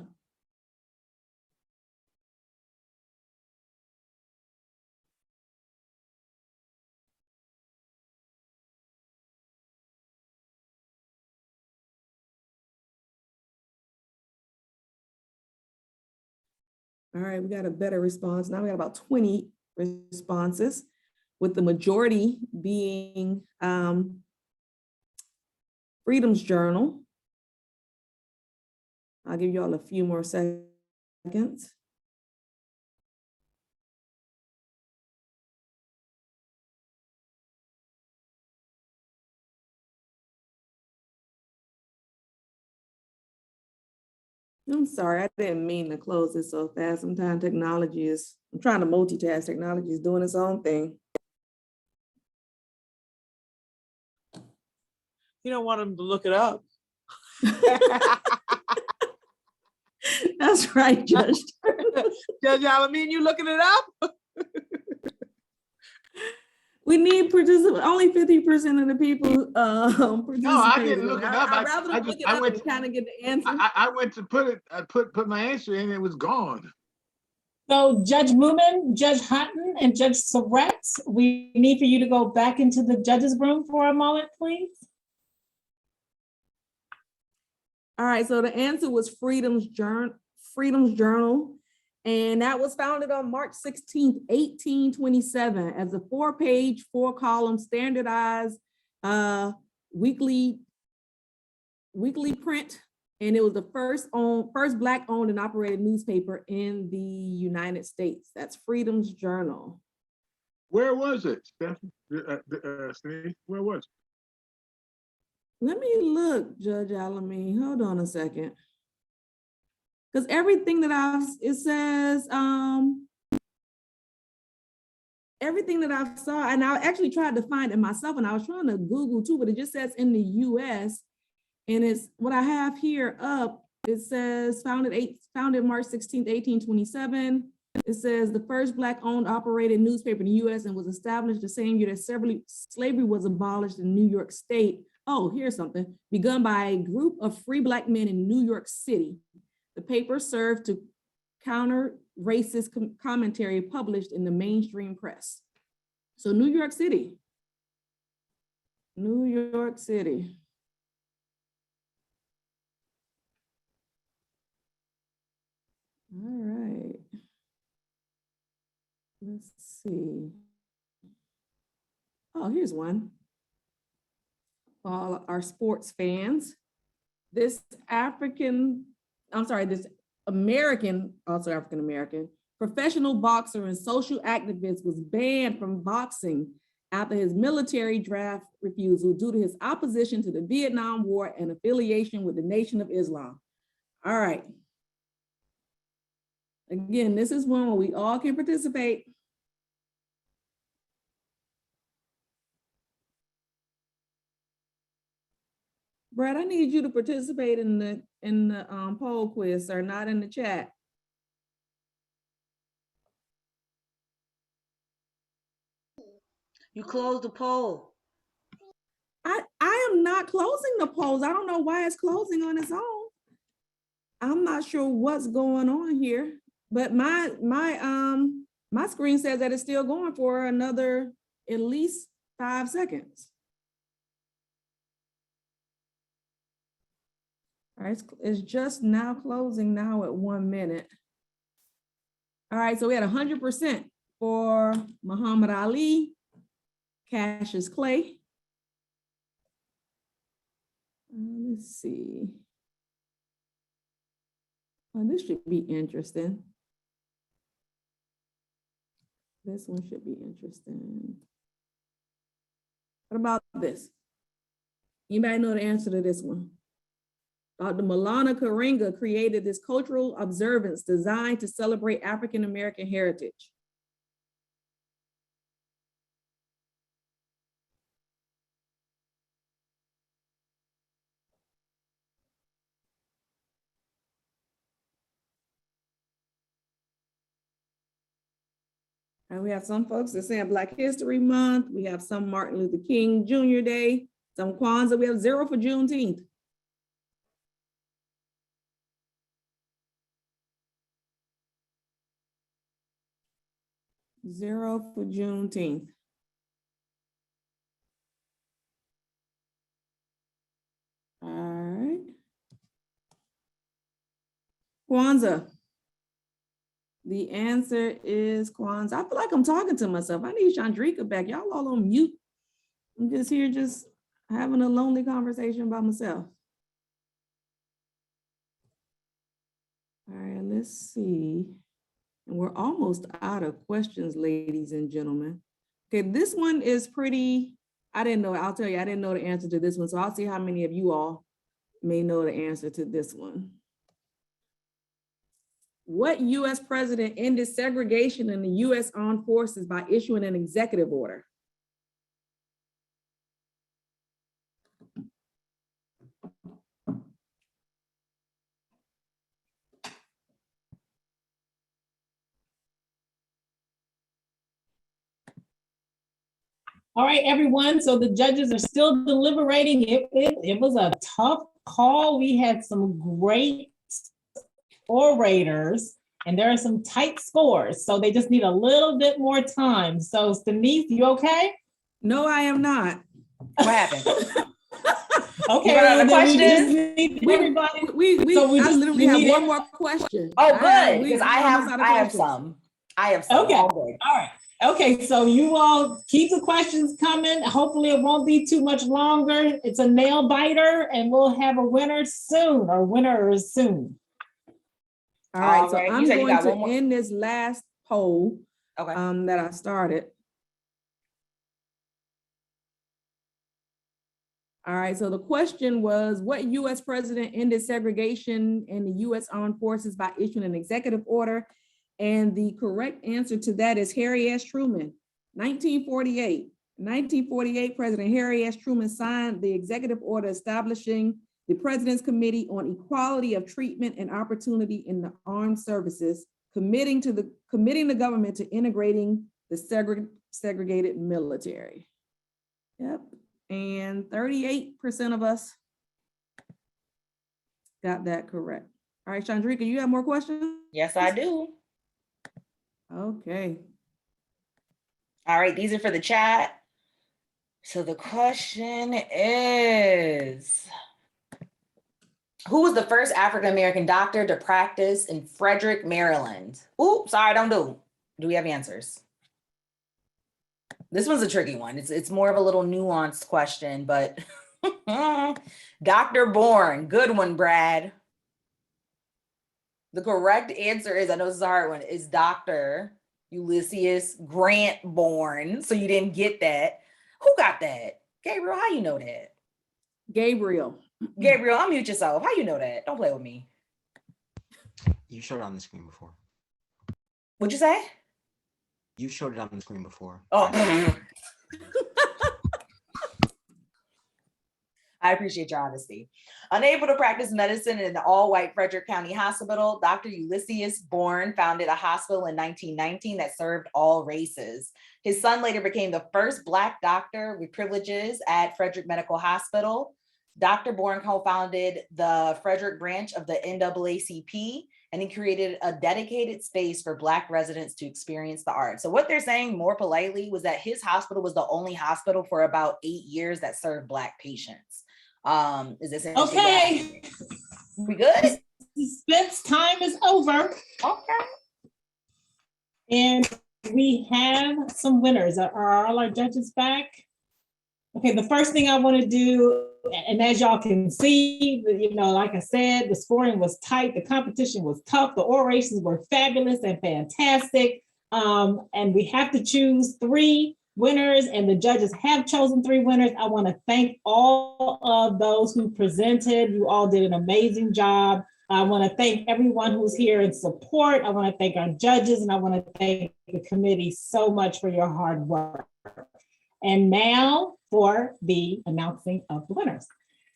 All right, we got a better response. Now we got about 20 responses, with the majority being Freedom's Journal. I'll give you all a few more seconds. I'm sorry, I didn't mean to close this so fast. Sometimes I'm trying to multitask. Technology is doing its own thing. You don't want them to look it up. That's right, Judge. Judge Alameen, you looking it up? We need participants. Only 50% of the people participated. No, I didn't look it up. I'd rather look it up and kind of get the answer. I went to put my answer in, and it was gone. So Judge Moomin, Judge Hutton, and Judge Surratt, we need for you to go back into the judges' room for a moment, please. All right, so the answer was Freedom's Journal, and that was founded on March 16th, 1827, as a 4-page, 4-column standardized weekly print, and it was the first Black owned and operated newspaper in the United States. That's Freedom's Journal. Where was it, Stephanie? Where was it? Let me look, Judge Alameen. Hold on a second. Because everything that it says, everything that I saw, and I actually tried to find it myself, and I was trying to Google too, but it just says in the US, and it's what I have here up. It says founded March 16th, 1827. It says the first Black-owned operated newspaper in the US and was established the same year that slavery was abolished in New York State. Oh, here's something. Begun by a group of free Black men in New York City. The paper served to counter racist commentary published in the mainstream press. So New York City. New York City. All right. Let's see. Oh, here's one. All our sports fans. This American, also African-American, professional boxer and social activist was banned from boxing after his military draft refusal due to his opposition to the Vietnam War and affiliation with the Nation of Islam. All right. Again, this is one where we all can participate. Brad, I need you to participate in the poll quiz, sir, not in the chat. You closed the poll. I am not closing the polls. I don't know why it's closing on its own. I'm not sure what's going on here, but my screen says that it's still going for another at least 5 seconds. All right, it's just now closing now at 1 minute. All right, so we had 100% for Muhammad Ali, Cassius Clay. Let's see. Oh, this should be interesting. This one should be interesting. What about this? Anybody know the answer to this one? Dr. Maulana Karenga created this cultural observance designed to celebrate African-American heritage. And we have some folks that saying Black History Month. We have some Martin Luther King Jr. Day, some Kwanzaa. We have 0 for Juneteenth. Zero for Juneteenth. All right. Kwanzaa. The answer is Kwanzaa. I feel like I'm talking to myself. I need Chandrika back. Y'all all on mute. I'm just here just having a lonely conversation by myself. All right, let's see. And we're almost out of questions, ladies and gentlemen. Okay, this one is pretty, I didn't know, I'll tell you, I didn't know the answer to this one. So I'll see how many of you all may know the answer to this one. What US president ended segregation in the US Armed Forces by issuing an executive order? All right, everyone. So the judges are still deliberating. It was a tough call. We had some great orators, and there are some tight scores. So they just need a little bit more time. So Denise, you okay? No, I am not. What happened? Okay, well, we literally have one more question. Oh, good, because I have some. Okay, all good. All right. Okay, so you all keep the questions coming. Hopefully it won't be too much longer. It's a nail biter and we'll have a winner soon, or winners soon. All right, so I'm going to end this last poll that I started. All right, so the question was, what US president ended segregation in the US Armed Forces by issuing an executive order? And the correct answer to that is Harry S. Truman, 1948. 1948, President Harry S. Truman signed the executive order establishing the President's Committee on Equality of Treatment and Opportunity in the Armed Services, committing the government to integrating the segregated military. Yep, and 38% of us got that correct. All right, Chandrika, you have more questions? Yes, I do. Okay. All right, these are for the chat. So the question is, who was the first African-American doctor to practice in Frederick, Maryland? Ooh, sorry, don't do. Do we have answers? This one's a tricky one. It's more of a little nuanced question, but Dr. Bourne, good one, Brad. The correct answer is, I know this is a hard one, is Dr. Ulysses Grant Bourne. So you didn't get that. Who got that? Gabriel, how you know that? Gabriel, unmute yourself. How you know that? Don't play with me. You showed it on the screen before. What'd you say? You showed it on the screen before. Oh. I appreciate your honesty. Unable to practice medicine in an all-white Frederick County hospital, Dr. Ulysses Bourne founded a hospital in 1919 that served all races. His son later became the first Black doctor with privileges at Frederick Medical Hospital. Dr. Bourne co-founded the Frederick branch of the NAACP, and he created a dedicated space for Black residents to experience the arts. So what they're saying more politely was that his hospital was the only hospital for about 8 years that served Black patients. Is this okay? We good? Suspense time is over. Okay. And we have some winners. Are all our judges back? Okay, the first thing I want to do, and as y'all can see, like I said, the scoring was tight, the competition was tough, the orations were fabulous and fantastic. And we have to choose 3 winners, and the judges have chosen 3 winners. I want to thank all of those who presented. You all did an amazing job. I want to thank everyone who's here in support. I want to thank our judges, and I want to thank the committee so much for your hard work. And now for the announcing of the winners.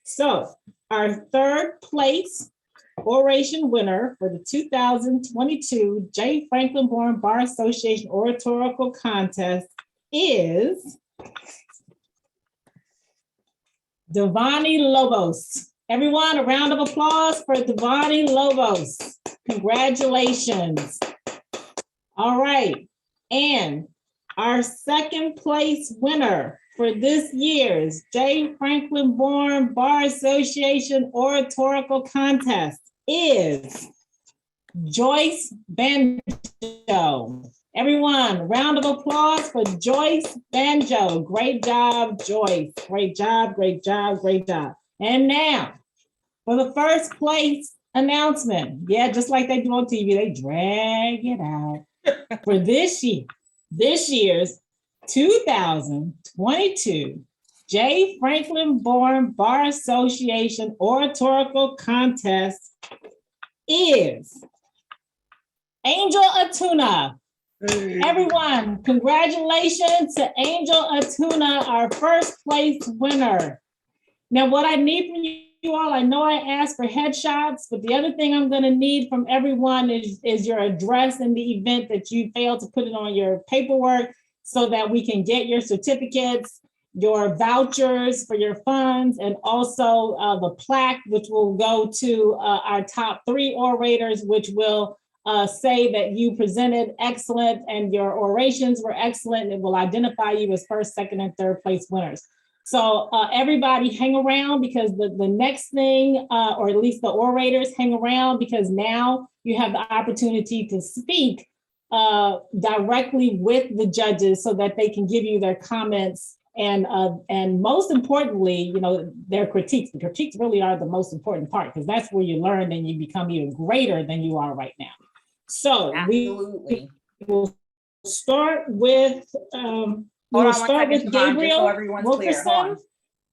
So our 3rd place oration winner for the 2022 J. Franklyn Bourne Bar Association Oratorical Contest is Divanny Lobos. Everyone, a round of applause for Divanny Lobos. Congratulations. All right, and our 2nd place winner for this year's J. Franklyn Bourne Bar Association Oratorical Contest is Joyce Banjo. Everyone, round of applause for Joyce Banjo. Great job, Joyce. Great job, great job, great job. And now for the 1st place announcement. Yeah, just like they do on TV, they drag it out. For this year's 2022 J. Franklyn Bourne Bar Association Oratorical Contest is Angel Atuonah. Everyone, congratulations to Angel Atuonah, our 1st place winner. Now, what I need from you all, I know I asked for headshots, but the other thing I'm going to need from everyone is your address in the event that you fail to put it on your paperwork so that we can get your certificates, your vouchers for your funds, and also the plaque, which will go to our top 3 orators, which will say that you presented excellent and your orations were excellent, and it will identify you as 1st, 2nd, and 3rd place winners. So everybody hang around, because the next thing, or at least the orators hang around, because now you have the opportunity to speak directly with the judges so that they can give you their comments and most importantly, their critiques. The critiques really are the most important part, because that's where you learn and you become even greater than you are right now. So we will start with Gabriel Wilkerson.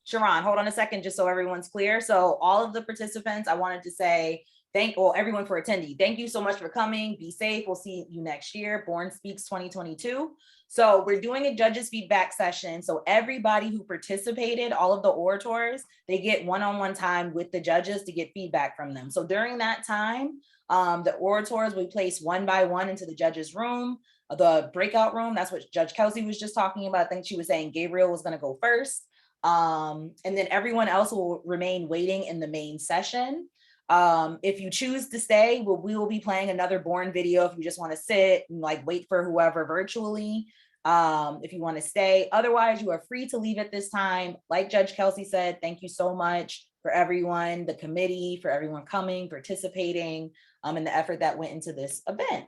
Sharon, hold on a second, just so everyone's clear. So all of the participants, I wanted to say everyone for attending. Thank you so much for coming. Be safe. We'll see you next year. Bourne Speaks 2022. So we're doing a judges feedback session. So everybody who participated, all of the orators, they get one-on-one time with the judges to get feedback from them. So during that time, the orators we place one by one into the judges room, the breakout room. That's what Judge Kelsey was just talking about. I think she was saying Gabriel was going to go first. And then everyone else will remain waiting in the main session. If you choose to stay, we will be playing another Bourne video if you just want to sit and like wait for whoever virtually. If you want to stay, otherwise you are free to leave at this time. Like Judge Kelsey said, thank you so much for everyone, the committee, for everyone coming, participating, and the effort that went into this event.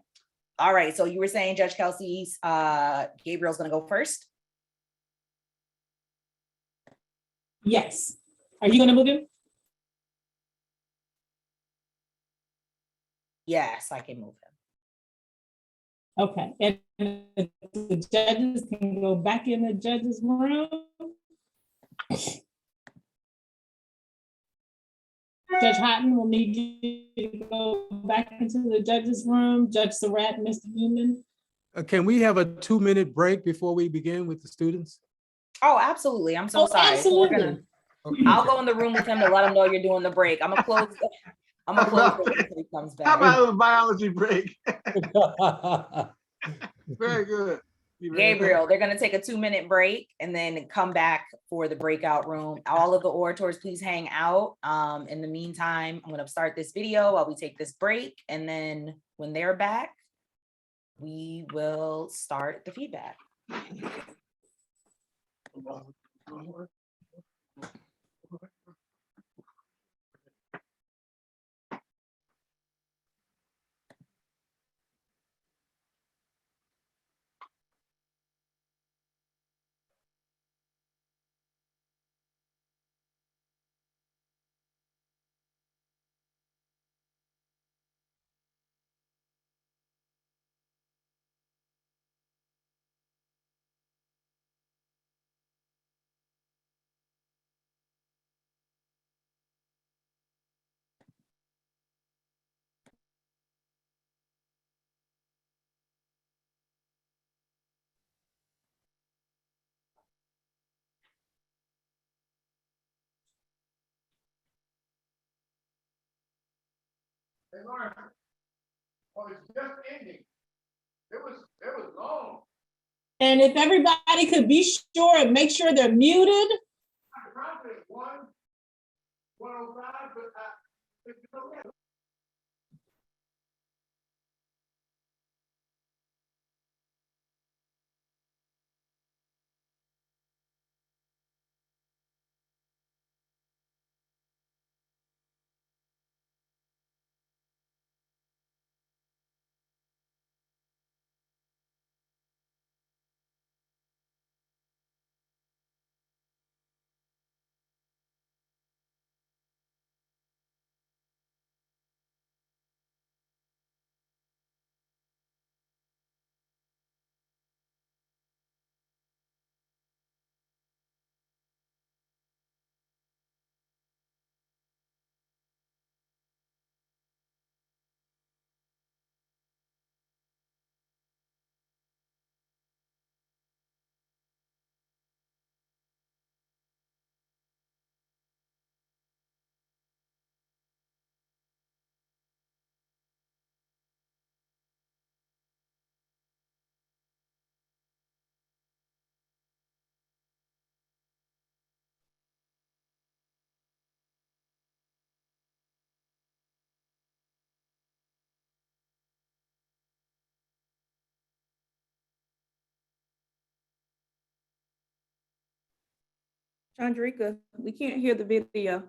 All right, so you were saying, Judge Kelsey's, Gabriel's gonna go first? Yes. Are you gonna move him? Yes, I can move him. Okay, and the judges can go back in the judges' room. Judge Houghton will need you to go back into the judges' room. Judge Surratt, Mr. Newman. Can we have a 2-minute break before we begin with the students? Oh, absolutely. I'm so sorry. Absolutely. I'll go in the room with him to let him know you're doing the break. I'm gonna close until he comes back. How about a biology break? Very good. Gabriel, they're going to take a 2-minute break and then come back for the breakout room. All of the orators, please hang out. In the meantime, I'm going to start this video while we take this break. And then when they're back, we will start the feedback. Hey, Lauren. Oh, it's just ending. It was long. And if everybody could be sure and make sure they're muted. I probably 105, but it's okay. Chandrika, we can't hear the video.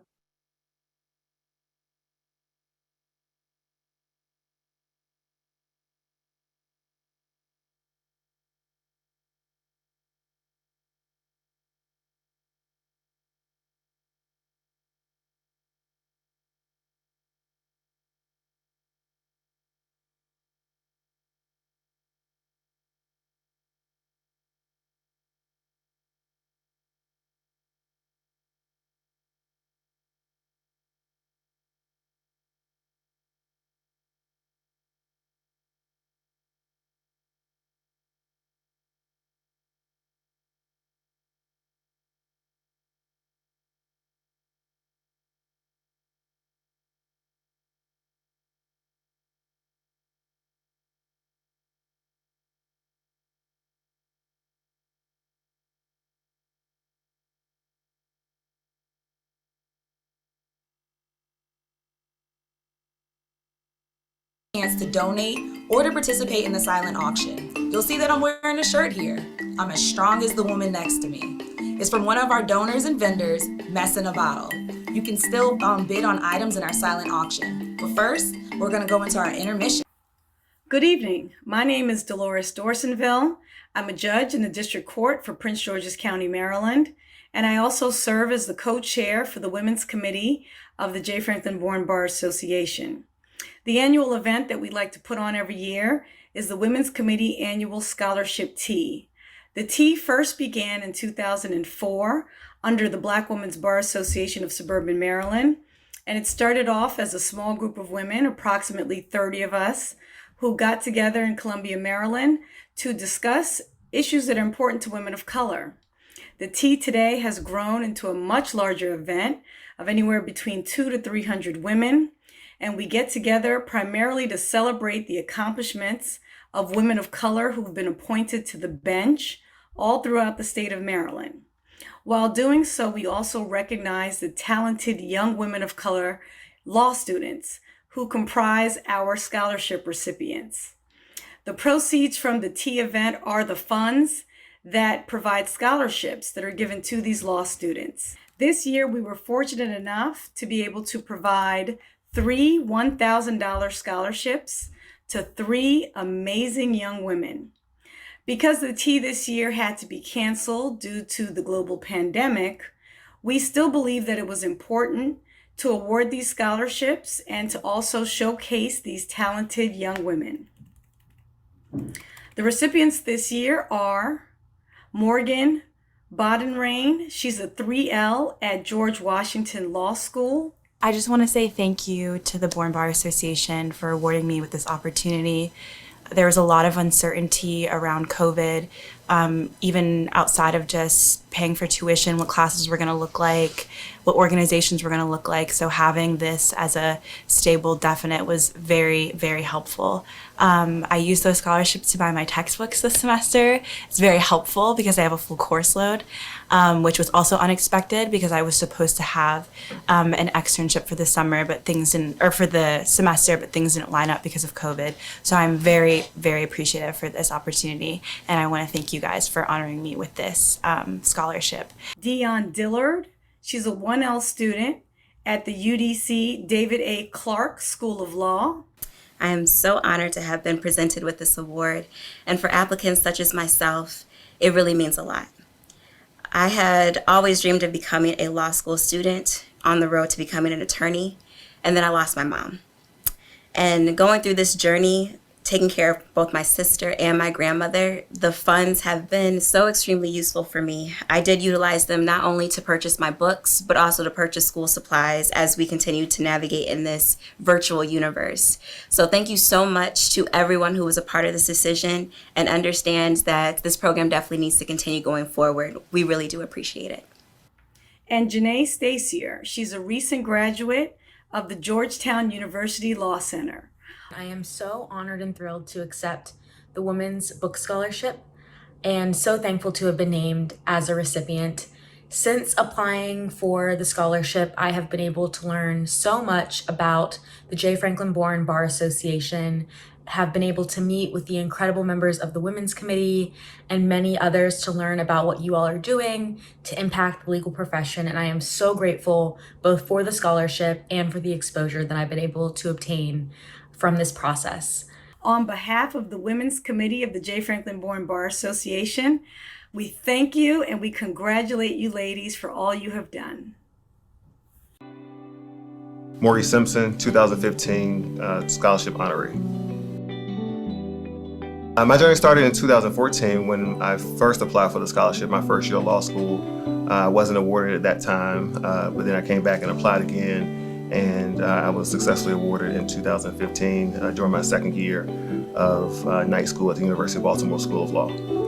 chance to donate or to participate in the silent auction. You'll see that I'm wearing a shirt here. I'm as strong as the woman next to me. It's from one of our donors and vendors, Mess in a Bottle. You can still bid on items in our silent auction. But first, we're gonna go into our intermission. Good evening. My name is Dolores Dorsonville. I'm a judge in the District Court for Prince George's County, Maryland, and I also serve as the co-chair for the Women's Committee of the J. Franklyn Bourne Bar Association. The annual event that we like to put on every year is the Women's Committee Annual Scholarship Tea. The tea first began in 2004 under the Black Women's Bar Association of Suburban Maryland, and it started off as a small group of women, approximately 30 of us, who got together in Columbia, Maryland to discuss issues that are important to women of color. The tea today has grown into a much larger event of anywhere between 200 to 300 women, and we get together primarily to celebrate the accomplishments of women of color who've been appointed to the bench all throughout the state of Maryland. While doing so, we also recognize the talented young women of color law students who comprise our scholarship recipients. The proceeds from the tea event are the funds that provide scholarships that are given to these law students. This year, we were fortunate enough to be able to provide 3 $1,000 scholarships to 3 amazing young women. Because the tea this year had to be canceled due to the global pandemic, we still believe that it was important to award these scholarships and to also showcase these talented young women. The recipients this year are Morgan Bodenrain. She's a 3L at George Washington Law School. I just want to say thank you to the Bourne Bar Association for awarding me with this opportunity. There was a lot of uncertainty around COVID, even outside of just paying for tuition, what classes were going to look like, what organizations were going to look like. So having this as a stable, definite was very, very helpful. I used those scholarships to buy my textbooks this semester. It's very helpful because I have a full course load, which was also unexpected because I was supposed to have an externship for the summer, but things didn't, or for the semester, but things didn't line up because of COVID. So I'm very, very appreciative for this opportunity, and I want to thank you guys for honoring me with this scholarship. Dion Dillard, she's a 1L student at the UDC David A. Clark School of Law. I am so honored to have been presented with this award, and for applicants such as myself, it really means a lot. I had always dreamed of becoming a law school student on the road to becoming an attorney, and then I lost my mom. And going through this journey, taking care of both my sister and my grandmother, the funds have been so extremely useful for me. I did utilize them not only to purchase my books, but also to purchase school supplies as we continue to navigate in this virtual universe. So thank you so much to everyone who was a part of this decision and understands that this program definitely needs to continue going forward. We really do appreciate it. And Janae Stasier, she's a recent graduate of the Georgetown University Law Center. I am so honored and thrilled to accept the Women's Book Scholarship and so thankful to have been named as a recipient. Since applying for the scholarship, I have been able to learn so much about the J. Franklyn Bourne Bar Association, have been able to meet with the incredible members of the Women's Committee and many others to learn about what you all are doing to impact the legal profession. And I am so grateful both for the scholarship and for the exposure that I've been able to obtain from this process. On behalf of the Women's Committee of the J. Franklyn Bourne Bar Association, we thank you and we congratulate you ladies for all you have done. Maurice Simpson, 2015 scholarship honoree. My journey started in 2014 when I first applied for the scholarship, my first year of law school. I wasn't awarded at that time, but then I came back and applied again. And I was successfully awarded in 2015 during my second year of night school at the University of Baltimore School of Law.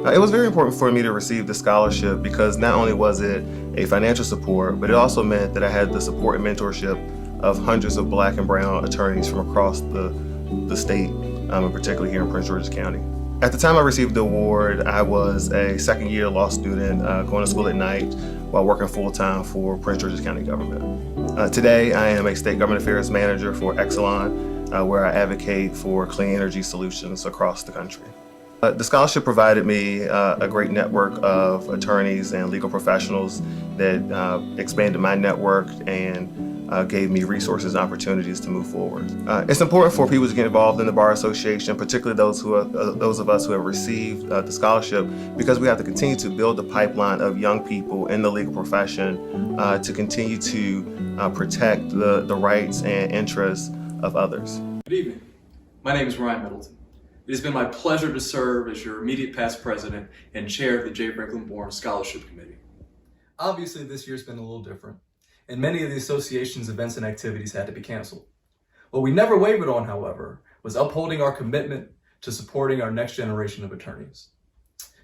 It was very important for me to receive the scholarship because not only was it a financial support, but it also meant that I had the support and mentorship of hundreds of Black and brown attorneys from across the state, and particularly here in Prince George's County. At the time I received the award, I was a second year law student going to school at night while working full-time for Prince George's County government. Today, I am a state government affairs manager for Exelon, where I advocate for clean energy solutions across the country. The scholarship provided me a great network of attorneys and legal professionals that expanded my network and gave me resources and opportunities to move forward. It's important for people to get involved in the Bar Association, particularly those of us who have received the scholarship, because we have to continue to build the pipeline of young people in the legal profession to continue to protect the rights and interests of others. Good evening. My name is Ryan Middleton. It has been my pleasure to serve as your immediate past president and chair of the J. Franklyn Bourne Scholarship Committee. Obviously, this year's been a little different, and many of the association's events and activities had to be canceled. What we never wavered on, however, was upholding our commitment to supporting our next generation of attorneys.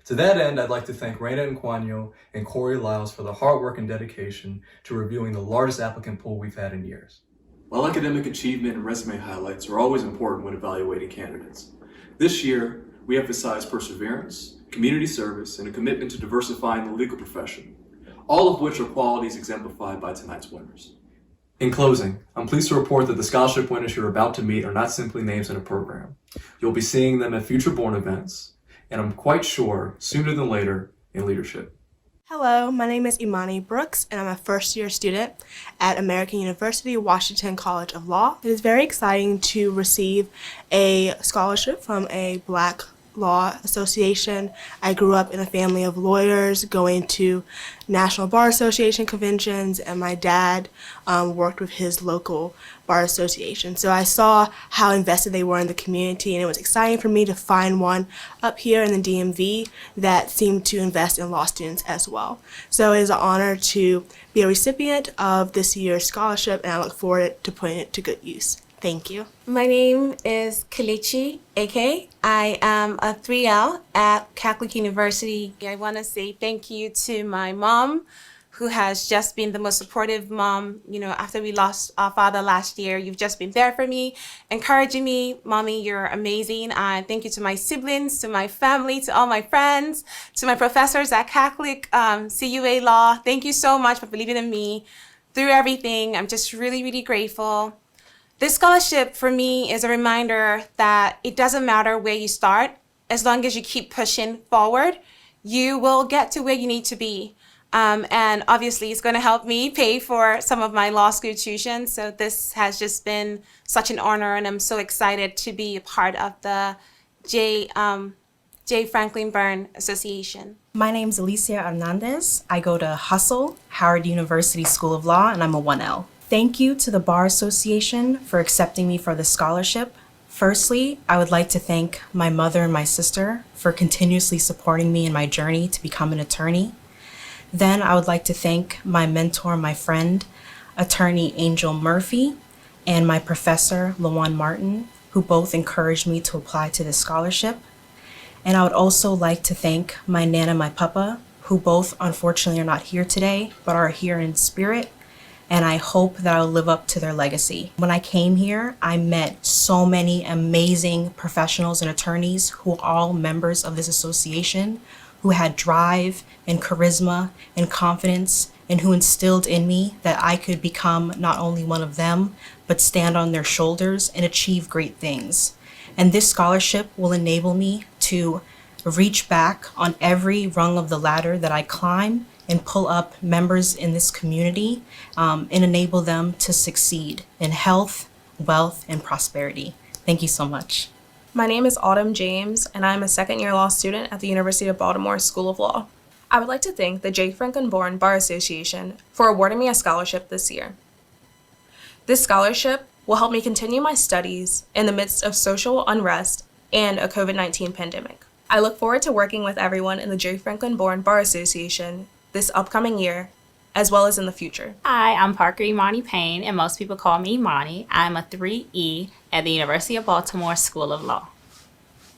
To that end, I'd like to thank Raina Nquanyo and Corey Lyles for their hard work and dedication to reviewing the largest applicant pool we've had in years. While academic achievement and resume highlights are always important when evaluating candidates, this year, we emphasize perseverance, community service, and a commitment to diversifying the legal profession, all of which are qualities exemplified by tonight's winners. In closing, I'm pleased to report that the scholarship winners you're about to meet are not simply names in a program. You'll be seeing them at future Bourne events, and I'm quite sure sooner than later in leadership. Hello, my name is Imani Brooks, and I'm a first-year student at American University Washington College of Law. It is very exciting to receive a scholarship from a Black Law Association. I grew up in a family of lawyers, going to National Bar Association conventions, and my dad worked with his local bar association. So I saw how invested they were in the community, and it was exciting for me to find one up here in the DMV that seemed to invest in law students as well. So it is an honor to be a recipient of this year's scholarship, and I look forward to putting it to good use. Thank you. My name is Kelechi Eke. I am a 3L at Catholic University. I want to say thank you to my mom, who has just been the most supportive mom. You know, after we lost our father last year, you've just been there for me, encouraging me. Mommy, you're amazing. Thank you to my siblings, to my family, to all my friends, to my professors at Catholic CUA Law. Thank you so much for believing in me through everything. I'm just really, really grateful. This scholarship for me is a reminder that it doesn't matter where you start, as long as you keep pushing forward, you will get to where you need to be. And obviously it's going to help me pay for some of my law school tuition. So this has just been such an honor, and I'm so excited to be a part of the J. Franklyn Bourne Association. My name is Alicia Hernandez. I go to Hustle, Howard University School of Law, and I'm a 1L. Thank you to the Bar Association for accepting me for the scholarship. Firstly, I would like to thank my mother and my sister for continuously supporting me in my journey to become an attorney. Then I would like to thank my mentor, my friend, attorney Angel Murphy, and my professor, LaJuan Martin, who both encouraged me to apply to this scholarship. And I would also like to thank my Nana, my Papa, who both unfortunately are not here today, but are here in spirit. And I hope that I'll live up to their legacy. When I came here, I met so many amazing professionals and attorneys who are all members of this association, who had drive and charisma and confidence, and who instilled in me that I could become not only one of them, but stand on their shoulders and achieve great things. And this scholarship will enable me to reach back on every rung of the ladder that I climb and pull up members in this community and enable them to succeed in health, wealth, and prosperity. Thank you so much. My name is Autumn James, and I'm a second-year law student at the University of Baltimore School of Law. I would like to thank the J. Franklyn Bourne Bar Association for awarding me a scholarship this year. This scholarship will help me continue my studies in the midst of social unrest and a COVID-19 pandemic. I look forward to working with everyone in the J. Franklyn Bourne Bar Association this upcoming year, as well as in the future. Hi, I'm Parker Imani Payne, and most people call me Imani. I'm a 3E at the University of Baltimore School of Law.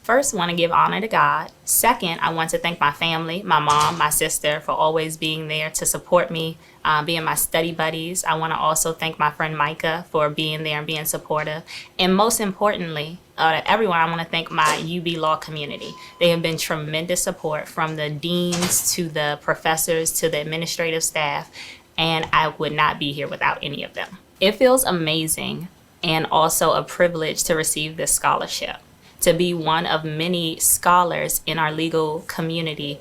First, I want to give honor to God. Second, I want to thank my family, my mom, my sister, for always being there to support me, being my study buddies. I want to also thank my friend Micah for being there and being supportive. And most importantly, everyone, I want to thank my UB Law community. They have been tremendous support, from the deans to the professors to the administrative staff, and I would not be here without any of them. It feels amazing and also a privilege to receive this scholarship, to be one of many scholars in our legal community,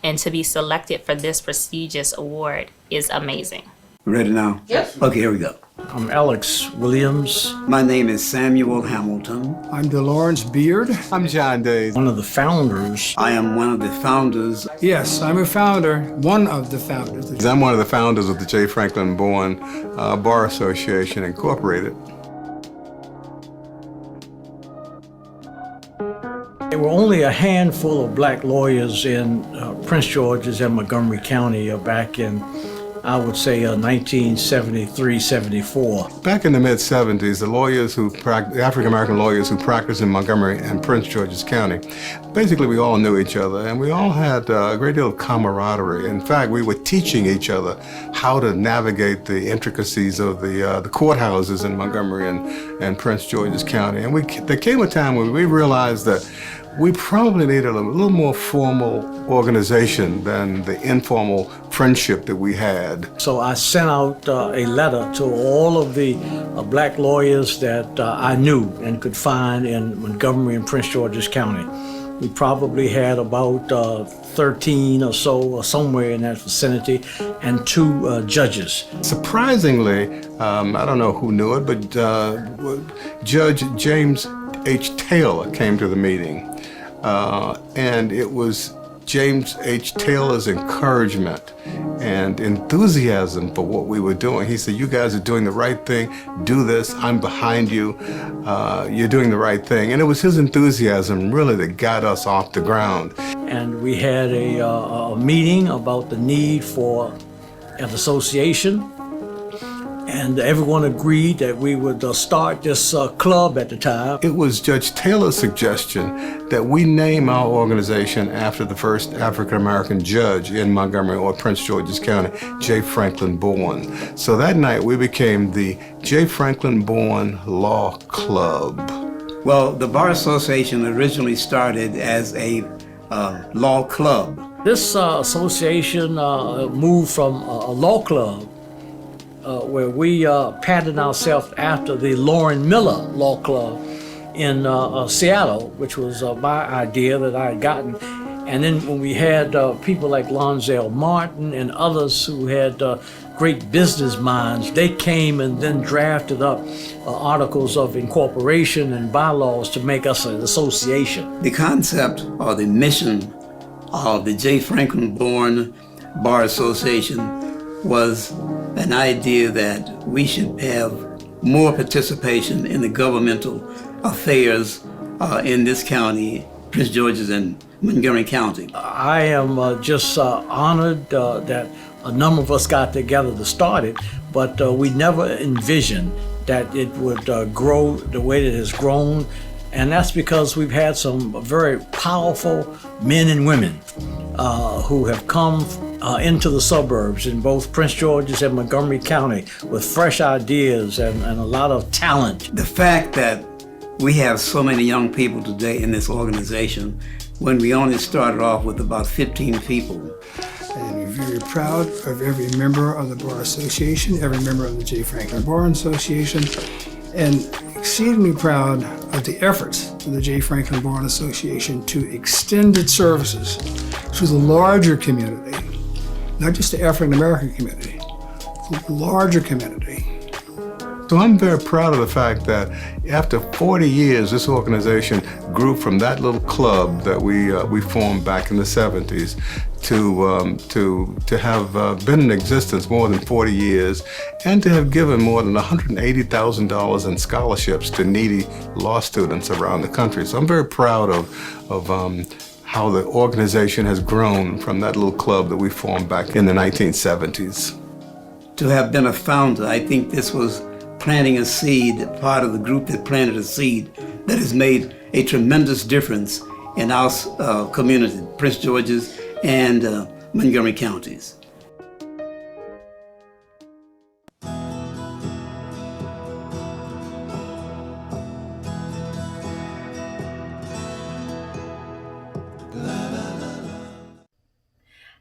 and to be selected for this prestigious award is amazing. Ready now? Yep. Okay, here we go. I'm Alex Williams. My name is Samuel Hamilton. I'm DeLawrence Beard. I'm John Day. One of the founders. I am one of the founders. Yes, I'm a founder, one of the founders. I'm one of the founders of the J. Franklyn Bourne Bar Association, Incorporated. There were only a handful of black lawyers in Prince George's and Montgomery County back in, I would say, 1973, 74. Back in the mid-'70s, the African-American lawyers who practiced in Montgomery and Prince George's County, basically we all knew each other, and we all had a great deal of camaraderie. In fact, we were teaching each other how to navigate the intricacies of the courthouses in Montgomery and Prince George's County. And there came a time when we realized that we probably needed a little more formal organization than the informal friendship that we had. So I sent out a letter to all of the black lawyers that I knew and could find in Montgomery and Prince George's County. We probably had about 13 or so, or somewhere in that vicinity, and 2 judges. Surprisingly, I don't know who knew it, but Judge James H. Taylor came to the meeting. And it was James H. Taylor's encouragement and enthusiasm for what we were doing. He said, "You guys are doing the right thing. Do this. I'm behind you. You're doing the right thing." And it was his enthusiasm really that got us off the ground. And we had a meeting about the need for an association. And everyone agreed that we would start this club at the time. It was Judge Taylor's suggestion that we name our organization after the first African-American judge in Montgomery or Prince George's County, J. Franklyn Bourne. So that night we became the J. Franklyn Bourne Law Club. Well, the Bar Association originally started as a law club. This association moved from a law club where we patterned ourselves after the Lauren Miller Law Club in Seattle, which was my idea that I had gotten. And then when we had people like Lonzell Martin and others who had great business minds, they came and then drafted up articles of incorporation and bylaws to make us an association. The concept or the mission of the J. Franklyn Bourne Bar Association was an idea that we should have more participation in the governmental affairs in this county, Prince George's and Montgomery County. I am just honored that a number of us got together to start it, but we never envisioned that it would grow the way that it has grown. And that's because we've had some very powerful men and women who have come into the suburbs in both Prince George's and Montgomery County with fresh ideas and a lot of talent. The fact that we have so many young people today in this organization when we only started off with about 15 people. And we're very proud of every member of the Bar Association, every member of the J. Franklyn Bourne Association, and exceedingly proud of the efforts of the J. Franklyn Bourne Association to extend its services to the larger community, not just the African American community, the larger community. So I'm very proud of the fact that after 40 years, this organization grew from that little club that we formed back in the 70s to have been in existence more than 40 years and to have given more than $180,000 in scholarships to needy law students around the country. So I'm very proud of how the organization has grown from that little club that we formed back in the 1970s. To have been a founder, I think this was planting a seed, part of the group that planted a seed that has made a tremendous difference in our community, Prince George's and Montgomery counties.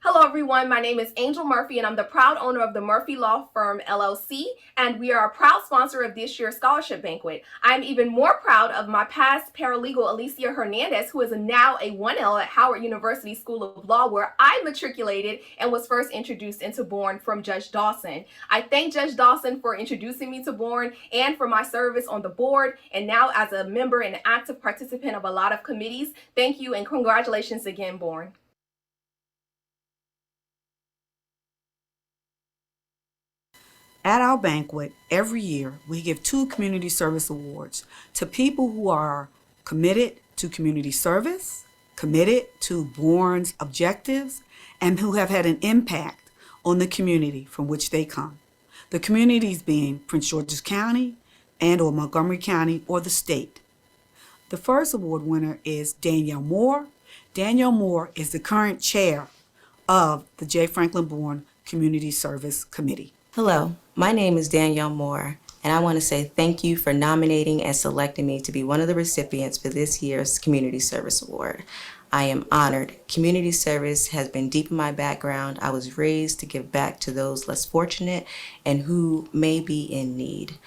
Hello everyone, my name is Angel Murphy and I'm the proud owner of the Murphy Law Firm LLC, and we are a proud sponsor of this year's scholarship banquet. I'm even more proud of my past paralegal Alicia Hernandez, who is now a 1L at Howard University School of Law, where I matriculated and was first introduced into Bourne from Judge Dawson. I thank Judge Dawson for introducing me to Bourne and for my service on the board, and now as a member and active participant of a lot of committees. Thank you and congratulations again, Bourne. At our banquet, every year, we give 2 community service awards to people who are committed to community service, committed to Bourne's objectives, and who have had an impact on the community from which they come. The communities being Prince George's County and or Montgomery County or the state. The first award winner is Danielle Moore. Danielle Moore is the current chair of the J. Franklyn Bourne Community Service Committee. Hello, my name is Danielle Moore, and I want to say thank you for nominating and selecting me to be one of the recipients for this year's Community Service Award. I am honored. Community service has been deep in my background. I was raised to give back to those less fortunate and who may be in need.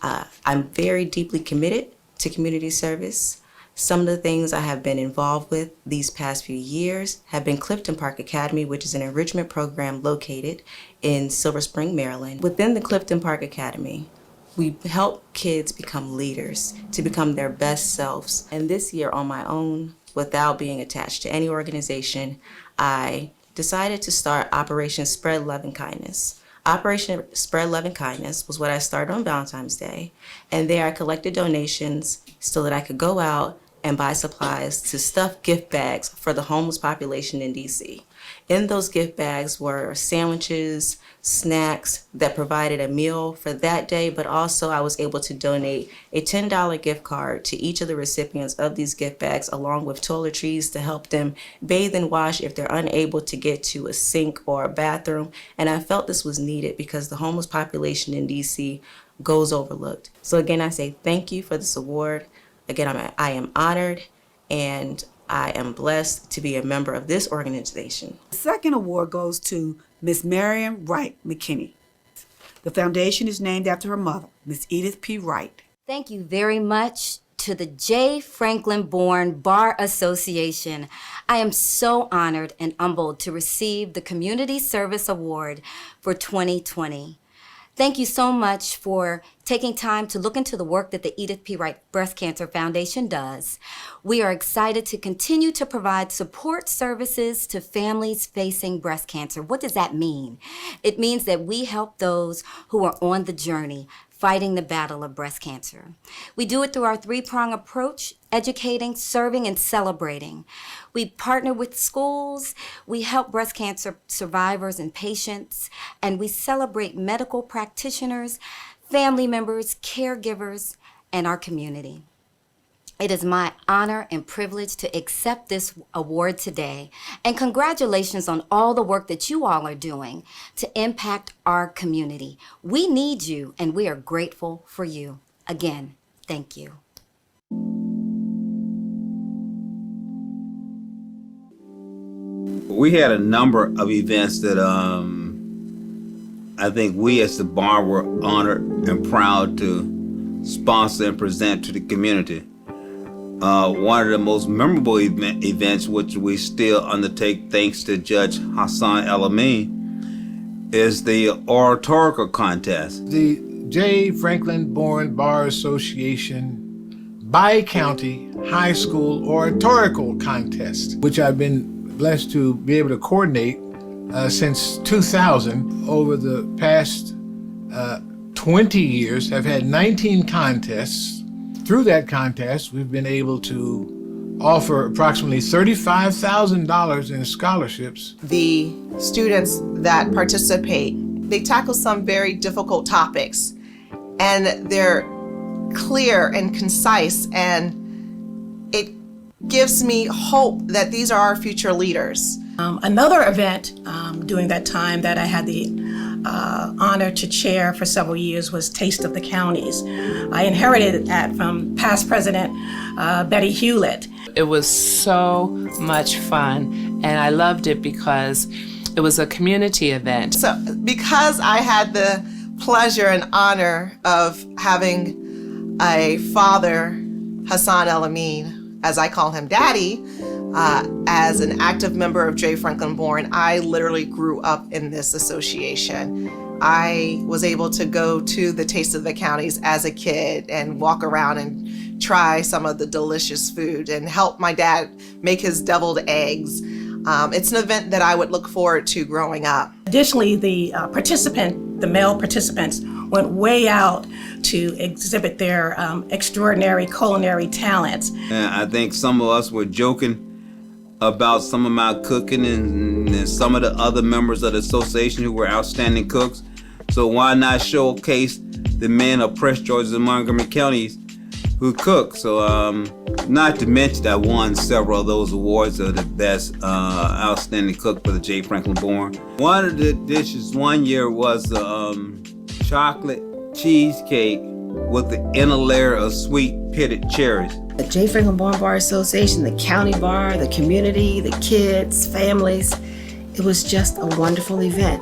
I'm very deeply committed to community service. Some of the things I have been involved with these past few years have been Clifton Park Academy, which is an enrichment program located in Silver Spring, Maryland. Within the Clifton Park Academy, we help kids become leaders, to become their best selves. And this year on my own, without being attached to any organization, I decided to start Operation Spread Love and Kindness. Operation Spread Love and Kindness was what I started on Valentine's Day. And there I collected donations so that I could go out and buy supplies to stuff gift bags for the homeless population in DC. In those gift bags were sandwiches, snacks that provided a meal for that day, but also I was able to donate a $10 gift card to each of the recipients of these gift bags, along with toiletries to help them bathe and wash if they're unable to get to a sink or a bathroom. And I felt this was needed because the homeless population in DC goes overlooked. So again, I say thank you for this award. Again, I am honored and I am blessed to be a member of this organization. The second award goes to Miss Marion Wright McKinney. The foundation is named after her mother, Miss Edith P. Wright. Thank you very much to the J. Franklyn Bourne Bar Association. I am so honored and humbled to receive the Community Service Award for 2020. Thank you so much for taking time to look into the work that the Edith P. Wright Breast Cancer Foundation does. We are excited to continue to provide support services to families facing breast cancer. What does that mean? It means that we help those who are on the journey fighting the battle of breast cancer. We do it through our 3-prong approach: educating, serving, and celebrating. We partner with schools, we help breast cancer survivors and patients, and we celebrate medical practitioners, family members, caregivers, and our community. It is my honor and privilege to accept this award today, and congratulations on all the work that you all are doing to impact our community. We need you, and we are grateful for you. Again, thank you. We had a number of events that I think we as the Bourne were honored and proud to sponsor and present to the community. One of the most memorable events, which we still undertake thanks to Judge Hassan El-Amin, is the Oratorical Contest. The J. Franklyn Bourne Bar Association Bi-County High School Oratorical Contest, which I've been blessed to be able to coordinate since 2000. Over the past 20 years, I've had 19 contests. Through that contest, we've been able to offer approximately $35,000 in scholarships. The students that participate, they tackle some very difficult topics, and they're clear and concise, and it gives me hope that these are our future leaders. Another event during that time that I had the honor to chair for several years was Taste of the Counties. I inherited that from past President Betty Hewlett. It was so much fun, and I loved it because it was a community event. So because I had the pleasure and honor of having a father, Hassan El Amin, as I call him Daddy, as an active member of J. Franklyn Bourne, I literally grew up in this association. I was able to go to the Taste of the Counties as a kid and walk around and try some of the delicious food and help my dad make his deviled eggs. It's an event that I would look forward to growing up. Additionally, the male participants went way out to exhibit their extraordinary culinary talents. And I think some of us were joking about some of my cooking and some of the other members of the association who were outstanding cooks. So why not showcase the men of Prince George's and Montgomery counties who cook? So not to mention I won several of those awards of the best outstanding cook for the J. Franklyn Bourne. One of the dishes one year was chocolate cheesecake with the inner layer of sweet pitted cherries. The J. Franklyn Bourne Bar Association, the county bar, the community, the kids, families, it was just a wonderful event.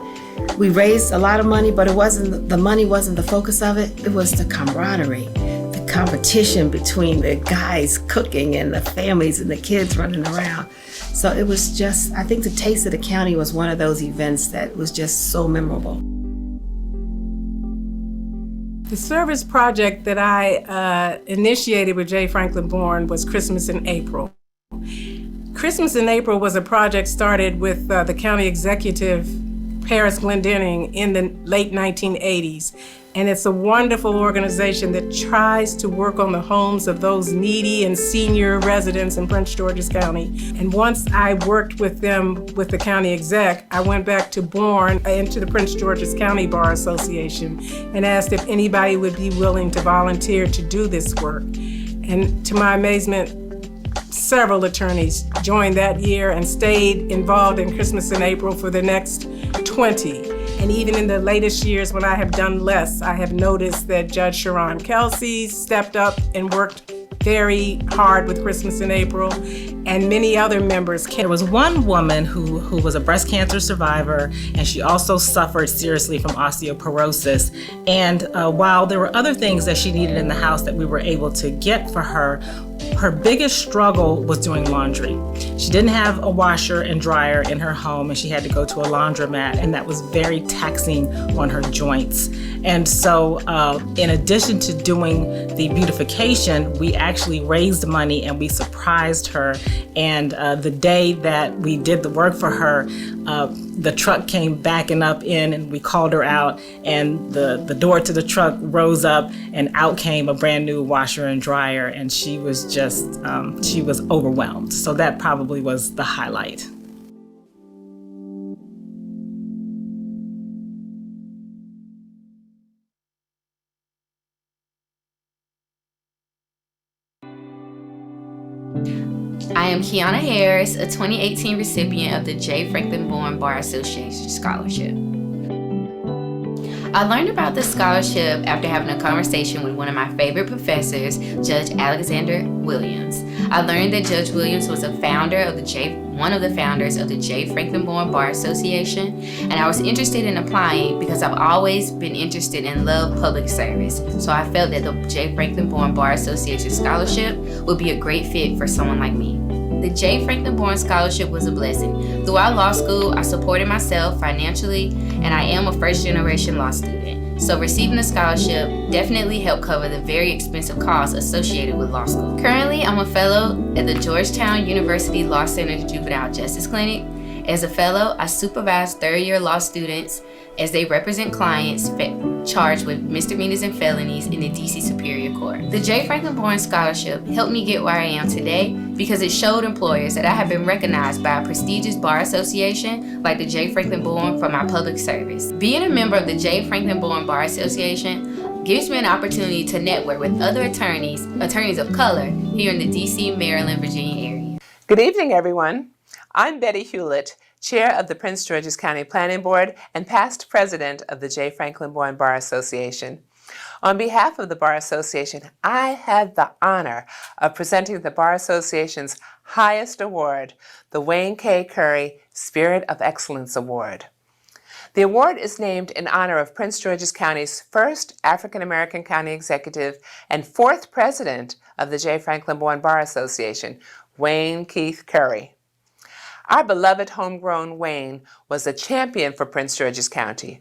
We raised a lot of money, but the money wasn't the focus of it. It was the camaraderie, the competition between the guys cooking and the families and the kids running around. So it was just, I think the Taste of the County was one of those events that was just so memorable. The service project that I initiated with J. Franklyn Bourne was Christmas in April. Christmas in April was a project started with the county executive, Paris Glendenning, in the late 1980s. And it's a wonderful organization that tries to work on the homes of those needy and senior residents in Prince George's County. And once I worked with them, with the county exec, I went back to Bourne, into the Prince George's County Bar Association, and asked if anybody would be willing to volunteer to do this work. And to my amazement, several attorneys joined that year and stayed involved in Christmas in April for the next 20. And even in the latest years when I have done less, I have noticed that Judge Sharon Kelsey stepped up and worked very hard with Christmas in April, and many other members. There was one woman who was a breast cancer survivor, and she also suffered seriously from osteoporosis. And while there were other things that she needed in the house that we were able to get for her, her biggest struggle was doing laundry. She didn't have a washer and dryer in her home, and she had to go to a laundromat, and that was very taxing on her joints. And so in addition to doing the beautification, we actually raised money and we surprised her. And the day that we did the work for her, the truck came backing up in, and we called her out, and the door to the truck rose up, and out came a brand new washer and dryer, and she was just, she was overwhelmed. So that probably was the highlight. I am Kiana Harris, a 2018 recipient of the J. Franklyn Bourne Bar Association Scholarship. I learned about this scholarship after having a conversation with one of my favorite professors, Judge Alexander Williams. I learned that Judge Williams was one of the founders of the J. Franklyn Bourne Bar Association, and I was interested in applying because I've always been interested in love public service. So I felt that the J. Franklyn Bourne Bar Association Scholarship would be a great fit for someone like me. The J. Franklyn Bourne Scholarship was a blessing. Throughout law school, I supported myself financially, and I am a first-generation law student. So receiving the scholarship definitely helped cover the very expensive costs associated with law school. Currently, I'm a fellow at the Georgetown University Law Center's Juvenile Justice Clinic. As a fellow, I supervise third-year law students as they represent clients charged with misdemeanors and felonies in the DC Superior Court. The J. Franklyn Bourne Scholarship helped me get where I am today because it showed employers that I have been recognized by a prestigious bar association like the J. Franklyn Bourne for my public service. Being a member of the J. Franklyn Bourne Bar Association gives me an opportunity to network with other attorneys of color here in the DC, Maryland, Virginia area. Good evening, everyone. I'm Betty Hewlett, Chair of the Prince George's County Planning Board and past President of the J. Franklyn Bourne Bar Association. On behalf of the Bar Association, I have the honor of presenting the Bar Association's highest award, the Wayne K. Curry Spirit of Excellence Award. The award is named in honor of Prince George's County's first African American county executive and fourth president of the J. Franklyn Bourne Bar Association, Wayne Keith Curry. Our beloved homegrown Wayne was a champion for Prince George's County,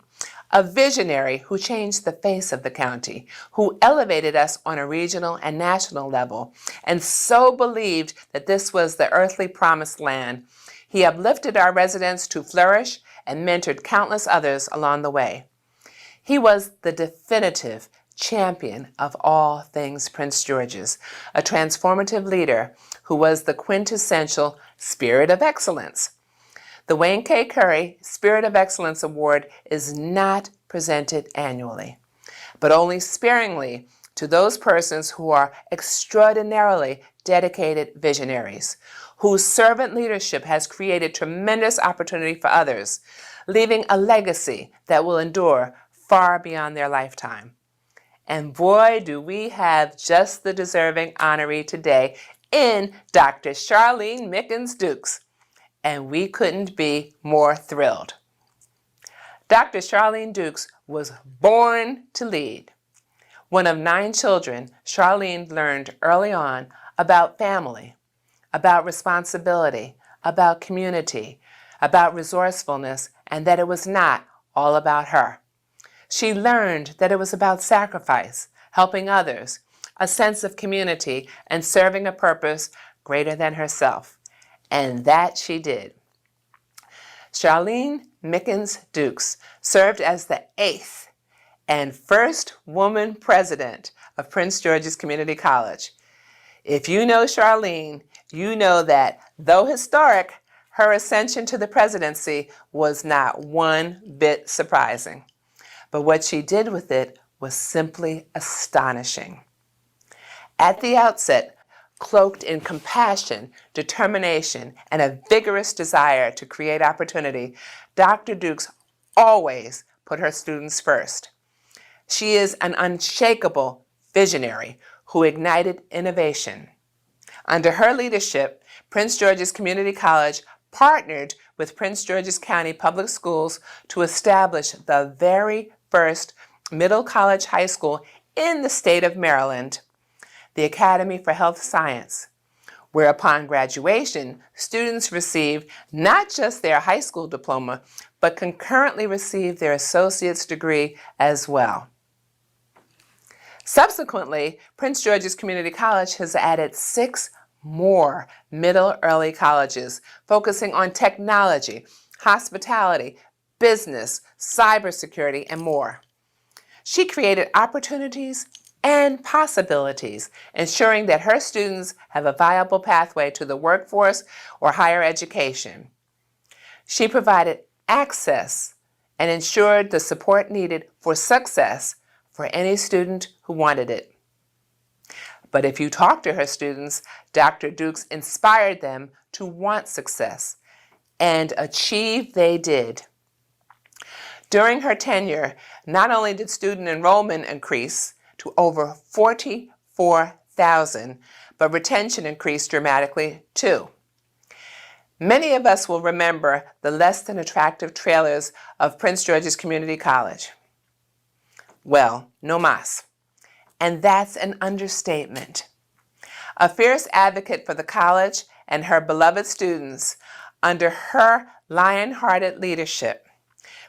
a visionary who changed the face of the county, who elevated us on a regional and national level, and so believed that this was the earthly promised land. He uplifted our residents to flourish and mentored countless others along the way. He was the definitive champion of all things Prince George's, a transformative leader who was the quintessential Spirit of Excellence. The Wayne K. Curry Spirit of Excellence Award is not presented annually, but only sparingly to those persons who are extraordinarily dedicated visionaries, whose servant leadership has created tremendous opportunity for others, leaving a legacy that will endure far beyond their lifetime. And boy, do we have just the deserving honoree today in Dr. Charlene Mickens Dukes, and we couldn't be more thrilled. Dr. Charlene Dukes was born to lead. One of 9 children, Charlene learned early on about family, about responsibility, about community, about resourcefulness, and that it was not all about her. She learned that it was about sacrifice, helping others, a sense of community, and serving a purpose greater than herself. And that she did. Charlene Mickens Dukes served as the 8th and first woman president of Prince George's Community College. If you know Charlene, you know that, though historic, her ascension to the presidency was not one bit surprising. But what she did with it was simply astonishing. At the outset, cloaked in compassion, determination, and a vigorous desire to create opportunity, Dr. Dukes always put her students first. She is an unshakable visionary who ignited innovation. Under her leadership, Prince George's Community College partnered with Prince George's County Public Schools to establish the very first middle college high school in the state of Maryland, the Academy for Health Science, where upon graduation, students received not just their high school diploma, but concurrently received their associate's degree as well. Subsequently, Prince George's Community College has added 6 more middle early colleges focusing on technology, hospitality, business, cybersecurity, and more. She created opportunities and possibilities, ensuring that her students have a viable pathway to the workforce or higher education. She provided access and ensured the support needed for success for any student who wanted it. But if you talk to her students, Dr. Dukes inspired them to want success, and achieve they did. During her tenure, not only did student enrollment increase to over 44,000, but retention increased dramatically too. Many of us will remember the less than attractive trailers of Prince George's Community College. Well, no mas. And that's an understatement. A fierce advocate for the college and her beloved students, under her lion-hearted leadership,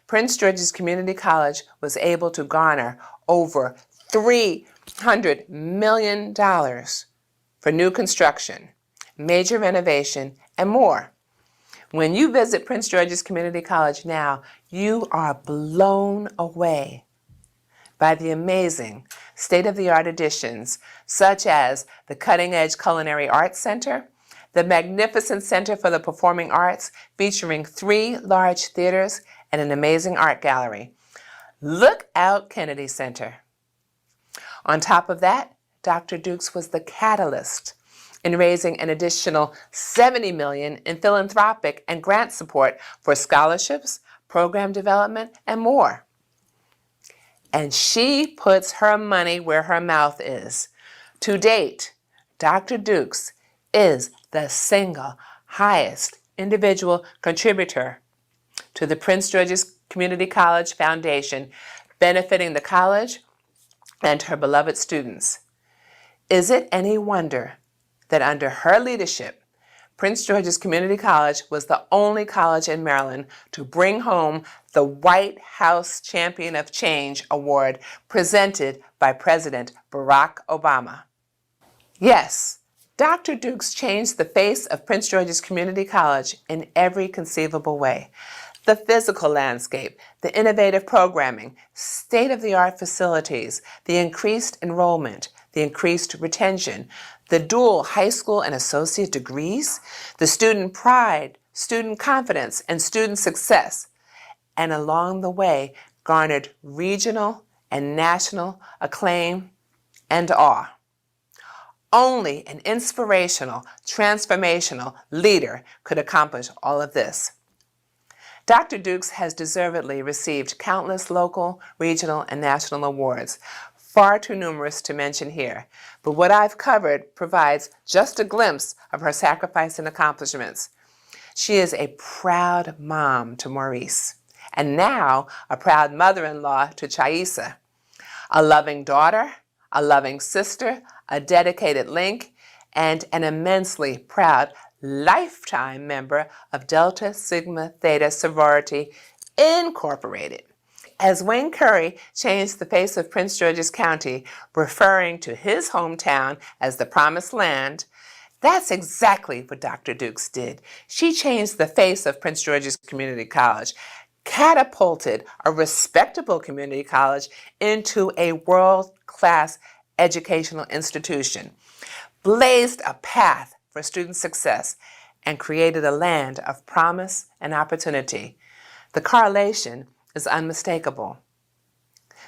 Prince George's Community College was able to garner over $300 million for new construction, major renovation, and more. When you visit Prince George's Community College now, you are blown away by the amazing state-of-the-art additions, such as the cutting-edge Culinary Arts Center, the magnificent Center for the Performing Arts, featuring 3 large theaters and an amazing art gallery. Look out, Kennedy Center. On top of that, Dr. Dukes was the catalyst in raising an additional $70 million in philanthropic and grant support for scholarships, program development, and more. And she puts her money where her mouth is. To date, Dr. Dukes is the single highest individual contributor to the Prince George's Community College Foundation, benefiting the college and her beloved students. Is it any wonder that under her leadership, Prince George's Community College was the only college in Maryland to bring home the White House Champion of Change Award presented by President Barack Obama? Yes, Dr. Dukes changed the face of Prince George's Community College in every conceivable way. The physical landscape, the innovative programming, state-of-the-art facilities, the increased enrollment, the increased retention, the dual high school and associate degrees, the student pride, student confidence, and student success, and along the way garnered regional and national acclaim and awe. Only an inspirational, transformational leader could accomplish all of this. Dr. Dukes has deservedly received countless local, regional, and national awards, far too numerous to mention here, but what I've covered provides just a glimpse of her sacrifice and accomplishments. She is a proud mom to Maurice, and now a proud mother-in-law to Chaisa, a loving daughter, a loving sister, a dedicated link, and an immensely proud lifetime member of Delta Sigma Theta Sorority Incorporated. As Wayne Curry changed the face of Prince George's County, referring to his hometown as the Promised Land, that's exactly what Dr. Dukes did. She changed the face of Prince George's Community College, catapulted a respectable community college into a world-class educational institution, blazed a path for student success, and created a land of promise and opportunity. The correlation is unmistakable.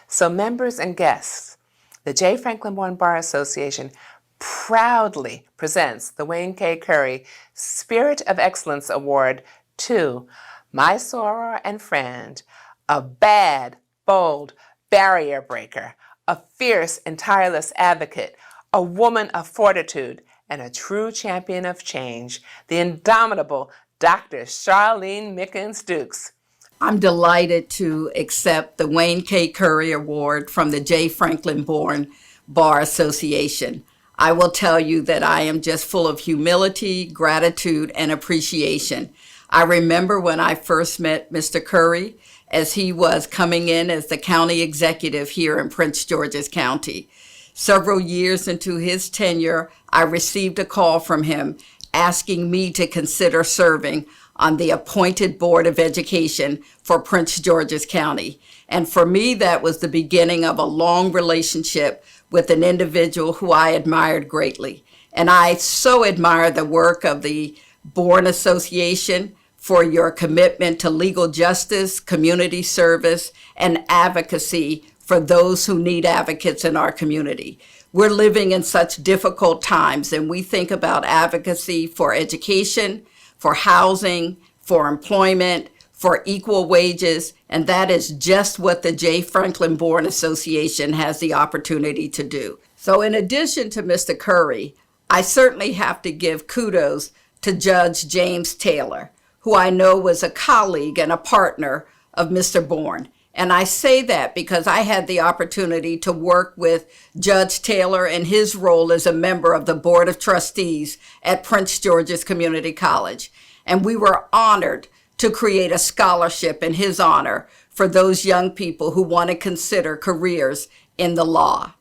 So members and guests, the J. Franklyn Bourne Bar Association proudly presents the Wayne K. Curry Spirit of Excellence Award to my soror and friend, a bad, bold barrier breaker, a fierce and tireless advocate, a woman of fortitude, and a true champion of change, the indomitable Dr. Charlene Mickens Dukes. I'm delighted to accept the Wayne K. Curry Award from the J. Franklyn Bourne Bar Association. I will tell you that I am just full of humility, gratitude, and appreciation. I remember when I first met Mr. Curry as he was coming in as the county executive here in Prince George's County. Several years into his tenure, I received a call from him asking me to consider serving on the appointed Board of Education for Prince George's County. And for me, that was the beginning of a long relationship with an individual who I admired greatly. And I so admire the work of the Bourne Association for your commitment to legal justice, community service, and advocacy for those who need advocates in our community. We're living in such difficult times, and we think about advocacy for education, for housing, for employment, for equal wages, and that is just what the J. Franklyn Bourne Association has the opportunity to do. So in addition to Mr. Curry, I certainly have to give kudos to Judge James Taylor, who I know was a colleague and a partner of Mr. Bourne. And I say that because I had the opportunity to work with Judge Taylor in his role as a member of the Board of Trustees at Prince George's Community College. And we were honored to create a scholarship in his honor for those young people who want to consider careers in the law.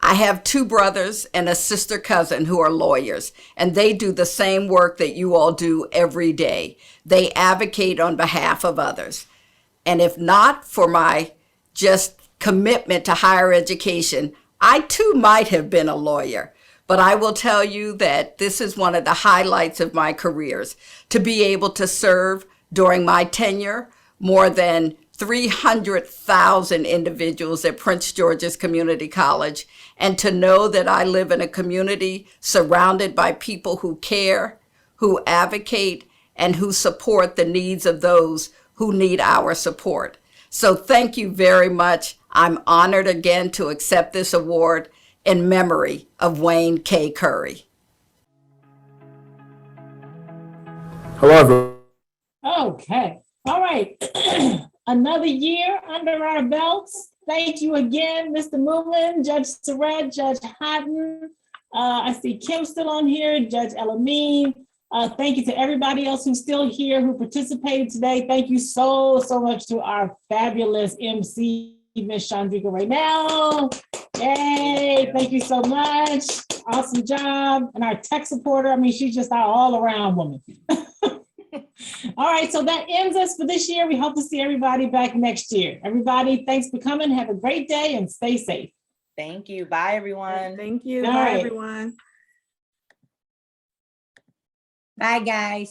I have two brothers and a sister cousin who are lawyers, and they do the same work that you all do every day. They advocate on behalf of others. And if not for my just commitment to higher education, I too might have been a lawyer. But I will tell you that this is one of the highlights of my careers, to be able to serve during my tenure more than 300,000 individuals at Prince George's Community College, and to know that I live in a community surrounded by people who care, who advocate, and who support the needs of those who need our support. So thank you very much. I'm honored again to accept this award in memory of Wayne K. Curry. Hello, everyone. Okay. All right. Another year under our belts. Thank you again, Mr. Moulin, Judge Surratt, Judge Houghton. I see Kim still on here, Judge Elamine. Thank you to everybody else who's still here, who participated today. Thank you so much to our fabulous MC, Miss Chandrika Raynell. Yay, thank you so much. Awesome job. And our tech supporter, I mean, she's just our all-around woman. All right, so that ends us for this year. We hope to see everybody back next year. Everybody, thanks for coming. Have a great day and stay safe. Thank you. Bye, everyone. Thank you. All Bye, right. everyone. Bye, guys.